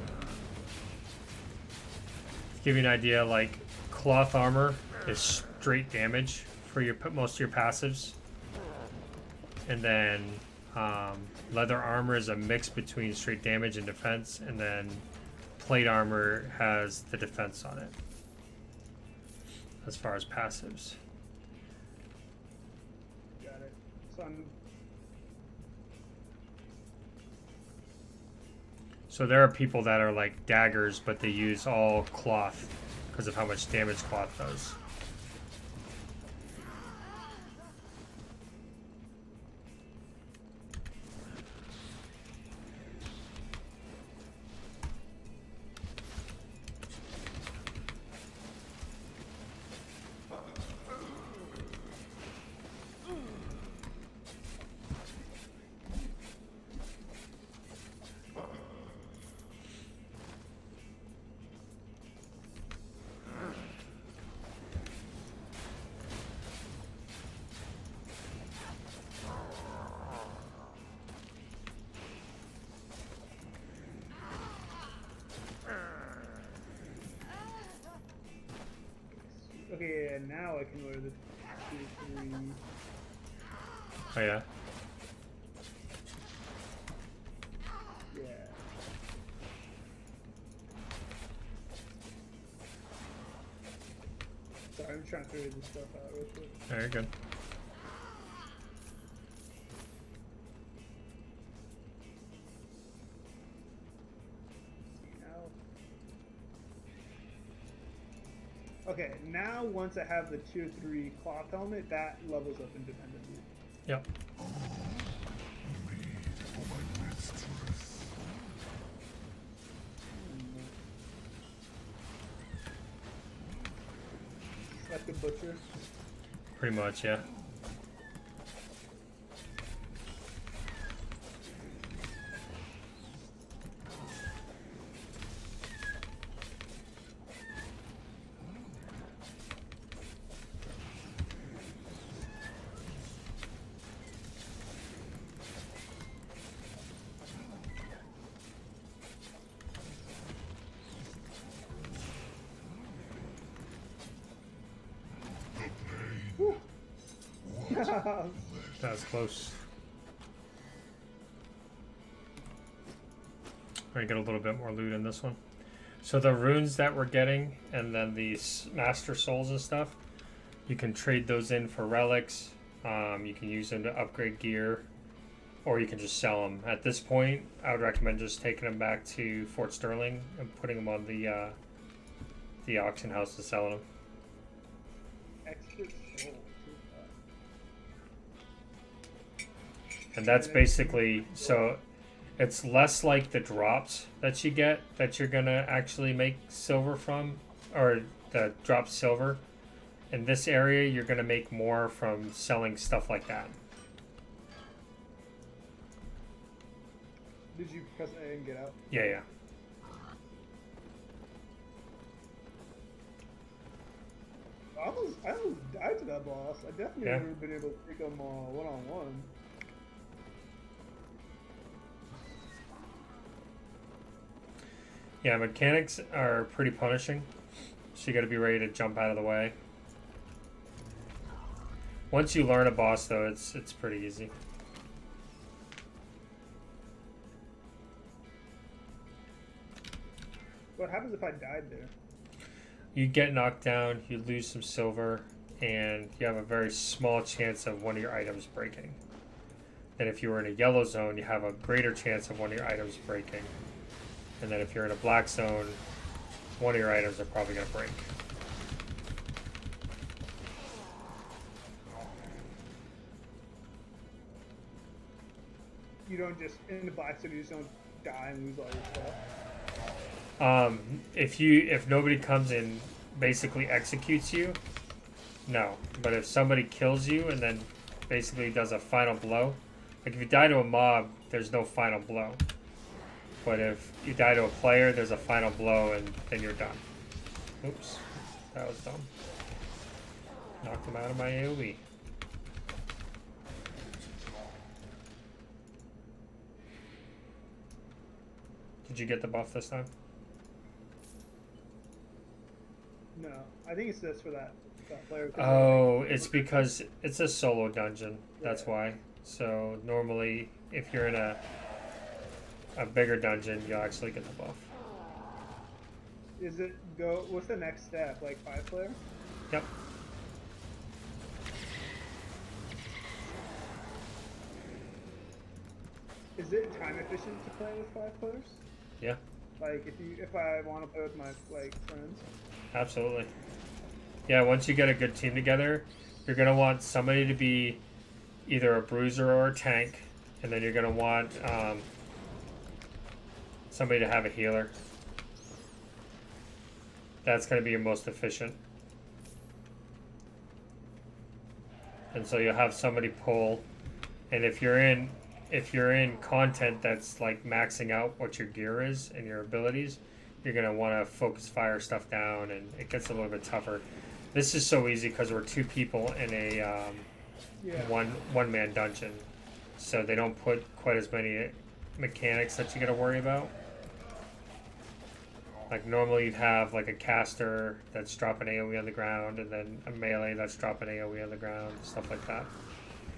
give you an idea, like cloth armor is straight damage for your most of your passives, and then Leather armor is a mix between straight damage and defense, and then plate armor has the defense on it as far as passives. Got it. So So there are people that are like daggers, but they use all cloth because of how much damage cloth does. okay, and now I can order the 2, 3. Oh yeah. Yeah. Sorry, I'm trying to figure this stuff out real quick. Very good. Okay, now once I have the tier 3 cloth helmet, that levels up independently. Yep. Like the butcher. Pretty much, yeah. That was close. We're gonna get a little bit more loot in this one. So the runes that we're getting, and then these master souls and stuff, you can trade those in for relics. You can use them to upgrade gear, or you can just sell them. At this point, I would recommend just taking them back to Fort Sterling and putting them on the auction house and selling them. Extra soul. And that's basically, so it's less like the drops that you get that you're gonna actually make silver from, or the drop silver. In this area, you're gonna make more from selling stuff like that. Did you press A and get out? Yeah, yeah. I almost died to that boss. I definitely Yeah. would have been able to take him one-on-one. Yeah, mechanics are pretty punishing, so you gotta be ready to jump out of the way. Once you learn a boss, though, it's pretty easy. What happens if I died there? You get knocked down, you lose some silver, and you have a very small chance of one of your items breaking. Then if you were in a yellow zone, you have a greater chance of one of your items breaking. And then if you're in a black zone, one of your items are probably going to break. You don't just, in the black zone, you just don't die and lose all your stuff? If nobody comes and basically executes you, no. But if somebody kills you and then basically does a final blow, like if you die to a mob, there's no final blow. But if you die to a player, there's a final blow and then you're done. Oops, that was dumb. Knocked him out of my AoE. Did you get the buff this time? No, I think it's just for that player. Oh, it's because it's a solo dungeon. That's Yeah. why. So normally, if you're in a bigger dungeon, you'll actually get the buff. Is it go? What's the next step? Like 5-player? Yep. Is it time efficient to play with 5 players? Yeah. Like if I want to play with my like friends. Absolutely. Yeah, once you get a good team together, you're going to want somebody to be either a bruiser or a tank, and then you're going to want somebody to have a healer. That's going to be your most efficient. And so you'll have somebody pull, and if you're in content that's like maxing out what your gear is and your abilities, you're going to want to focus fire stuff down, and it gets a little bit tougher. This is so easy because we're 2 people in a one man dungeon, so they don't put quite as many mechanics that you got to worry about. Like normally you'd have like a caster that's dropping AoE on the ground, and then a melee that's dropping AoE on the ground, stuff like that.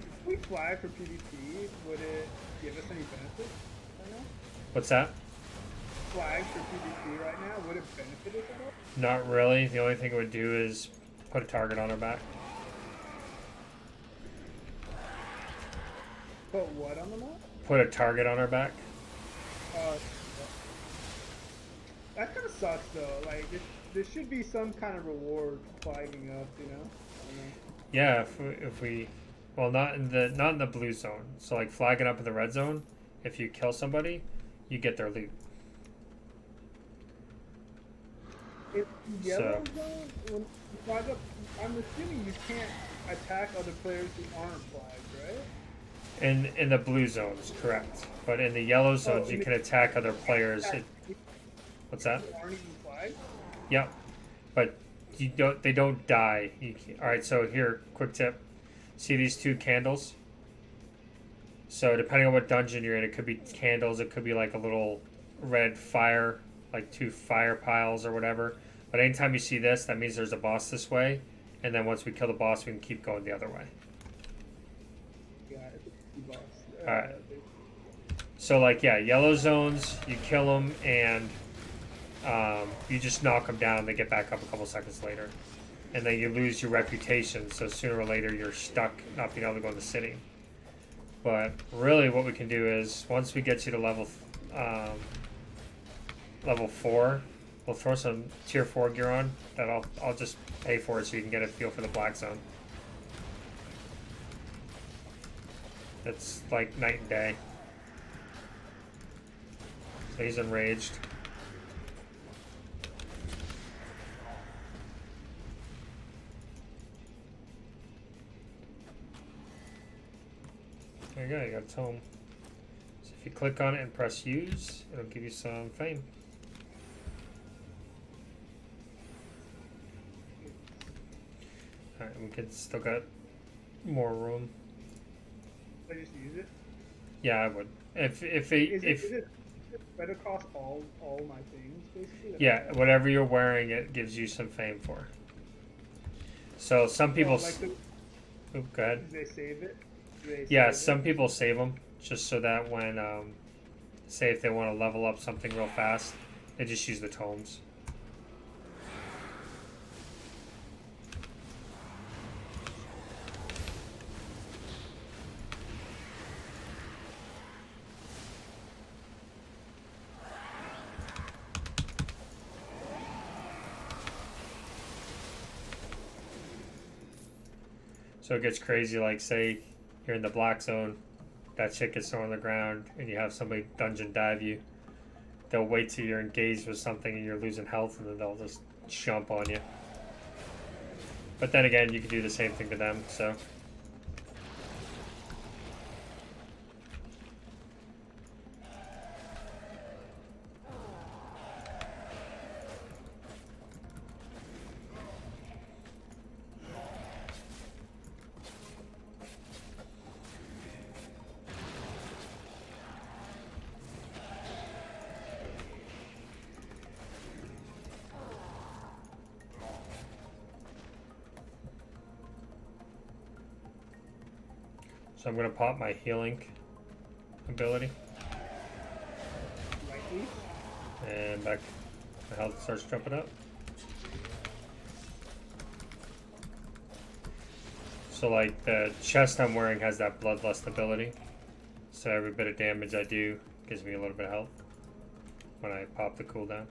If we flag for PvP, would it give us any benefit right now? What's that? Flag for PvP right now, would it benefit us at all? Not really. The only thing it would do is put a target on our back. Put what on the map? Put a target on our back. That kind of sucks though. Like there should be some kind of reward flagging up, you know? I don't know. Yeah, if we well, not in the blue zone. So like flagging up in the red zone, if you kill somebody, you get their loot. If yellow zone, when you flag up, I'm assuming you can't attack other players who aren't flagged, right? In the blue zones, correct. But in the yellow zones, you can attack other players. What's that? Who aren't even flagged? Yep. But they don't die. All right. So here, quick tip. See these 2 candles? So depending on what dungeon you're in, it could be candles. It could be like a little red fire, like 2 fire piles or whatever. But anytime you see this, that means there's a boss this way. And then once we kill the boss, we can keep going the other way. Yeah, it's a boss. All right. So like, yeah, yellow zones, you kill them, and you just knock them down. They get back up a couple seconds later. And then you lose your reputation, so sooner or later you're stuck not being able to go in the city. But really what we can do is, once we get you to level 4, we'll throw some tier 4 gear on that I'll just pay for it so you can get a feel for the black zone. It's like night and day. So he's enraged. There you go, you got a tome. So if you click on it and press use, it'll give you some fame. Alright, we could still got more room. I just use it. Yeah, I would. Is it spread across all my things basically? Yeah, whatever you're wearing, it gives you some fame for. So some people. Oop, go ahead. Do they save it? Yeah, some people save them just so that when, say, if they want to level up something real fast, they just use the tomes. So it gets crazy, like say you're in the black zone, that chick is thrown on the ground, and you have somebody dungeon dive you. They'll wait till you're engaged with something and you're losing health, and then they'll just jump on you. But then again, you can do the same thing to them, so. So I'm gonna pop my healing ability, Lightly. and back my health starts jumping up. So like the chest I'm wearing has that bloodlust ability. So every bit of damage I do gives me a little bit of health when I pop the cooldown.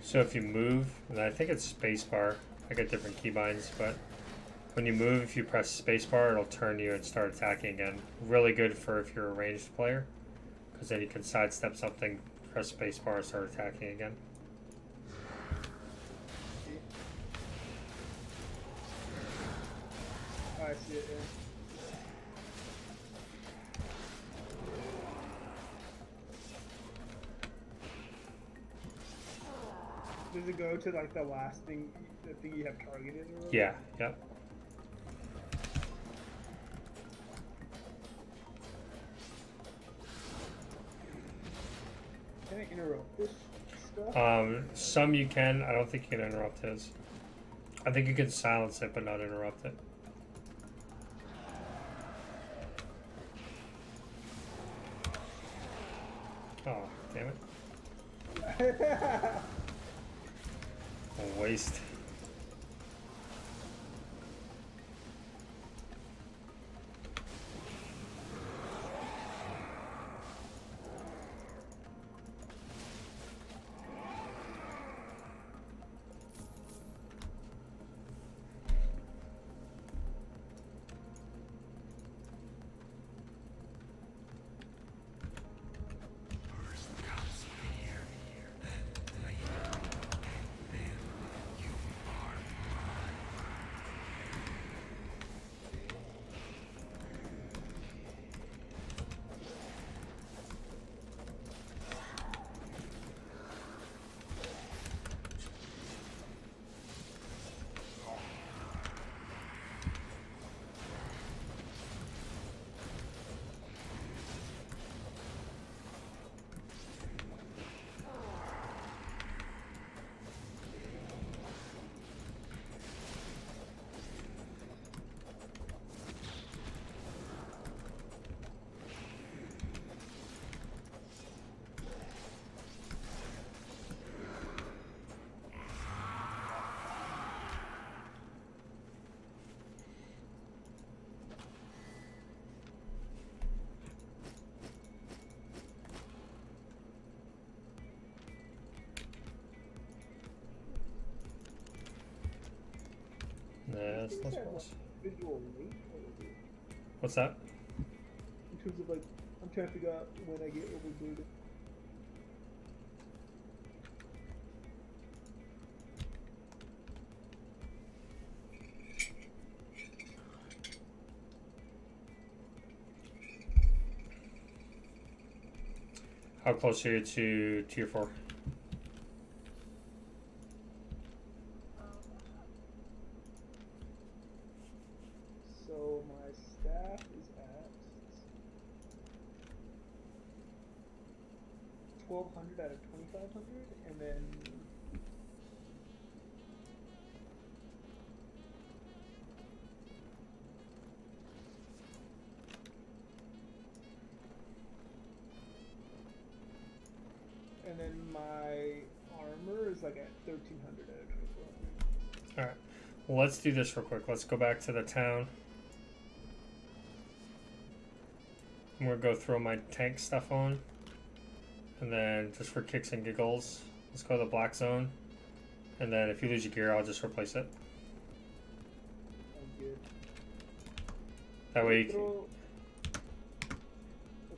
So if you move, and I think it's spacebar, I got different keybinds, but when you move, if you press spacebar, it'll turn you and start attacking again. Really good for if you're a ranged player, because then you can sidestep something, press spacebar, and start attacking again. Oh, I see it, yeah. Does it go to like the last thing, the thing you have targeted or whatever? Yeah, yep. Can I interrupt this stuff? Some you can, I don't think you can interrupt his. I think you can silence it, but not interrupt it. Oh, damn it. A waste. Nah, that's Things less have, boss. visual weight or is it- What's that? in terms of like, I'm trying to figure out when I get overbooted. How close are you to tier 4? So my staff is at 1200 out of 2500, and then my armor is like at 1300 out of 2400. Alright. Well, let's do this real quick. Let's go back to the town. I'm gonna go throw my tank stuff on. And then, just for kicks and giggles, let's go to the black zone. And then if you lose your gear, I'll just replace it. Sounds good. That way, What's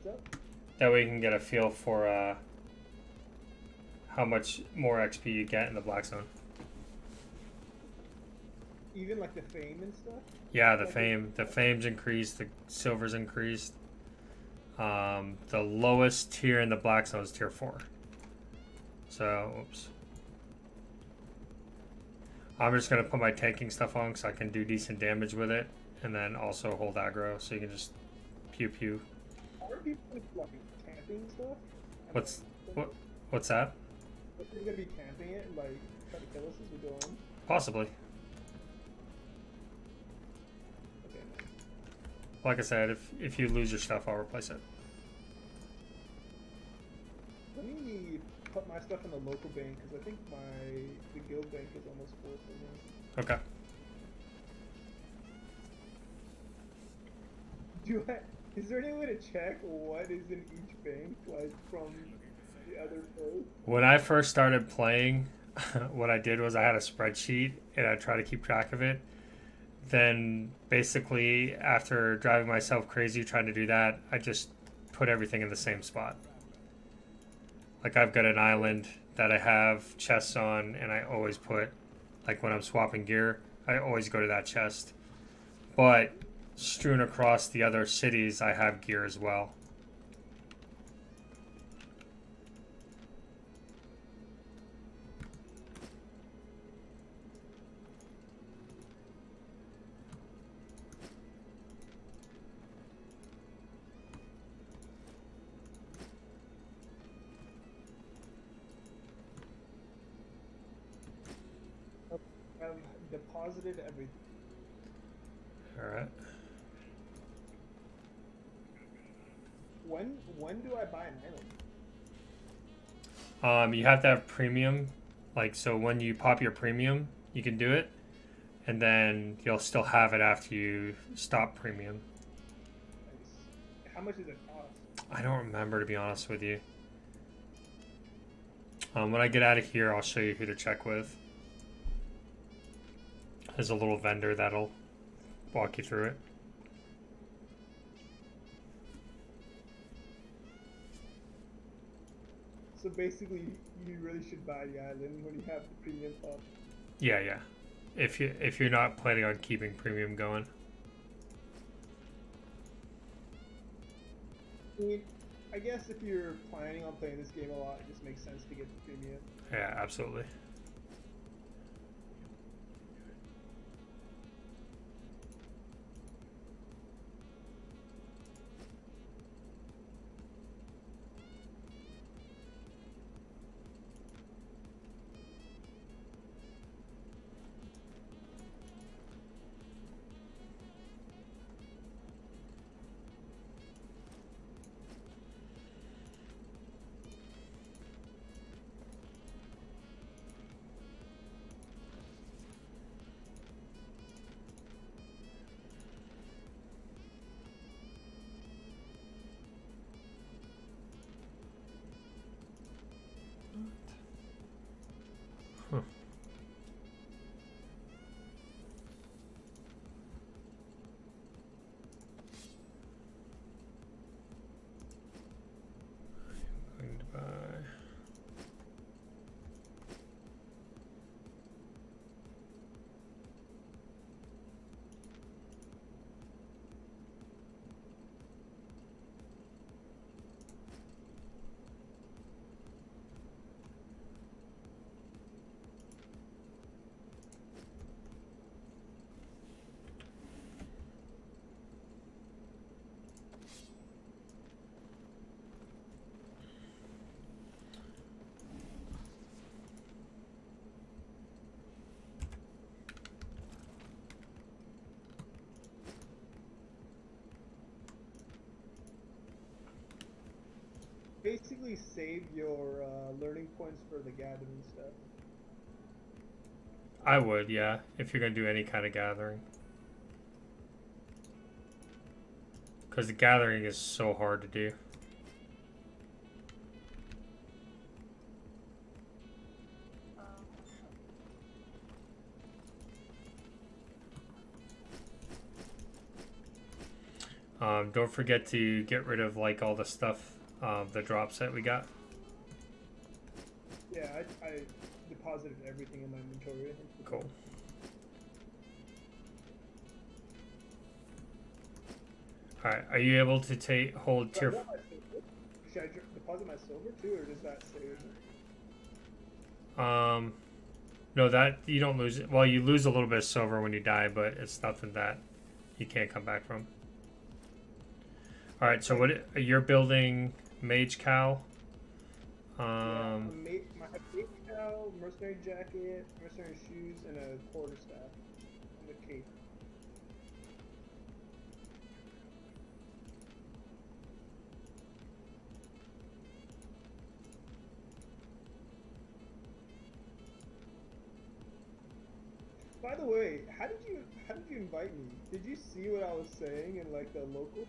up? that way you can get a feel for how much more XP you get in the black zone. Even like the fame and stuff. Yeah, the fame's increased, the silver's increased. The lowest tier in the black zone is tier 4. So, oops. I'm just gonna put my tanking stuff on because I can do decent damage with it, and then also hold aggro, so you can just pew pew. Are people like camping stuff? What's that? Are you gonna be camping it and like try to kill us as we go on? Possibly. Okay, nice. Like I said, if you lose your stuff, I'll replace it. Let me put my stuff in the local bank because I think the guild bank is almost full for me. Okay. Is there any way to check what is in each bank, like from the other post? When I first started playing, what I did was I had a spreadsheet and I tried to keep track of it. Then basically, after driving myself crazy trying to do that, I just put everything in the same spot. Like I've got an island that I have chests on, and I always put, like when I'm swapping gear, I always go to that chest. But strewn across the other cities, I have gear as well. I've deposited everything. Alright. When do I buy an island? You have to have premium. Like, so when you pop your premium, you can do it. And then you'll still have it after you stop premium. Nice. How much does it cost? I don't remember, to be honest with you. When I get out of here, I'll show you who to check with. There's a little vendor that'll walk you through it. So basically, you really should buy the island when you have the premium pop. Yeah, yeah. If you're not planning on keeping premium going. I mean, I guess if you're planning on playing this game a lot, it just makes sense to get the premium. Yeah, absolutely. Huh. I'm going to buy. Basically, save your learning points for the gathering stuff. I would, yeah, if you're going to do any kind of gathering. Because the gathering is so hard to do. Don't forget to get rid of like all the stuff, the drops that we got. Yeah, I deposited everything in my inventory. Cool. All right, are you able to hold So I tier? got my silver. Should I deposit my silver too, or does that stay with me? No, that you don't lose it. Well, you lose a little bit of silver when you die, but it's nothing that you can't come back from. All right, so you're building Mage Cow? Yeah, my mage cow, mercenary jacket, mercenary shoes, and a quarterstaff, and a cape. By the way, how did you invite me? Did you see what I was saying in like the local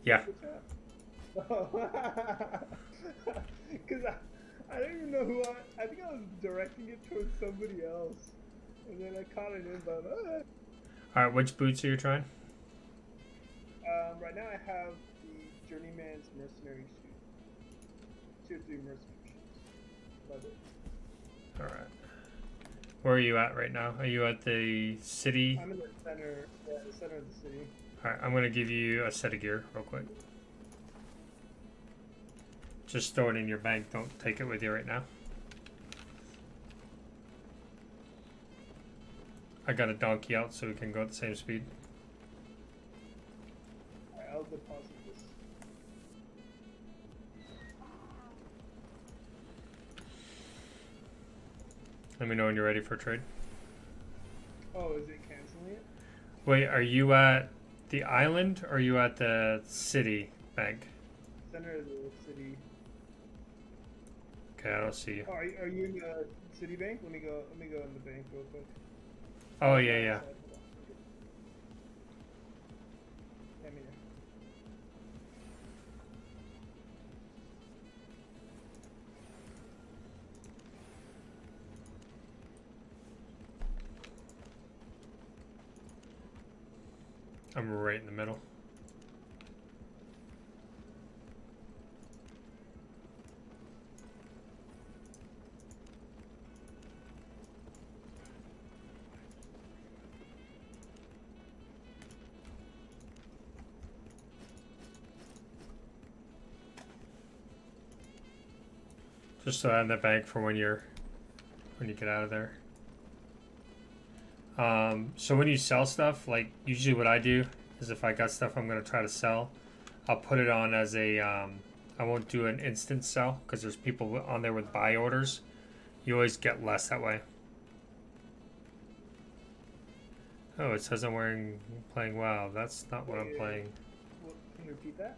Yeah. chat? Oh, because I don't even know who I think I was directing it towards somebody else, and then I caught an invite. All right, which boots are you trying? Right now I have the Journeyman's Mercenary Shoes. Tier 3 Mercenary Shoes. Love it. All right. Where are you at right now? Are you at the city? I'm in the center, yeah, the center of the city. All right, I'm gonna give you a set of gear real quick. Just throw it in your bank. Don't take it with you right now. I got a donkey out so we can go at the same speed. Alright, I'll deposit this. Let me know when you're ready for a trade. Oh, is it canceling it? Wait, are you at the island or are you at the city bank? Center of the city. Okay, I don't see you. Oh, are you in the city bank? Let me go in the bank real quick. Oh, yeah, yeah. Come here. I'm right in the middle. Just so I have that bank for when you get out of there. So when you sell stuff, like usually what I do is if I got stuff I'm gonna try to sell, I'll put it on as a I won't do an instant sell because there's people on there with buy orders. You always get less that way. Oh, it says I'm playing WoW. That's not what I'm playing. Can you repeat that?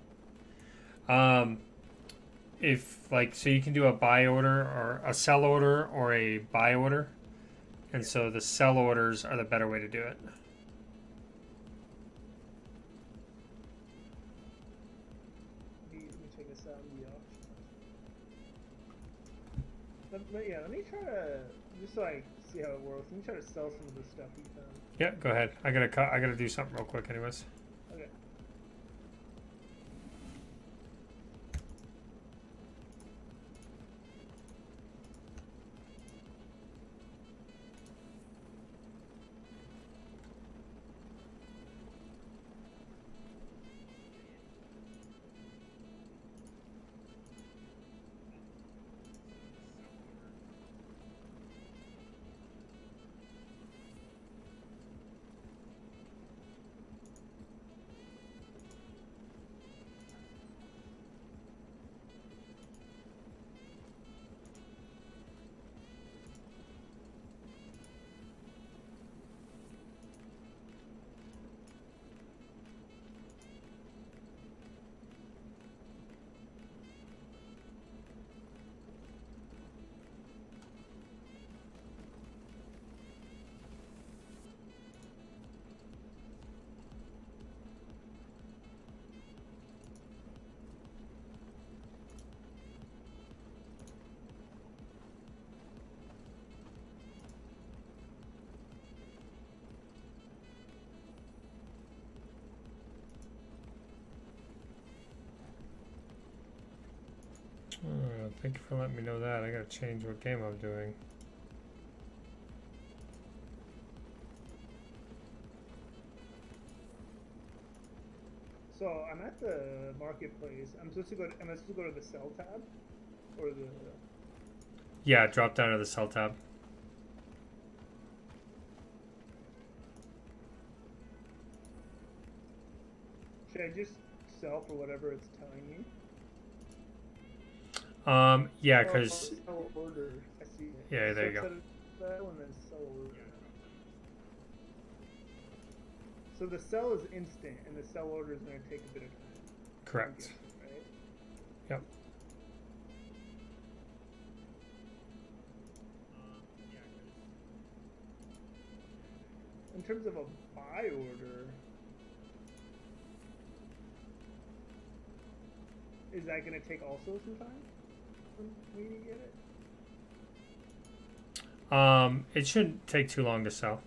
If like so you can do a buy order or a sell order or a buy order. And so the sell orders are the better way to do it. Let me check this out in the auction. Let me try to just like see how it works. Let me try to sell some of the stuff we found. Yeah, go ahead. I gotta do something real quick anyways. Okay. Thank you for letting me know that. I gotta change what game I'm doing. So I'm at the marketplace. Am I supposed to go to the sell tab, or the? Yeah, drop down to the sell tab. Should I just sell for whatever it's telling me? Yeah, Oh, because sell order. I see it. Yeah, there you go. Sell and then sell order. So the sell is instant, and the sell order is going to take a bit of time. correct. Right? Yep. In terms of a buy order, is that going to take also some time for me to get it? It shouldn't take too long to sell.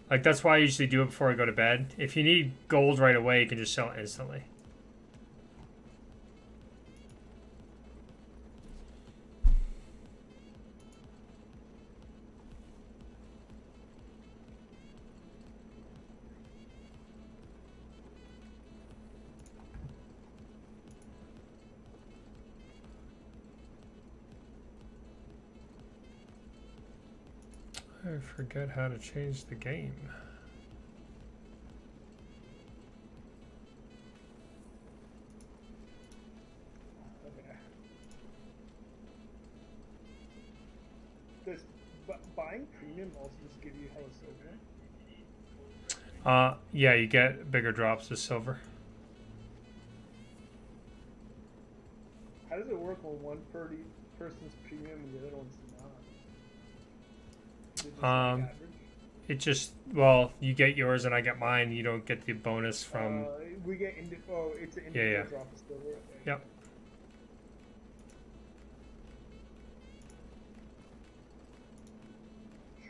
Like, that's why I usually do it before I go to bed. If you need gold right away, you can just sell it instantly. I forget how to change the game. Okay. Does buying premium also just give you hella silver? Yeah, you get bigger drops with silver. How does it work when one person's premium and the other one's not? Is it just like average? It just, well, you get yours and I get mine. You don't get the bonus from. We get it's an individual Yeah. drop of silver. Okay. Yep.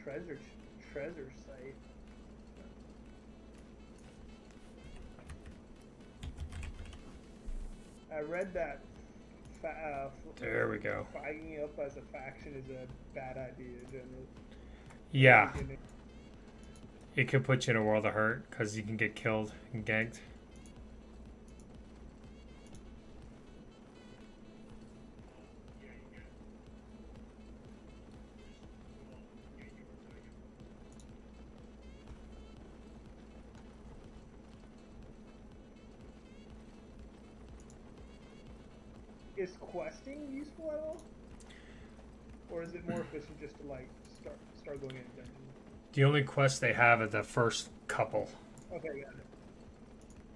Treasure site. I read that There we go. flagging up as a faction is a bad idea generally. Yeah. It could put you in a world of hurt because you can get killed and ganked. Is questing useful at all? Or is it more efficient just to like start going in dungeons? The only quests they have are the first couple. Okay, got it.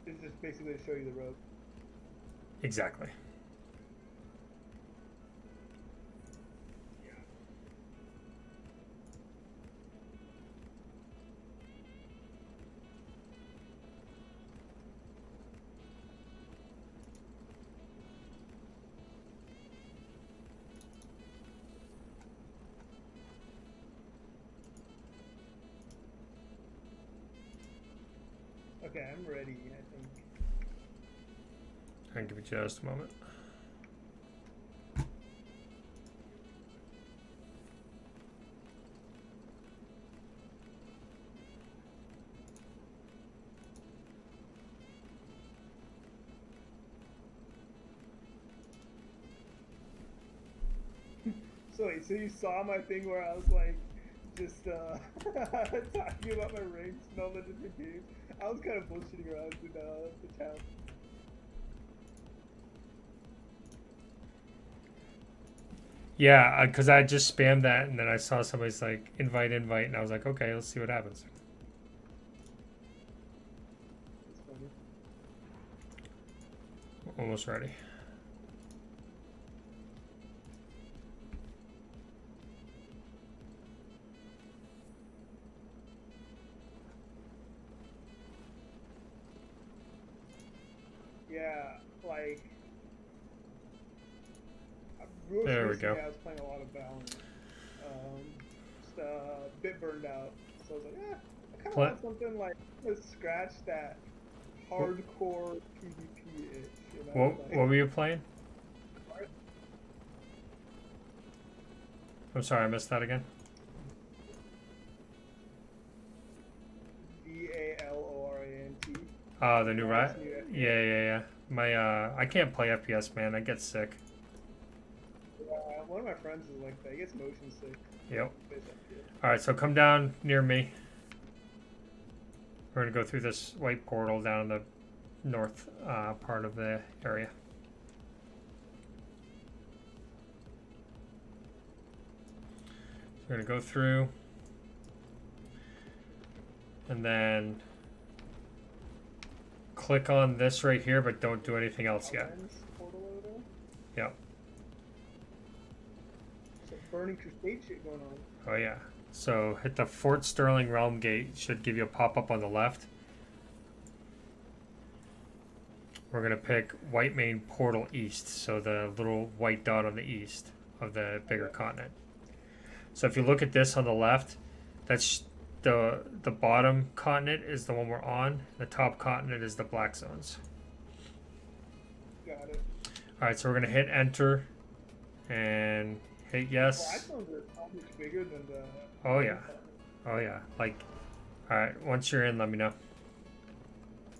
It's just basically to show you the road. Exactly. Okay, I'm ready, I think. I'll give it just a moment. So wait, so you saw my thing where I was like, just talking about my ranks and all the different games. I was kind of bullshitting around in the town. Yeah, because I just spammed that and then I saw somebody's like invite, and I was like, okay, let's see what happens. It's funny. Almost ready. Yeah, like. There we go. I was playing a lot of Valorant. Just a bit burned out. So I was like, I kind of want something like, let's scratch that hardcore PvP itch. You know? What were you playing? I'm sorry, I missed that again. VALORANT. Oh, the new Yeah, Riot? it's new FPS. Yeah. My, I can't play FPS, man. I get sick. One of my friends is like that. He gets motion sick. Yep. Plays FPS. Alright, so come down near me. We're going to go through this white portal down in the north part of the area. So we're going to go through. And then click on this right here, but don't do anything else yet. Lens portal over there. Yep. Some Burning Crusade shit going on. Oh yeah. So hit the Fort Sterling Realm Gate. Should give you a pop-up on the left. We're going to pick White Main Portal East. So the little white dot on the east of the bigger continent. So if you look at this on the left, that's the bottom continent is the one we're on. The top continent is the black zones. Got it. Alright, so we're going to hit enter and hit yes. Black zones are probably bigger than the. Oh yeah. Oh yeah. Like, alright, once you're in, let me know.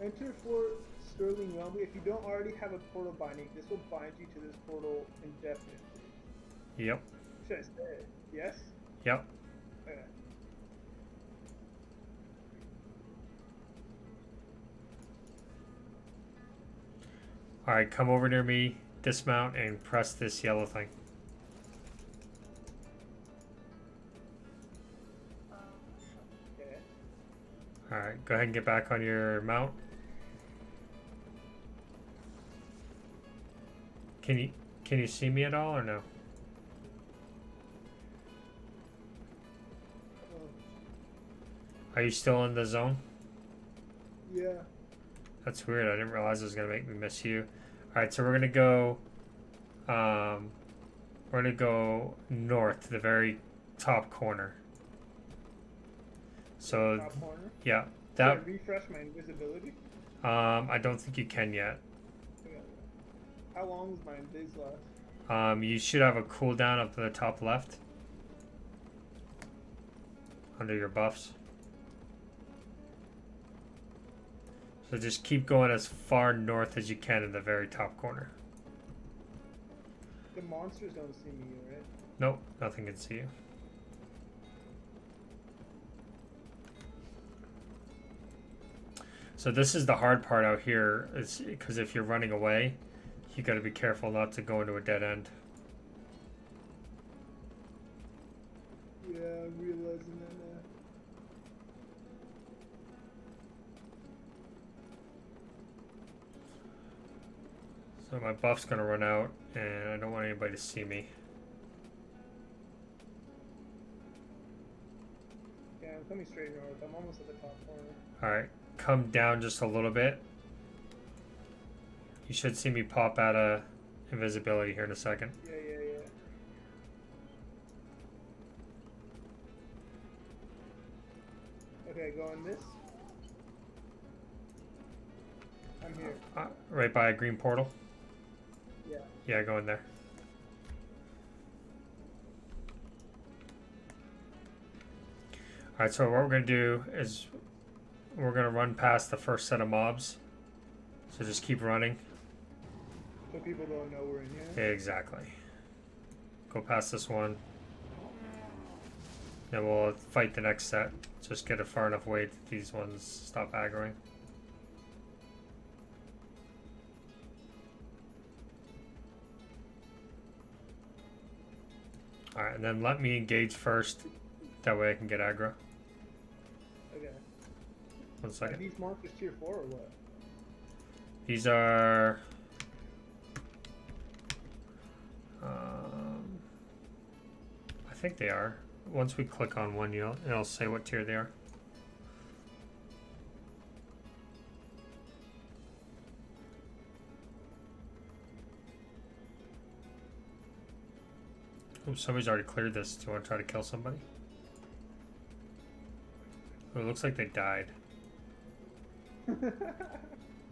Enter Fort Sterling Realm. If you don't already have a portal binding, this will bind you to this portal indefinitely. Yep. Should I say it? Yes? Yep. Okay. Alright, come over near me, dismount, and press this yellow thing. Okay. Alright, go ahead and get back on your mount. Can you see me at all or no? Are you still in the zone? Yeah. That's weird. I didn't realize it was gonna make me miss you. Alright, so we're gonna go north to the very top corner. So Top corner. yeah, Should I that refresh my invisibility? I don't think you can yet. Okay. How long does my invis last? You should have a cooldown up to the top left. Under your buffs. So just keep going as far north as you can in the very top corner. The monsters don't see me, right? Nope, nothing can see you. So this is the hard part out here, is because if you're running away, you got to be careful not to go into a dead end. Yeah, I'm realizing that now. So my buff's gonna run out, and I don't want anybody to see me. Yeah, I'm coming straight north. I'm almost at the top corner. Alright, come down just a little bit. You should see me pop out of invisibility here in a second. Yeah. Okay, go on this. I'm here. Right by a green portal. Yeah. Yeah, go in there. Alright, so what we're going to do is we're going to run past the first set of mobs. So just keep running. So people don't know we're in here. Exactly. Go past this one. Then we'll fight the next set. Just get it far enough away that these ones stop aggroing. Alright, and then let me engage first. That way I can get aggro. Okay. 1 Are second. these monsters tier 4 or what? These are... I think they are. Once we click on one, it'll say what tier they are. Oops, somebody's already cleared this. Do you want to try to kill somebody? Oh, it looks like they died.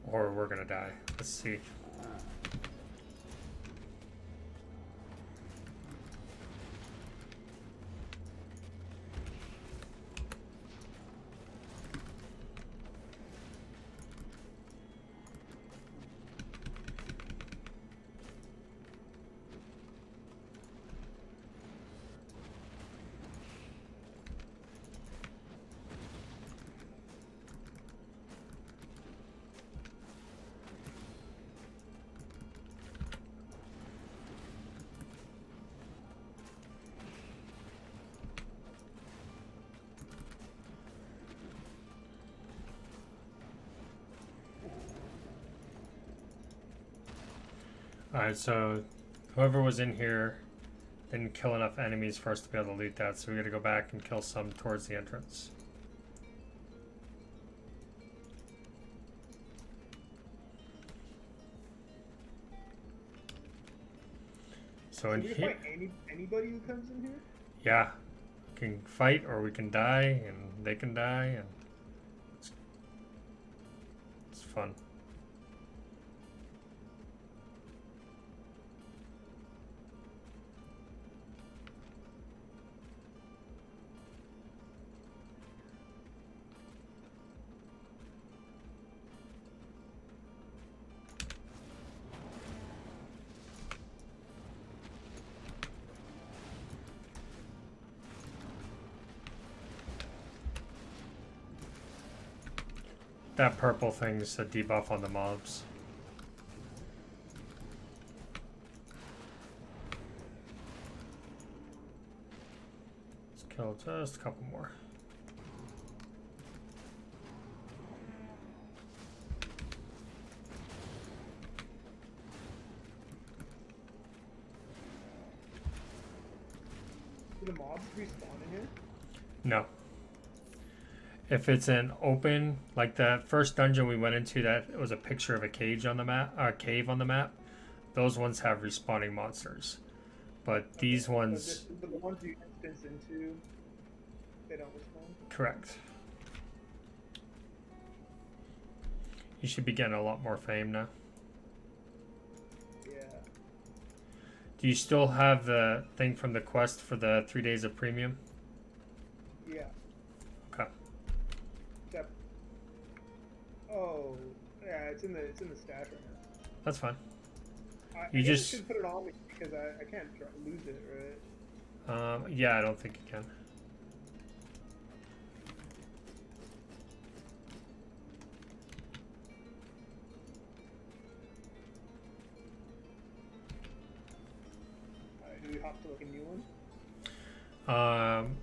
Or we're gonna die. Let's see. Alright, so whoever was in here didn't kill enough enemies for us to be able to loot that, so we gotta go back and kill some towards the entrance. So in we can here, fight anybody who comes in here? yeah, we can fight or we can die, and they can die, and it's fun. That purple thing's a debuff on the mobs. Let's kill just a couple more. Do the mobs respawn in here? No. If it's an open, like the first dungeon we went into, that was a picture of a cage on the map, cave on the map. Those ones have respawning monsters, but these ones, But the ones you instance into, they don't respawn. correct. You should be getting a lot more fame now. Yeah. Do you still have the thing from the quest for the 3 days of premium? Yeah. Okay. Except, oh, yeah, it's in the stash right now. That's fine. I You guess just- I should put it on me because I can't lose it, right? Yeah, I don't think you can. Alright, do we hop to like a new one?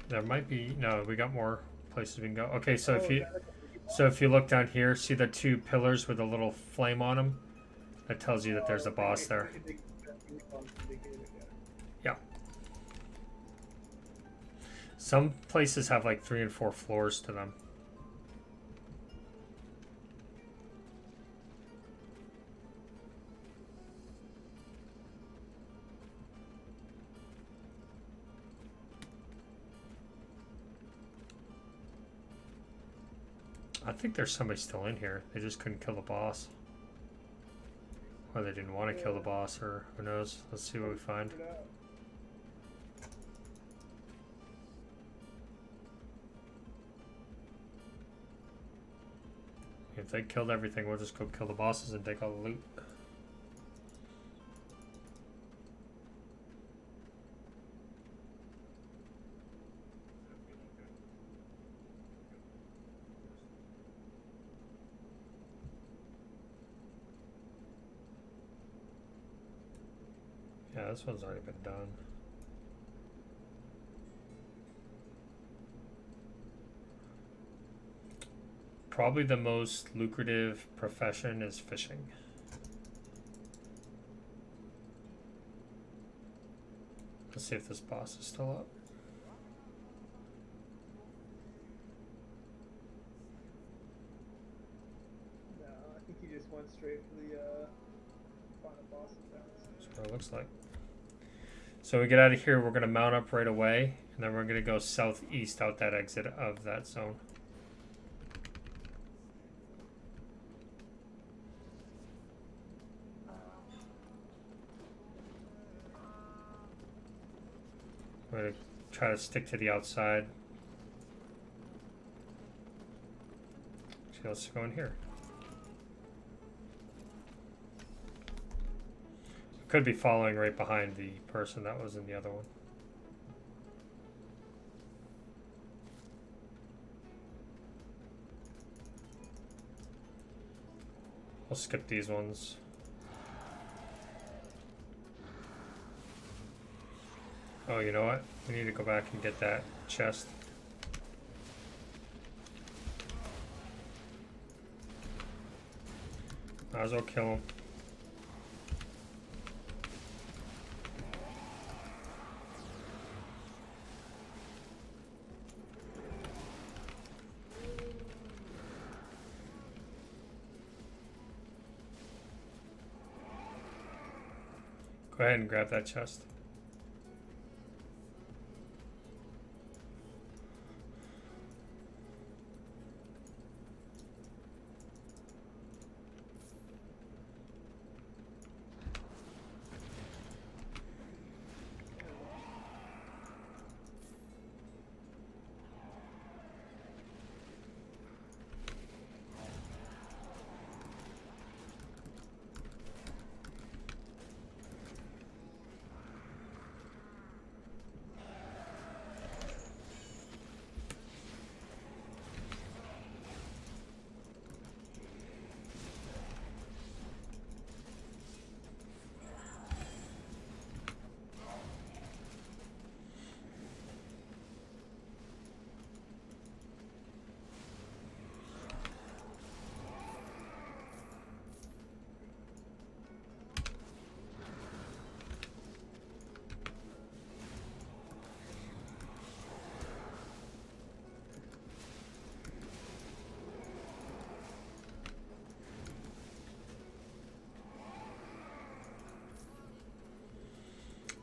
There might be, no, we got more places we can go. Okay, so if Oh, you, is that like a big so if you look down here, see the two pillars with a little flame on them? That tells you that there's a boss there. Yeah. Some places have like 3 and 4 floors to them. I think there's somebody still in here. They just couldn't kill the boss. Or they didn't want to kill the boss, or who knows. Let's see what we find. If they killed everything, we'll just go kill the bosses and take all the loot. Yeah, this one's already been done. Probably the most lucrative profession is fishing. Let's see if this boss is still up. No, I think he just went straight for the final boss attacks. That's what it looks like. So we get out of here, we're going to mount up right away, and then we're going to go southeast out that exit of that zone. We're going to try to stick to the outside. So let's go in here. Could be following right behind the person that was in the other one. I'll skip these ones. Oh, you know what? We need to go back and get that chest. Might as well kill him. Go ahead and grab that chest.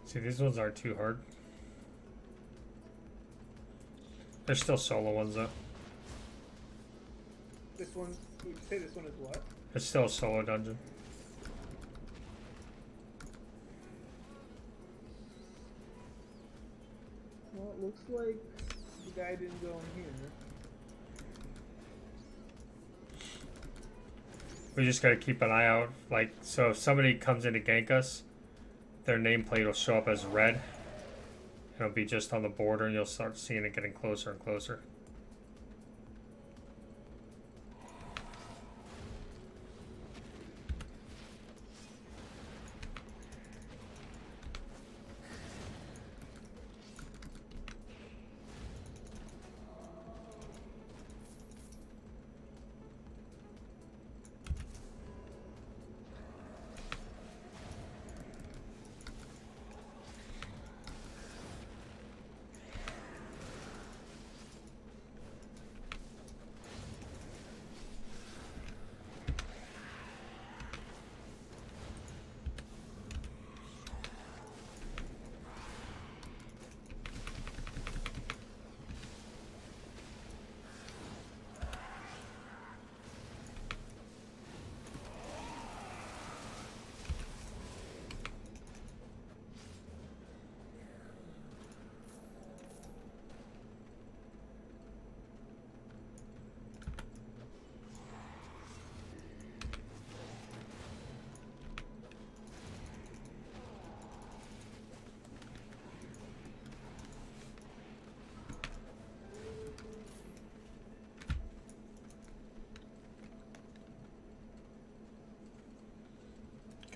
See, these ones aren't too hard. There's still solo ones though. This one, would you say this one is what? It's still a solo dungeon. Well, it looks like the guy didn't go in here. We just gotta keep an eye out. Like, so if somebody comes in to gank us, their nameplate will show up as red. It'll be just on the border and you'll start seeing it getting closer and closer.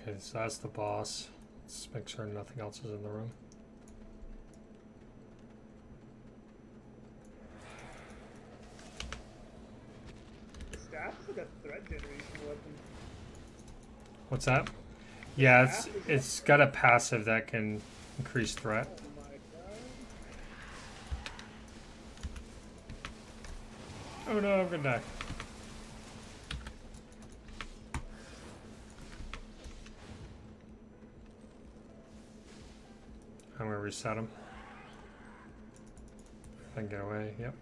Okay, so that's the boss. Let's make sure nothing else is in the room. The staff is like a threat generation weapon. What's that? Yeah, it's got a passive that can increase threat. Oh my god. Oh no, I'm gonna die. I'm gonna reset him. If I can get away, yep.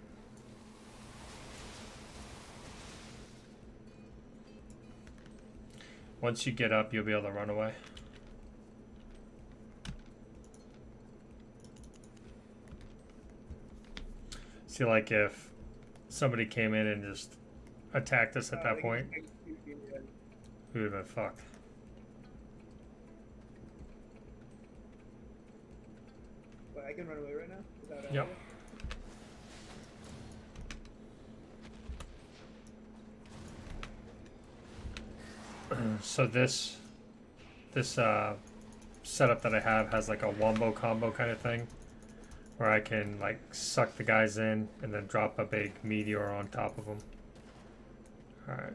Once you get up, you'll be able to run away. See, like if somebody came in and just attacked us at that point, we would have been fucked. But I can run away right now? Without Yep. idea? So this setup that I have has like a wombo combo kind of thing, where I can like suck the guys in and then drop a big meteor on top of them. All right,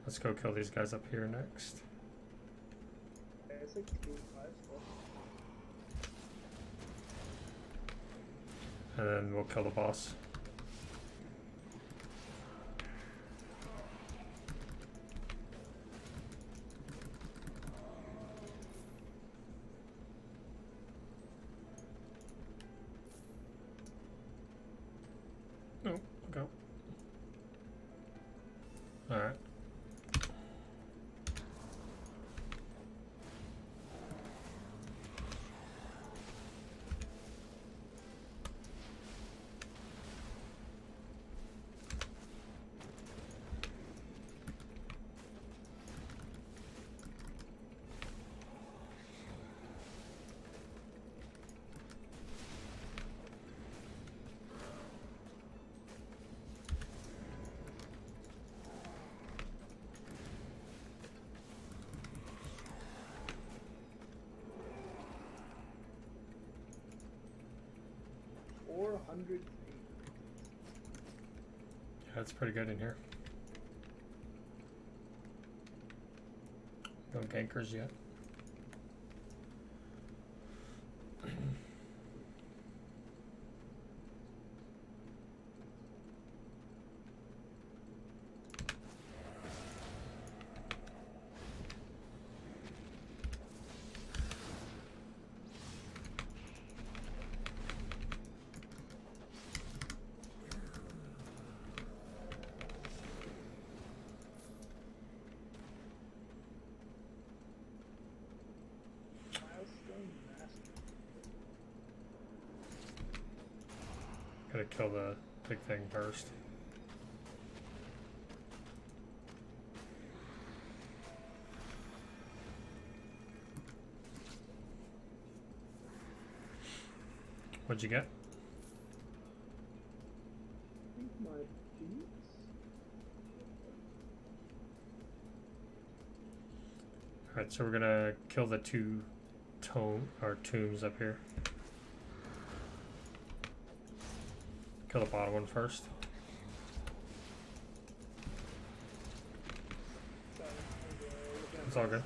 let's go kill these guys up here next. Yeah, it's like 2, 5 stuff. And then we'll kill the boss. Alright. $400. Yeah, it's pretty good in here. No gankers yet. Milestone Master. Gotta kill the big thing first. What'd you get? I think my beats. Alright, so we're gonna kill the two tombs up here. Kill the bottom one first. Sorry, It's all good.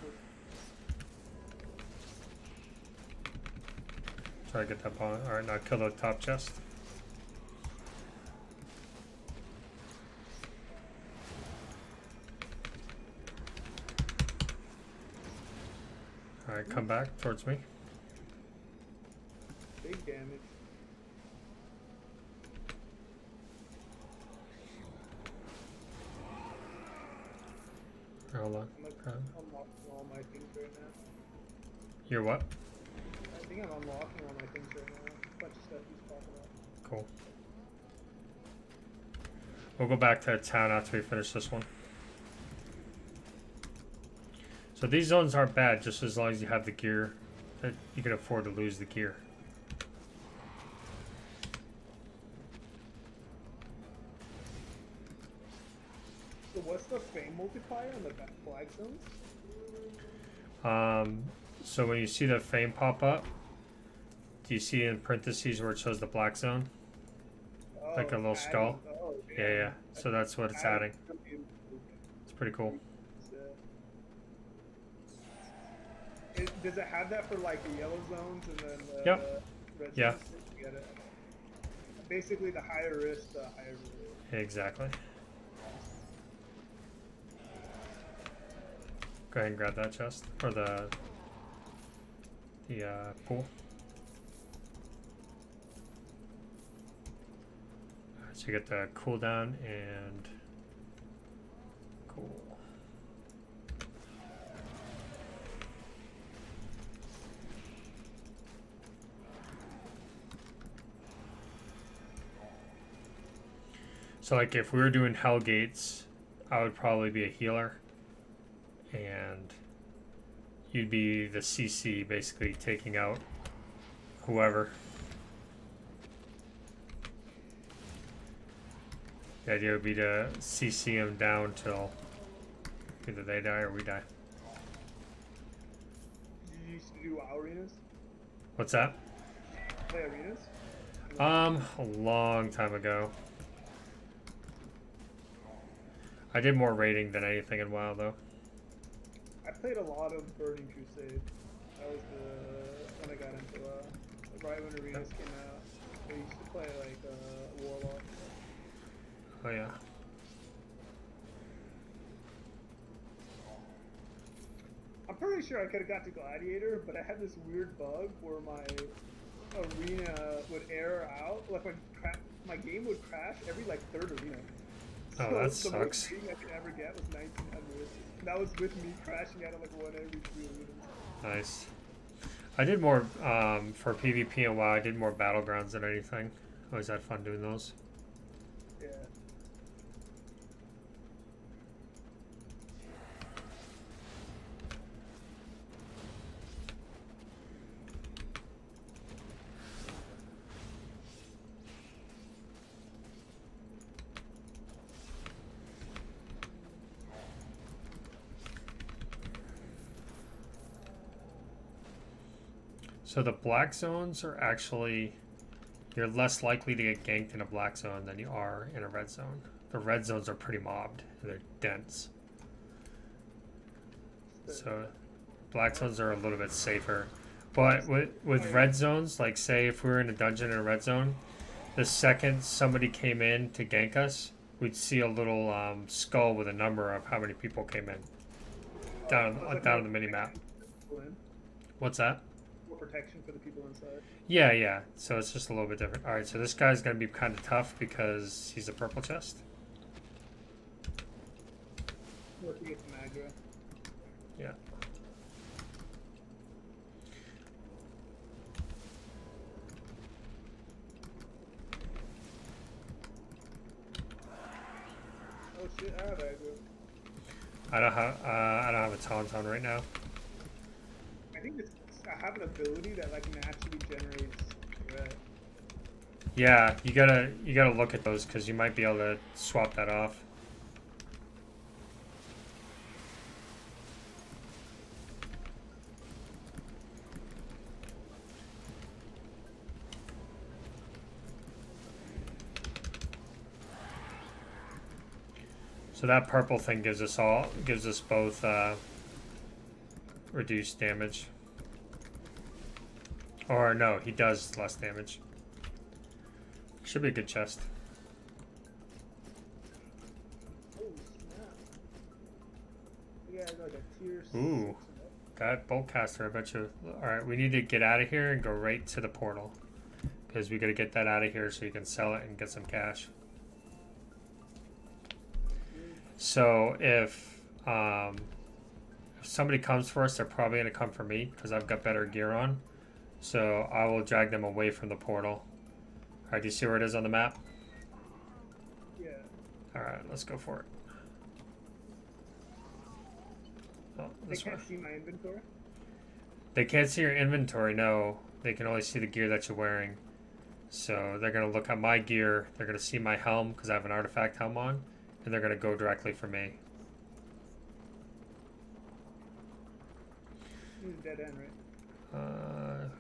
Try to get that bottom. Alright, now kill the top chest. Alright, come back towards me. Big damage. Hold on. I'm unlocking all my things right now. You're what? I think I'm unlocking all my things right now. A bunch of stuff he's talking about. Cool. We'll go back to town after we finish this one. So these zones aren't bad, just as long as you have the gear that you can afford to lose the gear. So what's the fame multiplier on the flag zones? So when you see the fame pop up, do you see in parentheses where it shows the black zone? Oh, Like a little adding- skull? Oh, Yeah, yeah. So that's what it's adding. It's pretty cool. Does it have that for like the yellow zones and then the Yep. red Yeah. zones? Get it. Basically, the higher risk, the higher reward. Exactly. Go ahead and grab that chest or the pool. Alright, so you get the cooldown and cool. So like if we were doing Hell Gates, I would probably be a healer. And you'd be the CC, basically taking out whoever. The idea would be to CC them down till either they die or we die. You used to do WoW arenas? What's that? Play arenas? A long time ago. I did more raiding than anything in WoW though. I played a lot of Burning Crusade. That was when I got into right when arenas came out. I used to play like Warlock. Oh yeah. I'm pretty sure I could have got to Gladiator, but I had this weird bug where my arena would error out. Like my game would crash every like third arena. Oh, So that the most sucks. rating I could ever get was 1900. And that was with me crashing out of like 1 every 3 minutes. Nice. I did more for PvP and WoW. I did more battlegrounds than anything. Always had fun doing those. Yeah. So the black zones are actually, you're less likely to get ganked in a black zone than you are in a red zone. The red zones are pretty mobbed and they're dense. So black zones are a little bit safer. But with red zones, like say if we were in a dungeon in a red zone, the second somebody came in to gank us, we'd see a little skull with a number of how many people came in down on the mini map. What's that? More protection for the people inside. Yeah. So it's just a little bit different. All right, so this guy's gonna be kind of tough because he's a purple chest. Once you get to Magra. Yeah. Oh shit, I have Aggro. I don't have a taunt on right now. I think I have an ability that like naturally generates red. Yeah, you gotta look at those because you might be able to swap that off. So that purple thing gives us both reduced damage. Or no, he does less damage. Should be a good chest. Oh snap. Yeah, like a tier 6. Ooh. That boltcaster, I bet you. Alright, we need to get out of here and go right to the portal. Because we gotta get that out of here so you can sell it and get some cash. So if somebody comes for us, they're probably gonna come for me because I've got better gear on. So I will drag them away from the portal. Alright, do you see where it is on the map? Yeah. Alright, let's go for it. Oh, They this can't one. see my inventory. They can't see your inventory, no. They can only see the gear that you're wearing. So they're going to look at my gear. They're going to see my helm because I have an artifact helm on. And they're going to go directly for me. This is dead end, right?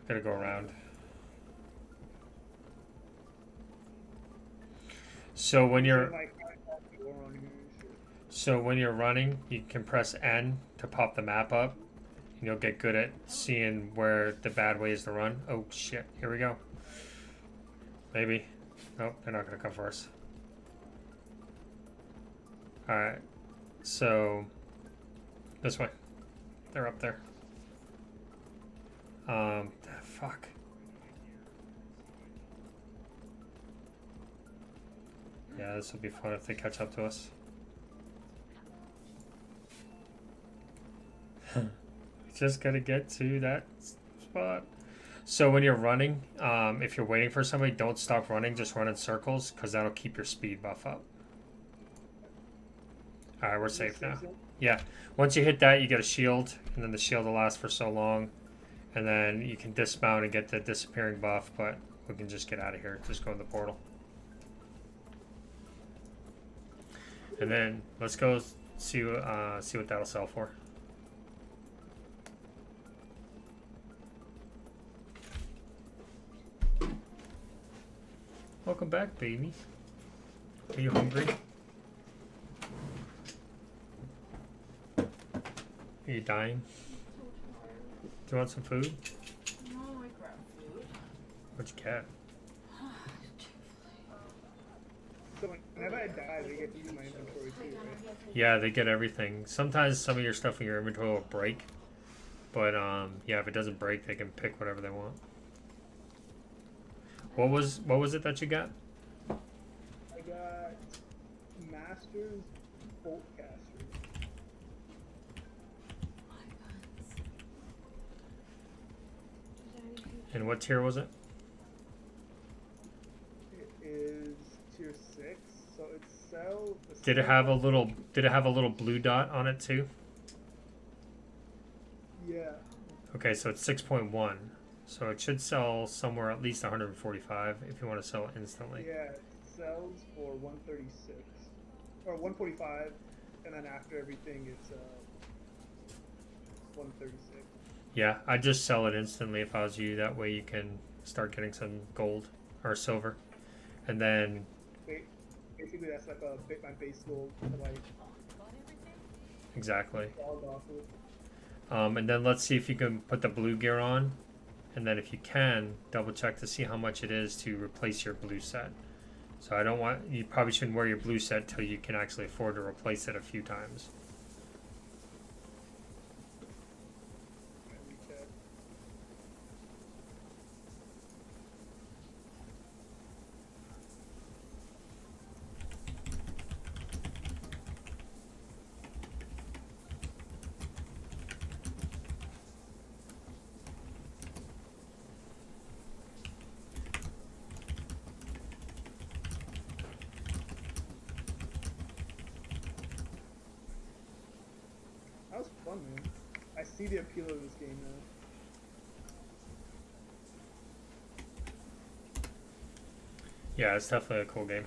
Gotta go around. So when you're Like, I have to go on here and shit. so when you're running, you can press N to pop the map up. And you'll get good at seeing where the bad way is to run. Oh shit! Here we go. Maybe. Nope, they're not gonna come for us. All right. So this way. They're up there. Fuck. Yeah, this will be fun if they catch up to us. Just gotta get to that spot. So when you're running, if you're waiting for somebody, don't stop running. Just run in circles because that'll keep your speed buff up. All right, we're safe now. Yeah. Once you hit that, you get a shield, and then the shield will last for so long. And then you can dismount and get the disappearing buff, but we can just get out of here. Just go in the portal. And then let's go see what that'll sell for. Welcome back, baby. Are you hungry? Are you dying? Do you want some food? No, I grabbed food. What'd you get? So whenever I die, they get to use my inventory too, right? Yeah, they get everything. Sometimes some of your stuff in your inventory will break. But yeah, if it doesn't break, they can pick whatever they want. What was it that you got? I got Masters Bolt Caster. And what tier was it? It is tier 6, so it sells. Did it have a little blue dot on it too? Yeah. Okay, so it's 6.1. So it should sell somewhere at least 145 if you want to sell it instantly. Yeah, it sells for 136 or 145, and then after everything, it's 136. Yeah, I'd just sell it instantly if I was you. That way you can start getting some gold or silver. And then Basically, that's like my base gold to like exactly. log off with. And then let's see if you can put the blue gear on. And then if you can, double check to see how much it is to replace your blue set. So you probably shouldn't wear your blue set till you can actually afford to replace it a few times. That was fun, man. I see the appeal of this game now. Yeah, it's definitely a cool game.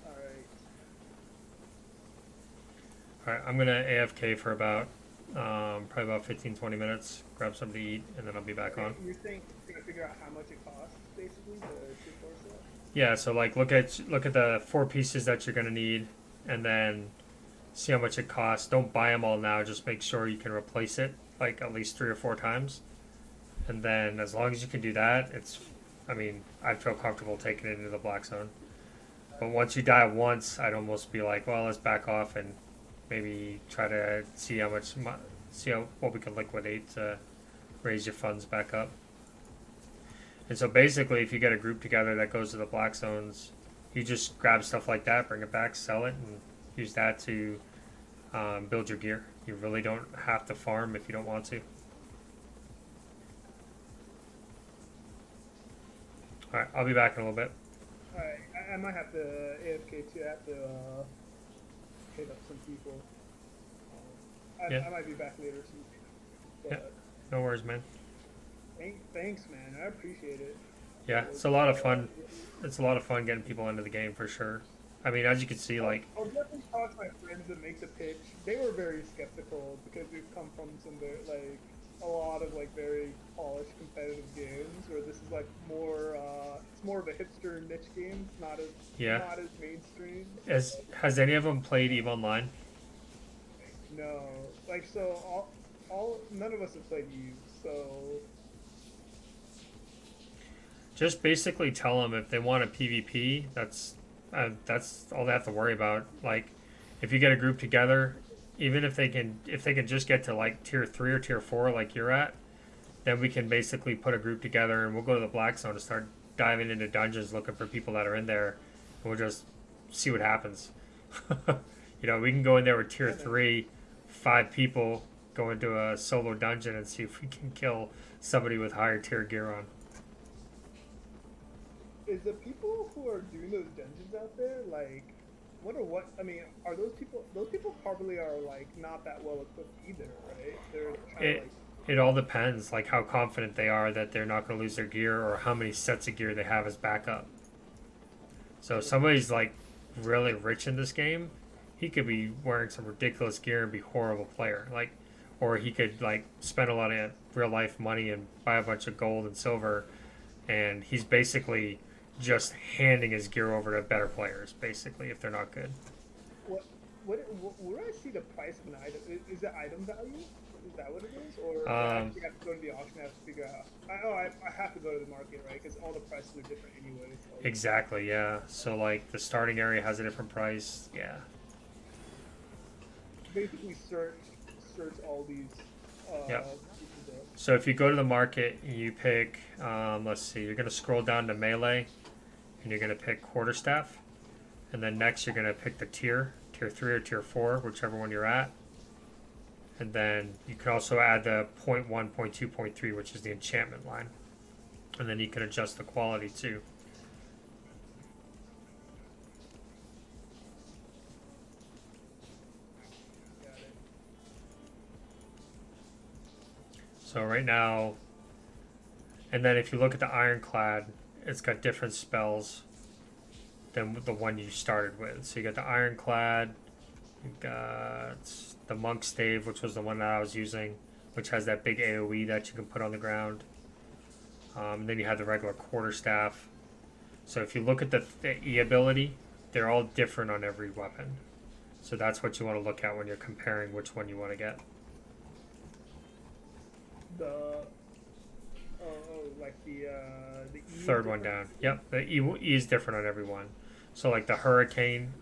Alright. Alright, I'm gonna AFK for about probably about 15-20 minutes, grab something to eat, and then I'll be back on. You're saying you're gonna figure out how much it costs, basically, to force it? Yeah, so like look at the 4 pieces that you're gonna need, and then see how much it costs. Don't buy them all now. Just make sure you can replace it like at least 3 or 4 times, and then as long as you can do that, I'd feel comfortable taking it into the black zone. But once you die once, I'd almost be like, well, let's back off and maybe try to see what we can liquidate to raise your funds back up. And so basically, if you get a group together that goes to the black zones, you just grab stuff like that, bring it back, sell it, and use that to build your gear. You really don't have to farm if you don't want to. Alright, I'll be back in a little bit. Alright, I might have to AFK too. I have to hit up some people. Yeah. I might be back later. Yeah, no worries, man. Thanks, man. I appreciate it. Yeah, it's a lot of fun. It's a lot of fun getting people into the game for sure. I mean, as you can see, like... I'll definitely talk to my friends that make the pitch. They were very skeptical because we've come from some very, a lot of very polished competitive games where this is more it's more of a hipster niche game. It's not as mainstream. Has any of them played EVE Online? No, so all none of us have played EVE, so Just basically tell them if they want a PvP, that's all they have to worry about. Like, if you get a group together, even if they can just get to like tier 3 or tier 4 like you're at, then we can basically put a group together and we'll go to the black zone and start diving into dungeons looking for people that are in there, and we'll just see what happens. We can go in there with tier 3, 5 people, go into a solo dungeon and see if we can kill somebody with higher tier gear on. is the people who are doing those dungeons out there wonder what are those people? Those people probably are not that well equipped either, right? They're trying It all depends, like how confident they are that they're not going to lose their gear, or how many sets of gear they have as backup. So if somebody's like really rich in this game, he could be wearing some ridiculous gear and be a horrible player. Or he could spend a lot of real life money and buy a bunch of gold and silver, and he's basically just handing his gear over to better players, basically, if they're not good. where do I see the price of an item? Is it item value? Is that what it is? Or I actually have to go to the auction and have to figure out? I have to go to the market, right? Because all the prices are different anyway. So. Exactly, yeah. So the starting area has a different price, yeah. Basically, search all these. Yep. pieces up. So if you go to the market, you pick, let's see, you're going to scroll down to melee, and you're going to pick quarterstaff. And then next you're going to pick the tier 3 or tier 4, whichever one you're at. And then you can also add the 0.1, 0.2, 0.3, which is the enchantment line. And then you can adjust the quality too. So right now, and then if you look at the Ironclad, it's got different spells than the one you started with. So you got the Ironclad, you got the Monk's Stave, which was the one that I was using, which has that big AoE that you can put on the ground. Then you have the regular quarterstaff. So if you look at the E ability, they're all different on every weapon. So that's what you want to look at when you're comparing which one you want to get. Like the E third one down. Yep, the E is different on every one. So like the Hurricane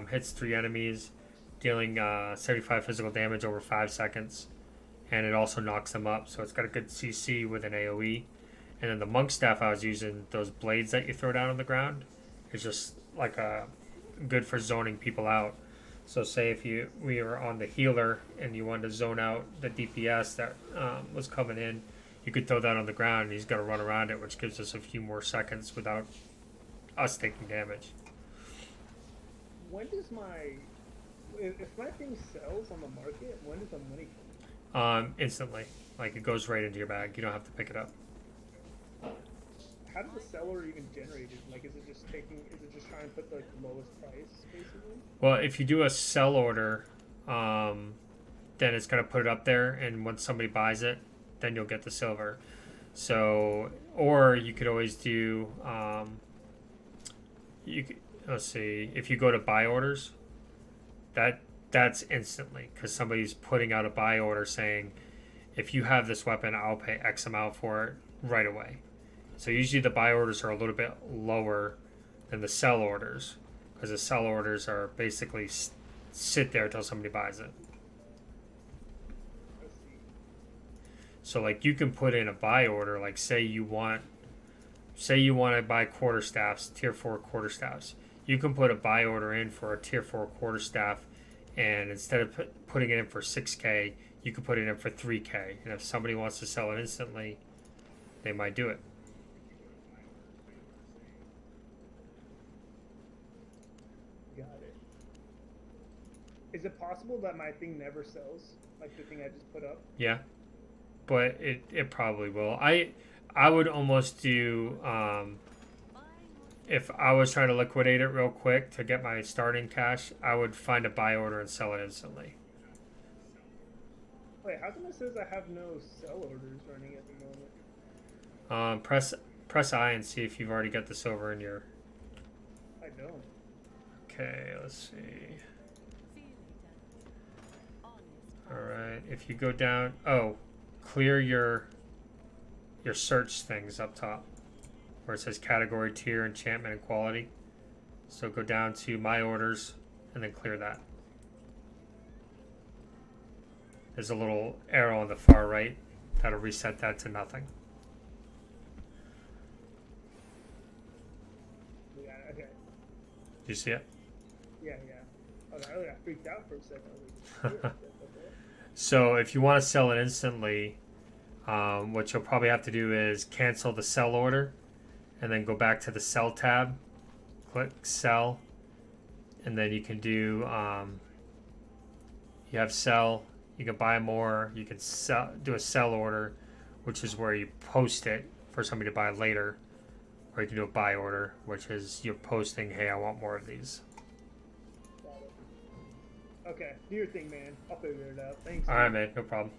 hits 3 enemies, dealing 75 physical damage over 5 seconds, and it also knocks them up. So it's got a good CC with an AoE. And then the Monk Staff I was using, those blades that you throw down on the ground, is just like good for zoning people out. So say if we were on the healer and you wanted to zone out the DPS that was coming in, you could throw that on the ground and he's going to run around it, which gives us a few more seconds without us taking damage. When does if my thing sells on the market, when does the money come? Instantly. Like it goes right into your bag. You don't have to pick it up. How does the seller even generate it? Like, is it just trying to put the lowest price, basically? Well, if you do a sell order, then it's going to put it up there, and once somebody buys it, then you'll get the silver. So, or you could always do, let's see, if you go to buy orders, that's instantly, because somebody's putting out a buy order saying, if you have this weapon, I'll pay X amount for it right away. So usually the buy orders are a little bit lower than the sell orders, because the sell orders are basically sit there until somebody buys it. So like you can put in a buy order, like say you want to buy quarterstaffs, tier 4 quarterstaffs. You can put a buy order in for a tier 4 quarterstaff, and instead of putting it in for 6K, you can put it in for 3K. And if somebody wants to sell it instantly, they might do it. Is it possible that my thing never sells? Like the thing I just put up? Yeah, but it probably will. I would almost do, if I was trying to liquidate it real quick to get my starting cash, I would find a buy order and sell it instantly. Wait, how come it says I have no sell orders running at the moment? Press I and see if you've already got the silver in your... I don't. Okay, let's see. Alright, if you go down, clear your search things up top where it says category, tier, enchantment, and quality. So go down to my orders and then clear that. There's a little arrow on the far right that'll reset that to nothing. Yeah, okay. Do you see it? Yeah. Okay, I got freaked out for a second. I was like, So if you want to sell it instantly, what you'll probably have to do is cancel the sell order and then go back to the sell tab, click sell, and then you can do, you have sell, you can buy more, you can do a sell order, which is where you post it for somebody to buy later, or you can do a buy order, which is you're posting, hey, I want more of these. okay, do your thing, man. I'll figure it out. Thanks. All right, man, no problem.